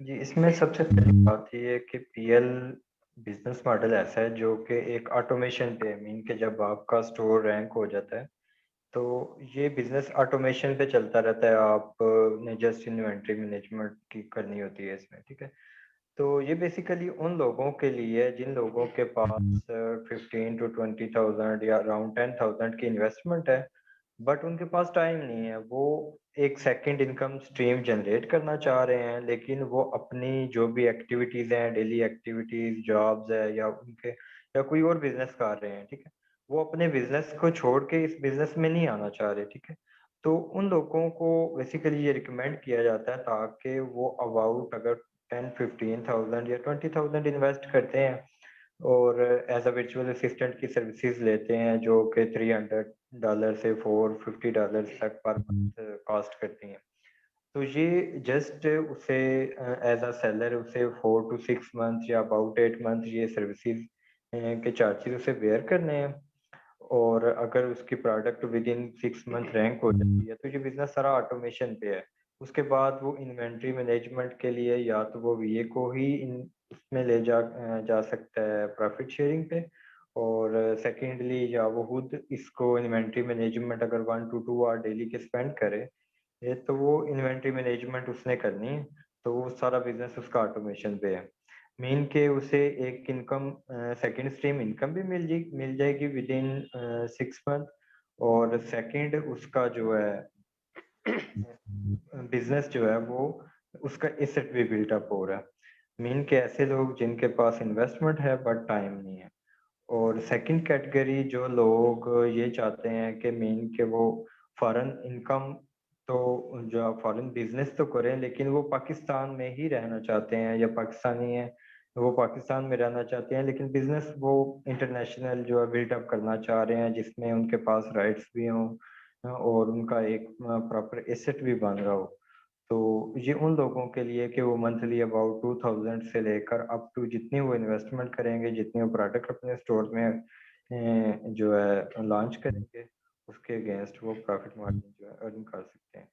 E: जी, इसमें सबसे पहली बात ये है कि पीएल बिजनेस मॉडल ऐसा है जो कि एक ऑटोमेशन पे मीन के जब आपका स्टोर रैंक हो जाता है तो ये बिजनेस ऑटोमेशन पे चलता रहता है। आप ने जस्ट इन्वेंट्री मैनेजमेंट की करनी होती है इसमें, ठीक है। तो ये बेसिकली उन लोगों के लिए जिन लोगों के पास 15 to 20,000 या अराउंड 10,000 की इन्वेस्टमेंट है, बट उनके पास टाइम नहीं है। वो एक सेकंड इनकम स्ट्रीम जनरेट करना चाह रहे हैं, लेकिन वो अपनी जो भी एक्टिविटीज़ हैं, डेली एक्टिविटीज़, जॉब्स है या उनके या कोई और बिजनेस कर रहे हैं, ठीक है, वो अपने बिजनेस को छोड़ के इस बिजनेस में नहीं आना चाह रहे, ठीक है। तो उन लोगों को बेसिकली ये रिकमेंड किया जाता है ताकि वो अबाउट अगर 10 15,000 या 20,000 इन्वेस्ट करते हैं और एज अ वर्चुअल असिस्टेंट की सर्विसेज लेते हैं जो कि $300 से $450 तक पर मंथ कॉस्ट करती हैं। तो ये जस्ट उसे एज अ सेलर उसे 4 to 6 मंथ या अबाउट 8 मंथ ये सर्विसेज के चार्जेस उसे बेयर करने हैं। और अगर उसकी product with in 6 month rank हो जाती है तो ये बिजनेस सारा ऑटोमेशन पे है। उसके बाद वो इन्वेंट्री मैनेजमेंट के लिए या तो वो वीए को ही इसमें ले जा सकता है प्रॉफिट शेयरिंग पे, और सेकेंडली या वो खुद इसको इन्वेंट्री मैनेजमेंट अगर 1 to 2 आवर डेली के स्पेंड करे ये तो वो इन्वेंट्री मैनेजमेंट उसने करनी है, तो वो सारा बिजनेस उसका ऑटोमेशन पे है। मीन के उसे एक इनकम सेकंड स्ट्रीम इनकम भी मिल जाएगी विद इन 6 मंथ। और सेकंड उसका जो है बिजनेस जो है वो उसका एसेट भी बिल्टअप हो रहा है। मीन के ऐसे लोग जिनके पास इन्वेस्टमेंट है बट टाइम नहीं है। और सेकंड कैटेगरी जो लोग ये चाहते हैं कि मीन के वो फॉरेन इनकम, तो जो फॉरेन बिजनेस तो करें लेकिन वो पाकिस्तान में ही रहना चाहते हैं या पाकिस्तानी है वो पाकिस्तान में रहना चाहते हैं, लेकिन बिजनेस वो इंटरनेशनल जो है बिल्डअप करना चाह रहे हैं जिसमें उनके पास राइट्स भी हों और उनका एक प्रॉपर एसेट भी बन रहा हो। तो ये उन लोगों के लिए कि वो मंथली अबाउट 2,000 से लेकर अप टू जितनी वो इन्वेस्टमेंट करेंगे, जितनी वो प्रोडक्ट अपने स्टोर में जो है लॉन्च करेंगे, उसके अगेंस्ट वो प्रॉफिट मार्जिन जो है अर्न कर सकते हैं।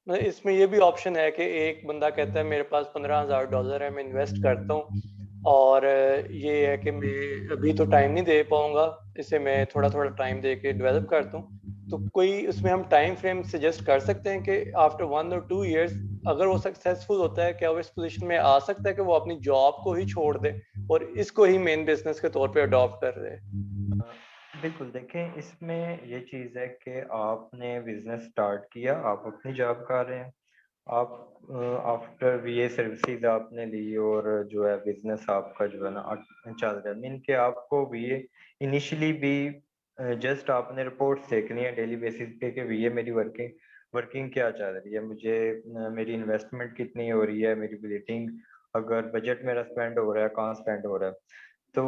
A: मतलब इसमें ये भी ऑप्शन है कि एक बंदा कहता है मेरे पास $15,000 है, मैं इन्वेस्ट करता हूँ और ये है कि मैं अभी तो टाइम नहीं दे पाऊंगा, इसे मैं थोड़ा थोड़ा टाइम दे के डेवलप करता हूँ। तो कोई उसमें हम टाइम फ्रेम सजेस्ट कर सकते हैं कि आफ्टर 1 or 2 years अगर वो सक्सेसफुल होता है, क्या वो इस पोजीशन में आ सकता है कि वो अपनी जॉब को ही छोड़ दे और इसको ही मेन बिजनेस के तौर पे अडॉप्ट कर रहे हैं।
E: बिल्कुल, देखें इसमें ये चीज़ है कि आपने बिजनेस स्टार्ट किया, आप अपनी जॉब कर रहे हैं आप आफ्टर वीए सर्विसेज आपने ली और जो है बिजनेस आपका जो है ना चल रहा है, मीन के आपको वीए इनिशियली भी जस्ट आपने रिपोर्ट्स देखनी है डेली बेसिस पे कि वीए मेरी वर्किंग वर्किंग क्या चल रही है, मुझे मेरी इन्वेस्टमेंट कितनी हो रही है, मेरी बिलिटिंग, अगर बजट मेरा स्पेंड हो रहा है कहाँ स्पेंड हो रहा है। तो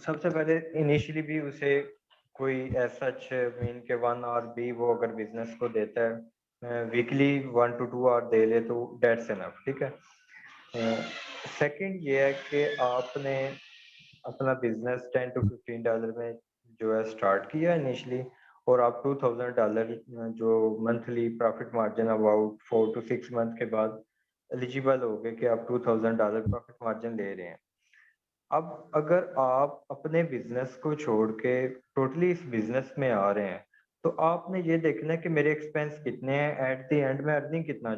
E: सबसे पहले इनिशियली भी उसे कोई ऐसा मीन के 1 आवर भी वो अगर बिजनेस को देता है वीकली 1 to 2 आवर दे ले तो डेट्स इनफ, ठीक है। सेकंड ये है कि आपने अपना बिजनेस $10 to $15 में जो है स्टार्ट किया इनिशियली, और आप $2000 जो monthly profit margin about 4 to 6 month के बाद एलिजिबल हो गए कि आप $2000 प्रॉफिट मार्जिन ले रहे हैं। अब अगर आप अपने बिजनेस को छोड़ के टोटली इस बिजनेस में आ रहे हैं तो आपने ये देखना है कि मेरे एक्सपेंस कितने हैं, एट द एंड में अर्निंग कितना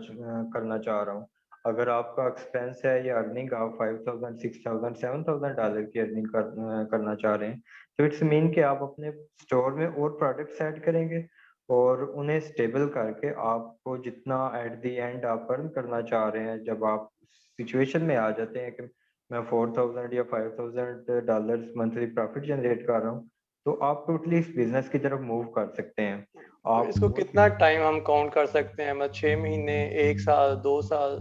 E: करना चाह रहा हूँ। अगर आपका एक्सपेंस है या अर्निंग आप 5000 6000 $7000 की अर्निंग करना चाह रहे हैं तो इट्स मीन कि आप अपने स्टोर में और प्रोडक्ट्स ऐड करेंगे और उन्हें स्टेबल करके आपको जितना एट द एंड आप अर्न करना चाह रहे हैं, जब आप सिचुएशन में आ जाते हैं कि मैं 4000 या $5000 मंथली प्रॉफिट जनरेट कर रहा हूँ तो आप टोटली इस बिजनेस की तरफ मूव कर सकते हैं।
A: तो
E: आप
A: इसको कितना टाइम हम काउंट कर सकते हैं, मतलब 6 महीने, 1 साल, 2 साल?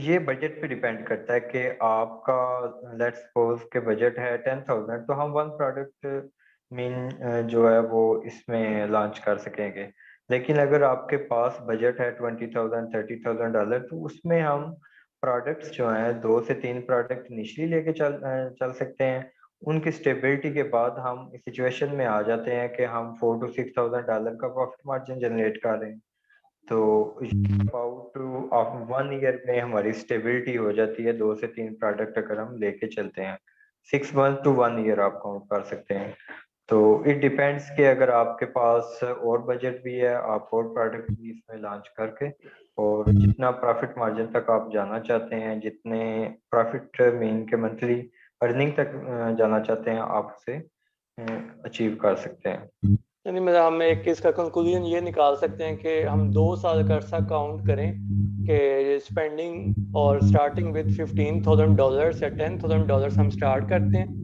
E: ये बजट पे डिपेंड करता है कि आपका लेट्स सपोज के बजट है 10,000 तो हम वन प्रोडक्ट मीन जो है वो इसमें लॉन्च कर सकेंगे। लेकिन अगर आपके पास बजट है 20,000 $30,000 तो उसमें हम प्रोडक्ट्स जो हैं 2 से 3 प्रोडक्ट इनिशियली लेके चल सकते हैं। उनकी स्टेबिलिटी के बाद हम इस सिचुएशन में आ जाते हैं कि हम $4,000 to $6,000 का प्रॉफिट मार्जिन जनरेट कर रहे हैं। तो अबाउट 1 ईयर में हमारी स्टेबिलिटी हो जाती है, 2 से 3 प्रोडक्ट अगर हम लेके चलते हैं 6 मंथ to 1 ईयर आप काउंट कर सकते हैं। तो इट डिपेंड्स कि अगर आपके पास और बजट भी है आप और प्रोडक्ट भी इसमें लॉन्च करके और जितना प्रॉफिट मार्जिन तक आप जाना चाहते हैं, जितने प्रॉफिट मीन के मंथली अर्निंग तक जाना चाहते हैं आप उसे अचीव कर सकते हैं।
A: यानी मतलब हम एक इसका कंक्लूजन ये निकाल सकते हैं कि हम 2 साल का अर्सा काउंट करें कि स्पेंडिंग और स्टार्टिंग विद $15,000 या $10,000 हम स्टार्ट करते हैं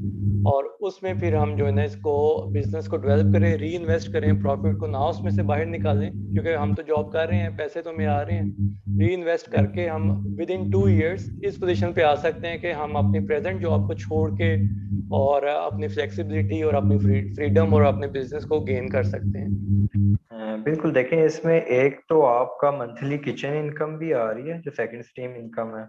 A: और उसमें फिर हम जो है ना इसको बिजनेस को डेवलप करें, री इन्वेस्ट करें, प्रॉफिट को ना उसमें से बाहर निकालें क्योंकि हम तो जॉब कर रहे हैं, पैसे तो हमें आ रहे हैं। री इन्वेस्ट करके हम विद इन 2 ईयर्स इस पोजीशन पे आ सकते हैं कि हम अपनी प्रेजेंट जॉब को छोड़ के और अपनी फ्लेक्सिबिलिटी और अपनी फ्रीडम और अपने बिजनेस को गेन कर सकते हैं।
E: बिल्कुल, देखें इसमें एक तो आपका मंथली किचन इनकम भी आ रही है जो सेकंड स्ट्रीम इनकम है,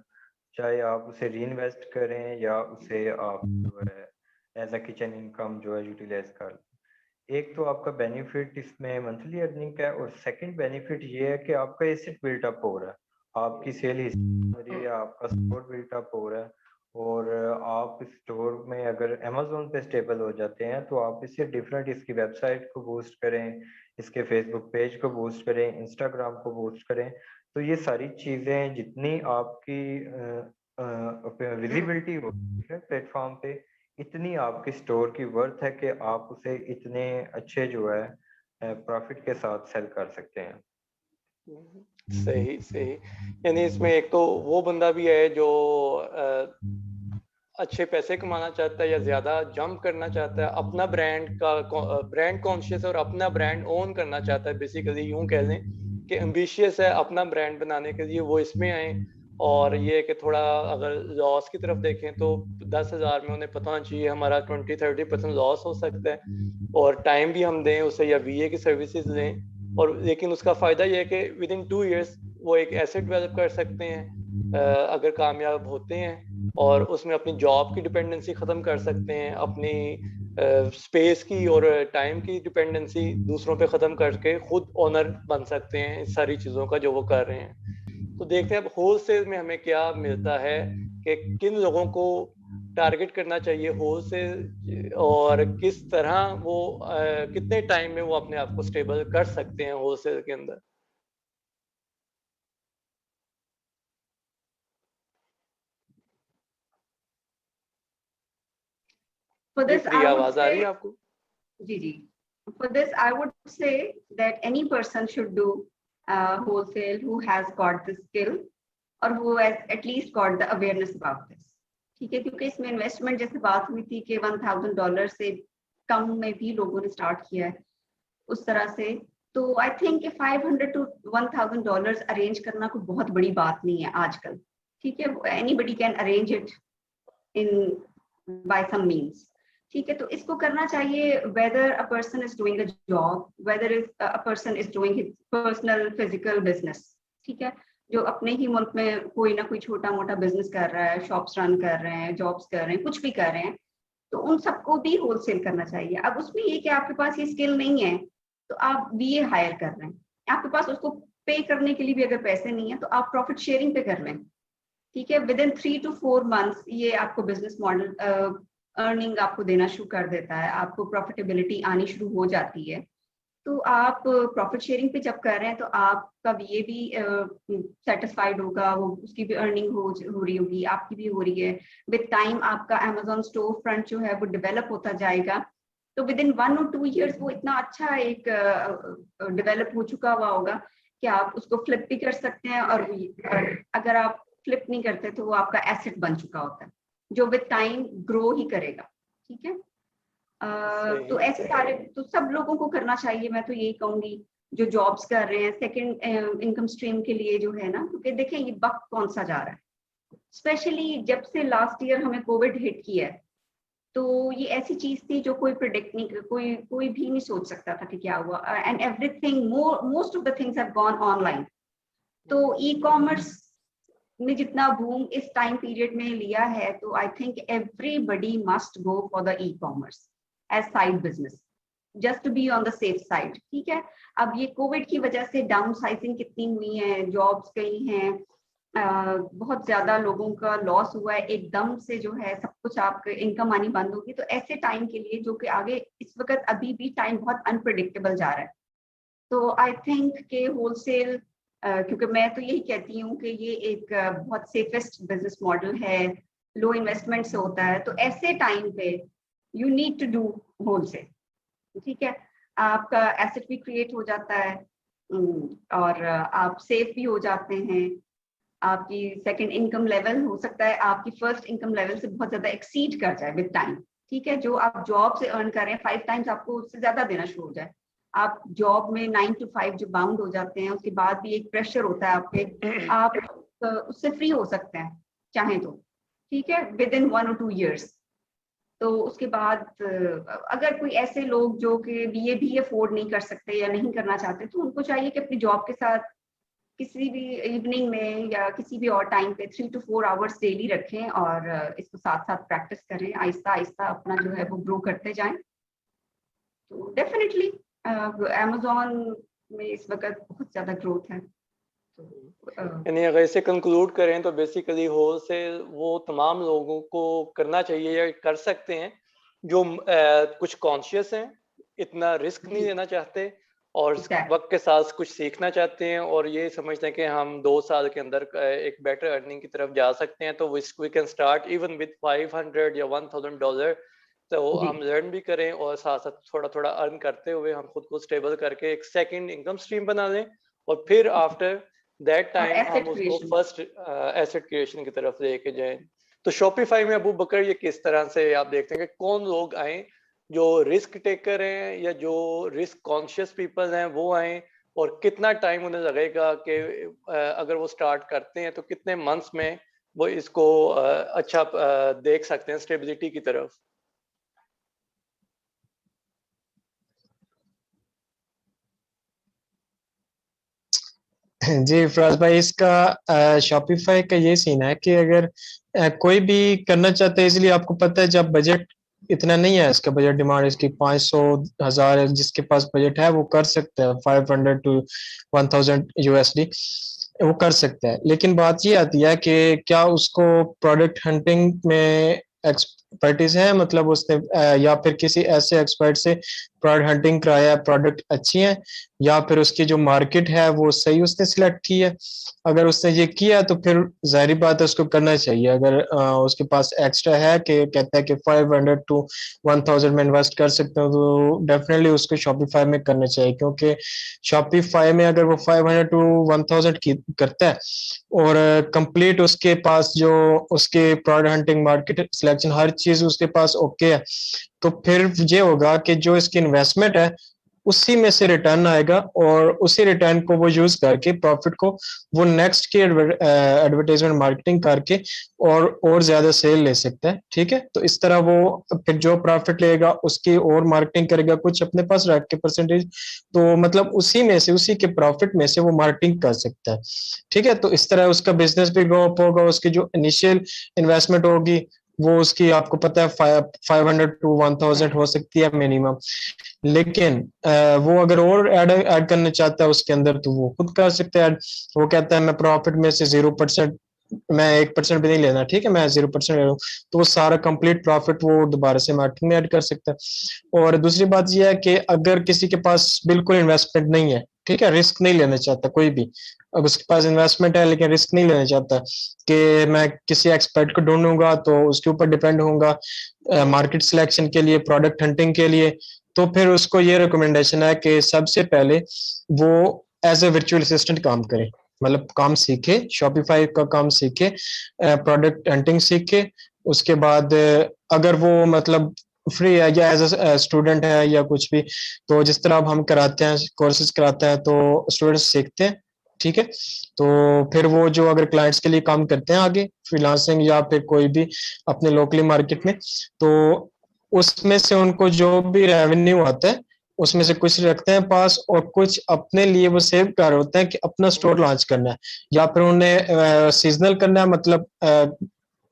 E: चाहे आप उसे री इन्वेस्ट करें या उसे आप जो है एज अ किचन इनकम जो है यूटिलाइज कर लें। एक तो आपका बेनिफिट इसमें मंथली अर्निंग का है और सेकंड बेनिफिट ये है कि आपका एसेट बिल्टअप हो रहा है, आपकी सेल हो रही है, आपका स्टोर बिल्टअप हो रहा है और आप स्टोर में अगर अमेज़न पे स्टेबल हो जाते हैं तो आप इससे डिफरेंट इसकी वेबसाइट को बूस्ट करें, इसके फेसबुक पेज को बूस्ट करें, इंस्टाग्राम को बूस्ट करें। तो ये सारी चीज़ें जितनी आपकी विजिबिलिटी होती है प्लेटफॉर्म पे, इतनी आपकी स्टोर की वर्थ है कि आप उसे इतने अच्छे जो है प्रॉफिट के साथ सेल कर सकते हैं।
A: सही सही। यानी इसमें एक तो वो बंदा भी है जो अच्छे पैसे कमाना चाहता है या ज्यादा जंप करना चाहता है, अपना ब्रांड का ब्रांड कॉन्शियस और अपना ब्रांड ओन करना चाहता है, बेसिकली यूं कह लें कि एम्बिशियस है अपना ब्रांड बनाने के लिए, वो इसमें आए। और ये कि थोड़ा अगर लॉस की तरफ देखें तो 10,000 में उन्हें पता होना चाहिए हमारा 20-30% लॉस हो सकता है और टाइम भी हम दें उसे या वीए की सर्विसेज लें। और लेकिन उसका फायदा ये है कि विद इन 2 ईयर्स वो एक एसेट डेवलप कर सकते हैं अगर कामयाब होते हैं, और उसमें अपनी जॉब की डिपेंडेंसी ख़त्म कर सकते हैं, अपनी स्पेस की और टाइम की डिपेंडेंसी दूसरों पे ख़त्म करके खुद ओनर बन सकते हैं इस सारी चीज़ों का जो वो कर रहे हैं। तो देखते हैं अब होलसेल में हमें क्या मिलता है कि किन लोगों को टारगेट करना चाहिए होलसेल और किस तरह वो कितने टाइम में वो अपने आप को स्टेबल कर सकते हैं होलसेल के अंदर।
C: For this, I would
A: आवाज आ रही है
C: say,
A: आपको?
C: जी जी. For this, I would say that any person should do wholesale who has got the skill और who has at least got the awareness about this. ठीक है, क्योंकि इसमें इन्वेस्टमेंट जैसे बात हुई थी कि $1,000 से कम में भी लोगों ने स्टार्ट किया है उस तरह से, तो आई थिंक $500 to $1,000 अरेंज करना कोई बहुत बड़ी बात नहीं है आजकल. ठीक है, anybody can arrange it in by some means. ठीक है, तो इसको करना चाहिए whether a person is doing a job, whether is a person is doing his personal physical business. ठीक है, जो अपने ही मुल्क में कोई ना कोई छोटा मोटा बिजनेस कर रहा है, शॉप्स रन कर रहे हैं, जॉब्स कर रहे हैं, कुछ भी कर रहे हैं, तो उन सबको भी होलसेल करना चाहिए. अब उसमें ये कि आपके पास ये स्किल नहीं है तो आप बीए हायर कर रहे हैं, आपके पास उसको पे करने के लिए भी अगर पैसे नहीं है तो आप प्रॉफिट शेयरिंग पे कर लें. ठीक है, विद इन 3 to 4 months ये आपको बिजनेस मॉडल अर्निंग आपको देना शुरू कर देता है, आपको प्रॉफिटेबिलिटी आनी शुरू हो जाती है. तो आप प्रॉफिट शेयरिंग पे जब कर रहे हैं तो आपका ये भी सेटिस्फाइड होगा, वो उसकी भी अर्निंग हो रही होगी, आपकी भी हो रही है. विद टाइम आपका अमेजोन स्टोर फ्रंट जो है वो डेवलप होता जाएगा, तो विद इन 1 or 2 years वो इतना अच्छा एक डेवलप हो चुका हुआ होगा कि आप उसको फ्लिप भी कर सकते हैं, और अगर आप फ्लिप नहीं करते तो वो आपका एसेट बन चुका होता है जो विद टाइम ग्रो ही करेगा. ठीक है, तो ऐसे सारे तो सब लोगों को करना चाहिए. मैं तो यही कहूंगी जो जॉब्स कर रहे हैं सेकंड इनकम स्ट्रीम के लिए जो है ना, क्योंकि देखें ये वक्त कौन सा जा रहा है, स्पेशली जब से लास्ट ईयर हमें कोविड हिट किया है, तो ये ऐसी चीज थी जो कोई प्रिडिक्ट नहीं, कोई भी नहीं सोच सकता था कि क्या हुआ. And everything most of the things have gone online. तो ई कॉमर्स ने जितना बूम इस टाइम पीरियड में लिया है, तो I think everybody must go for the e commerce as side business, just to be on the safe side. ठीक है, अब ये कोविड की वजह से डाउन साइजिंग कितनी हुई है, जॉब्स गई हैं, बहुत ज्यादा लोगों का लॉस हुआ है, एकदम से जो है सब कुछ आपके इनकम आनी बंद होगी. तो ऐसे टाइम के लिए जो कि आगे इस वक्त अभी भी टाइम बहुत अनप्रिडिक्टेबल जा रहा है, तो आई थिंक के होलसेल, क्योंकि मैं तो यही कहती हूँ कि ये एक बहुत सेफेस्ट बिजनेस मॉडल है, लो इन्वेस्टमेंट से होता है, तो ऐसे टाइम पे you need to do wholesale. ठीक है, आपका एसेट भी क्रिएट हो जाता है और आप सेफ भी हो जाते हैं, आपकी सेकंड इनकम लेवल हो सकता है आपकी फर्स्ट इनकम लेवल से बहुत ज्यादा एक्सीड कर जाए विद टाइम. ठीक है, जो आप जॉब से अर्न कर रहे हैं 5 times आपको उससे ज्यादा देना शुरू हो जाए. आप जॉब में 9 to 5 जो बाउंड हो जाते हैं, उसके बाद भी एक प्रेशर होता है आपके, आप उससे फ्री हो सकते हैं चाहें तो. ठीक है, विद इन 1 or 2 years. तो उसके बाद अगर कोई ऐसे लोग जो कि बीए भी अफोर्ड नहीं कर सकते या नहीं करना चाहते, तो उनको चाहिए कि अपनी जॉब के साथ किसी भी इवनिंग में या किसी भी और टाइम पे 3 to 4 hours डेली रखें और इसको साथ साथ प्रैक्टिस करें, आहिस्ता आहिस्ता अपना जो है वो ग्रो करते जाएं. तो डेफिनेटली अमेज़न में इस वक्त बहुत ज्यादा ग्रोथ है.
A: यानी अगर इसे कंक्लूड करें तो बेसिकली होलसेल वो तमाम लोगों को करना चाहिए या कर सकते हैं जो कुछ कॉन्शियस हैं, इतना रिस्क नहीं लेना चाहते और वक्त के साथ कुछ सीखना चाहते हैं और ये समझते हैं कि हम 2 साल के अंदर एक बेटर अर्निंग की तरफ जा सकते हैं. तो we can start even with $500 या $1,000. तो हम लर्न भी करें और साथ साथ थोड़ा थोड़ा अर्न करते हुए हम खुद को स्टेबल करके एक सेकंड इनकम स्ट्रीम बना लें और फिर आफ्टर दैट टाइम हम उसको फर्स्ट एसेट क्रिएशन की तरफ लेके जाएं. तो शॉपिफाई में अबू बकर ये किस तरह से आप देखते हैं कि कौन लोग आए जो रिस्क टेकर हैं या जो रिस्क कॉन्शियस पीपल हैं वो आए और कितना टाइम उन्हें लगेगा कि अगर वो स्टार्ट करते हैं तो कितने मंथ्स में वो इसको अच्छा देख सकते हैं स्टेबिलिटी की तरफ.
D: जी फराज भाई, इसका शॉपिफाई का ये सीन है कि अगर कोई भी करना चाहते हैं, इसलिए आपको पता है जब बजट इतना नहीं है, इसका बजट डिमांड इसकी 500,000 जिसके पास बजट है वो कर सकता है, 500 to 1,000 USD वो कर सकता है. लेकिन बात ये आती है कि क्या उसको प्रोडक्ट हंटिंग में पार्टीज हैं, मतलब उसने या फिर किसी ऐसे एक्सपर्ट से प्रोडक्ट हंटिंग कराया, प्रोडक्ट अच्छी है, या फिर उसकी जो मार्केट है वो सही उसने सिलेक्ट की है। अगर उसने ये किया तो फिर जाहिर बात है उसको करना चाहिए। अगर उसके पास एक्स्ट्रा है कि कहता है कि 500 to 1000 में इन्वेस्ट कर सकते हो, तो डेफिनेटली उसको शॉपिफाई में करना चाहिए, क्योंकि शॉपिफाई में अगर वो 500 to 1000 की करता है और कंप्लीट उसके पास जो उसके प्रोडक्ट हंटिंग, मार्केट सिलेक्शन, हर चीज उसके पास ओके है, तो फिर ये होगा कि जो इसकी इन्वेस्टमेंट है उसी में से रिटर्न आएगा, और उसी रिटर्न को वो यूज करके प्रॉफिट को वो नेक्स्ट की एडवर्टाइजमेंट मार्केटिंग करके और ज्यादा सेल ले सकता है। ठीक है, तो इस तरह वो फिर जो प्रॉफिट लेगा उसकी और मार्केटिंग करेगा, कुछ अपने पास रख के परसेंटेज, तो मतलब उसी में से, उसी के प्रॉफिट में से वो मार्केटिंग कर सकता है। ठीक है, तो इस तरह उसका बिजनेस भी ग्रो अप होगा, उसकी जो इनिशियल इन्वेस्टमेंट होगी वो उसकी आपको पता है 500 to 1000 हो सकती है मिनिमम, लेकिन वो अगर और ऐड करना चाहता है उसके अंदर तो वो खुद कर सकता है। वो कहता है मैं प्रॉफिट में से 0%, मैं 1% भी नहीं लेना, ठीक है, मैं 0% ले रहा हूँ, तो वो सारा कंप्लीट प्रॉफिट वो दोबारा से मार्केटिंग में ऐड कर सकता है। और दूसरी बात यह है कि अगर किसी के पास बिल्कुल इन्वेस्टमेंट नहीं है, ठीक है, रिस्क नहीं लेना चाहता कोई भी, अब उसके पास इन्वेस्टमेंट है लेकिन रिस्क नहीं लेना चाहता कि मैं किसी एक्सपर्ट को ढूंढूंगा तो उसके ऊपर डिपेंड होऊंगा मार्केट सिलेक्शन के लिए, प्रोडक्ट हंटिंग के लिए, तो फिर उसको ये रिकमेंडेशन है कि सबसे पहले वो एज ए वर्चुअल असिस्टेंट काम करे, मतलब काम सीखे, शॉपिफाई का काम सीखे, प्रोडक्ट हंटिंग सीखे। उसके बाद अगर वो मतलब फ्री है या एज ए स्टूडेंट है या कुछ भी, तो जिस तरह अब हम कराते हैं, कोर्सेज कराते हैं, तो स्टूडेंट्स सीखते हैं। ठीक है, तो फिर वो जो अगर क्लाइंट्स के लिए काम करते हैं आगे फ्रीलांसिंग या फिर कोई भी अपने लोकली मार्केट में, तो उसमें से उनको जो भी रेवेन्यू आता है उसमें से कुछ रखते हैं पास, और कुछ अपने लिए वो सेव कर होते हैं कि अपना स्टोर लॉन्च करना है, या फिर उन्हें सीजनल करना है, मतलब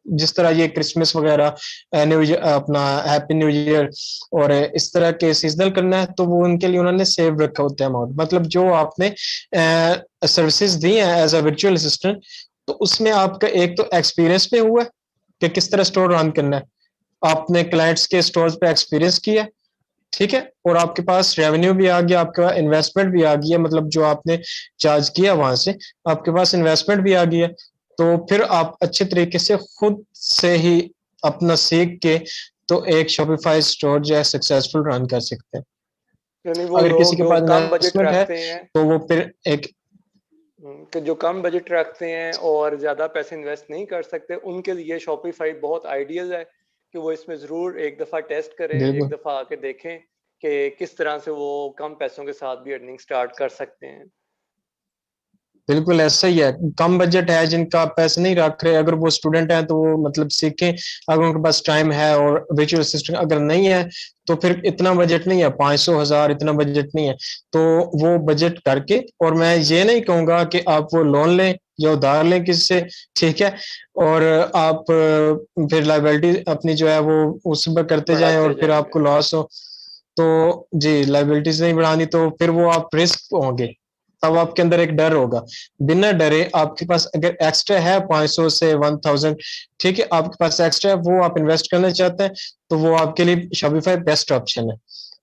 D: जिस तरह ये क्रिसमस वगैरह, न्यू ईयर, अपना हैप्पी न्यू ईयर, और इस तरह के सीजनल करना है, तो वो उनके लिए उन्होंने सेव रखा होता है अमाउंट। मतलब जो आपने सर्विसेज दी है एज अ वर्चुअल असिस्टेंट, तो उसमें आपका एक तो एक्सपीरियंस पे हुआ है कि किस तरह स्टोर रन करना है, आपने क्लाइंट्स के स्टोर्स पे एक्सपीरियंस किया, ठीक है, और आपके पास रेवेन्यू भी आ गया, आपके पास इन्वेस्टमेंट भी आ गई है, मतलब जो आपने चार्ज किया वहां से आपके पास इन्वेस्टमेंट भी आ गई है, तो फिर आप अच्छे तरीके से खुद से ही अपना सीख के तो एक शॉपिफाई स्टोर जो है सक्सेसफुल रन कर सकते हैं।
A: यानी वो
D: अगर किसी
A: लोग
D: के
A: जो
D: पास
A: कम बजट
D: इन्वेस्टमेंट है
A: रखते हैं,
D: तो वो फिर एक
A: कि जो कम बजट रखते हैं और ज्यादा पैसे इन्वेस्ट नहीं कर सकते, उनके लिए शॉपिफाई बहुत आइडियल है कि वो इसमें जरूर एक दफा टेस्ट करें, एक
D: बिल्कुल
A: दफा आके देखें कि किस तरह से वो कम पैसों के साथ भी अर्निंग स्टार्ट कर सकते हैं।
D: बिल्कुल ऐसा ही है, कम बजट है जिनका पैसे नहीं रख रहे, अगर वो स्टूडेंट है तो वो मतलब सीखें, अगर उनके पास टाइम है, और विजुअल असिस्टेंट अगर नहीं है तो फिर इतना बजट नहीं है, 500,000 इतना बजट नहीं है, तो वो बजट करके, और मैं ये नहीं कहूंगा कि आप वो लोन लें या उधार लें किसी से, ठीक है, और आप फिर लाइबिलिटी अपनी जो है वो उस पर करते जाएं
A: बढ़ाते
D: और फिर
A: जाएंगे।
D: आपको लॉस हो, तो जी लाइबिलिटीज नहीं बढ़ानी, तो फिर वो आप रिस्क होंगे, तब आपके अंदर एक डर होगा। बिना डरे आपके पास अगर एक्स्ट्रा है 500 से 1000, ठीक है, आपके पास एक्स्ट्रा है, वो आप इन्वेस्ट करना चाहते हैं, तो वो आपके लिए शॉपिफाई बेस्ट ऑप्शन है।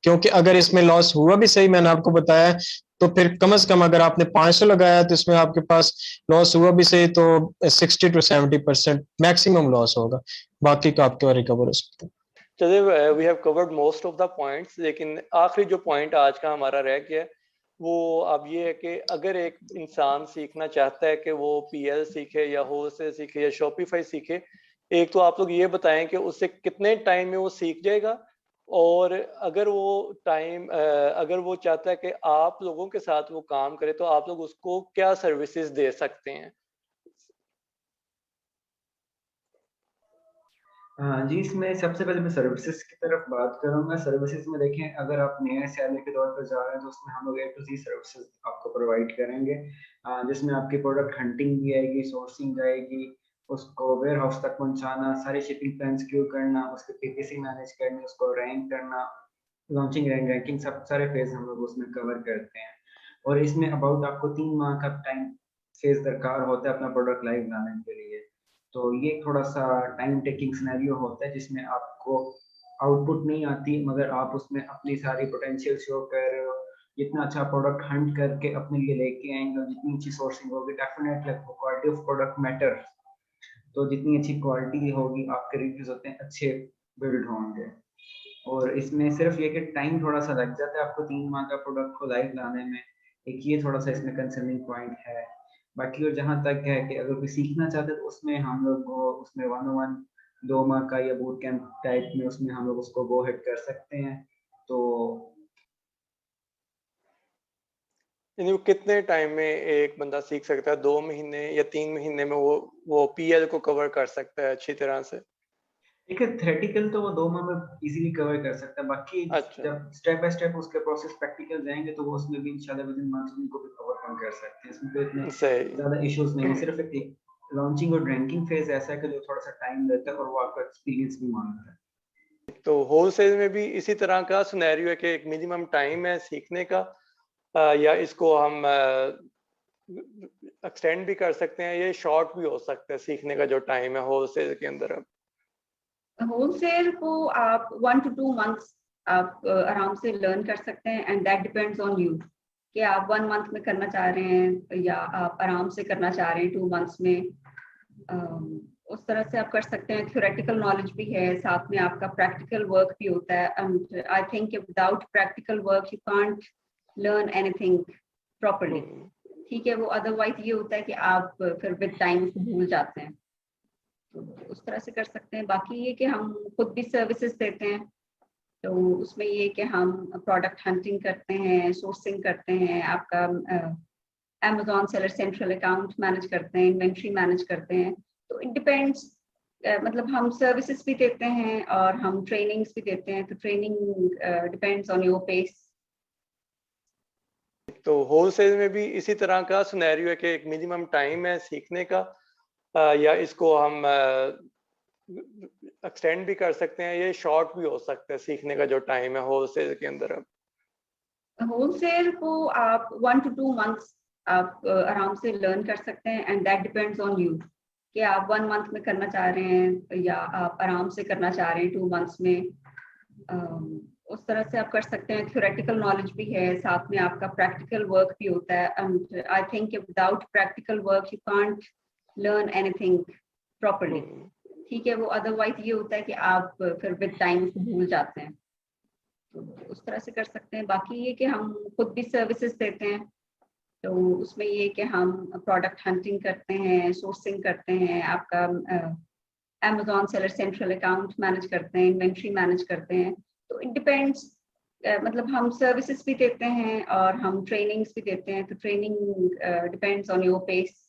D: क्योंकि अगर इसमें लॉस हुआ भी सही, मैंने आपको बताया, तो फिर कम से कम अगर आपने 500 लगाया तो इसमें आपके पास लॉस हुआ भी सही तो 60 to 70% मैक्सिमम लॉस होगा, बाकी का आपके रिकवर हो सकता है।
A: चलिए, we have covered most of the points, लेकिन आखिरी जो पॉइंट आज का हमारा रह गया है वो अब ये है कि अगर एक इंसान सीखना चाहता है कि वो पीएल सीखे या होलसेल सीखे या शॉपिफाई सीखे, एक तो आप लोग ये बताएं कि उससे कितने टाइम में वो सीख जाएगा, और अगर वो अगर वो चाहता है कि आप लोगों के साथ वो काम करे तो आप लोग उसको क्या सर्विसेज दे सकते हैं।
B: हाँ जी, इसमें सबसे पहले मैं सर्विसेज की तरफ बात करूंगा। सर्विसेज में देखें, अगर आप नए सैलरी के तौर पर जा रहे हैं तो उसमें हम लोग A to Z सर्विसेज आपको प्रोवाइड करेंगे, जिसमें आपकी प्रोडक्ट हंटिंग भी आएगी, सोर्सिंग आएगी, उसको वेयर हाउस तक पहुंचाना, सारे शिपिंग प्लान्स क्यों करना, उसके पीपीसी मैनेज करनी, उसको रैंक करना, लॉन्चिंग रैंकिंग, सब सारे फेज हम लोग उसमें कवर करते हैं। और इसमें अबाउट आपको 3 माह का टाइम फेज दरकार होता है अपना प्रोडक्ट लाइव लाने के लिए। तो ये थोड़ा सा टाइम टेकिंग सिनेरियो होता है जिसमें आपको आउटपुट नहीं आती, मगर आप उसमें अपनी सारी पोटेंशियल शो कर रहे हो, जितना अच्छा प्रोडक्ट हंट करके अपने लिए लेके आएंगे और जितनी अच्छी सोर्सिंग होगी, definitely quality of product matter. तो जितनी अच्छी क्वालिटी होगी आपके रिव्यूज होते हैं अच्छे बिल्ड होंगे। और इसमें सिर्फ ये कि टाइम थोड़ा सा लग जाता है आपको 3 माह का प्रोडक्ट को लाइव लाने में, एक ये थोड़ा सा इसमें कंसर्निंग पॉइंट है। बाकी और जहाँ तक है कि अगर कोई सीखना चाहते हैं तो उसमें हम लोग उसमें 101 2 माह का या बूट कैंप टाइप में उसमें हम लोग उसको गो हेड कर सकते हैं। तो
A: यानी वो कितने टाइम में एक बंदा सीख सकता है? 2 महीने या 3 महीने में वो पीएल को कवर कर सकता है अच्छी तरह से?
B: एक थ्योरेटिकल तो वो 2 माह में इजीली कवर कर सकता है, बाकी
A: अच्छा।
B: जब स्टेप बाय स्टेप उसके प्रोसेस प्रैक्टिकल जाएंगे तो वो उसमें भी इंशाल्लाह विद इन मंथ्स उनको भी ओवरकम कर सकते हैं। इसमें कोई इतने
A: सही।
B: ज्यादा इश्यूज नहीं है, सिर्फ एक लॉन्चिंग और रैंकिंग फेज ऐसा है कि जो थोड़ा सा टाइम लेता है और वो आपका एक्सपीरियंस भी मांगता है।
A: तो होलसेल में भी इसी तरह का सिनेरियो है कि एक मिनिमम टाइम है सीखने का, या इसको हम एक्सटेंड भी कर सकते हैं, ये शॉर्ट भी हो सकता है सीखने का जो टाइम है होलसेल के अंदर? अब
C: होलसेल को आप 1 to 2 months आप आराम से लर्न कर सकते हैं, and that depends on you कि आप 1 month में करना चाह रहे हैं या आप आराम से करना चाह रहे हैं 2 months में। उस तरह से आप कर सकते हैं। थ्योरेटिकल नॉलेज भी है, साथ में आपका प्रैक्टिकल वर्क भी होता है, and I think without practical work you can't learn anything properly. ठीक है, वो अदरवाइज ये होता है कि आप फिर विद टाइम उसको भूल जाते हैं, तो उस तरह से कर सकते हैं। बाकी ये कि हम खुद भी सर्विसेज देते हैं, तो उसमें ये कि हम प्रोडक्ट हंटिंग करते हैं, सोर्सिंग करते हैं, आपका Amazon seller central account manage करते हैं, इन्वेंट्री मैनेज करते हैं। तो इट डिपेंड्स, मतलब हम सर्विसेज भी देते हैं और हम ट्रेनिंग्स भी देते हैं, तो training depends on your pace.
A: तो होलसेल में भी इसी तरह का सिनेरियो है कि एक मिनिमम टाइम है सीखने का, या इसको हम एक्सटेंड भी कर सकते हैं, ये शॉर्ट भी हो सकता है सीखने का जो टाइम है होलसेल के अंदर? अब
C: होलसेल को आप 1 to 2 months आप आराम से लर्न कर सकते हैं, and that depends on you कि आप 1 month में करना चाह रहे हैं या आप आराम से करना चाह रहे हैं 2 months में। उस तरह से आप कर सकते हैं। थ्योरेटिकल नॉलेज भी है, साथ में आपका प्रैक्टिकल वर्क भी होता है, and I think without practical work you can't learn anything properly. ठीक है, वो अदरवाइज ये होता है कि आप फिर विद टाइम उसको भूल जाते हैं, तो उस तरह से कर सकते हैं। बाकी ये कि हम खुद भी सर्विसेज देते हैं, तो उसमें ये कि हम प्रोडक्ट हंटिंग करते हैं, सोर्सिंग करते हैं, आपका Amazon seller central account manage करते हैं, इन्वेंट्री मैनेज करते हैं। तो इट डिपेंड्स, मतलब हम सर्विसेज भी देते हैं और हम ट्रेनिंग्स भी देते हैं, तो training depends on your pace.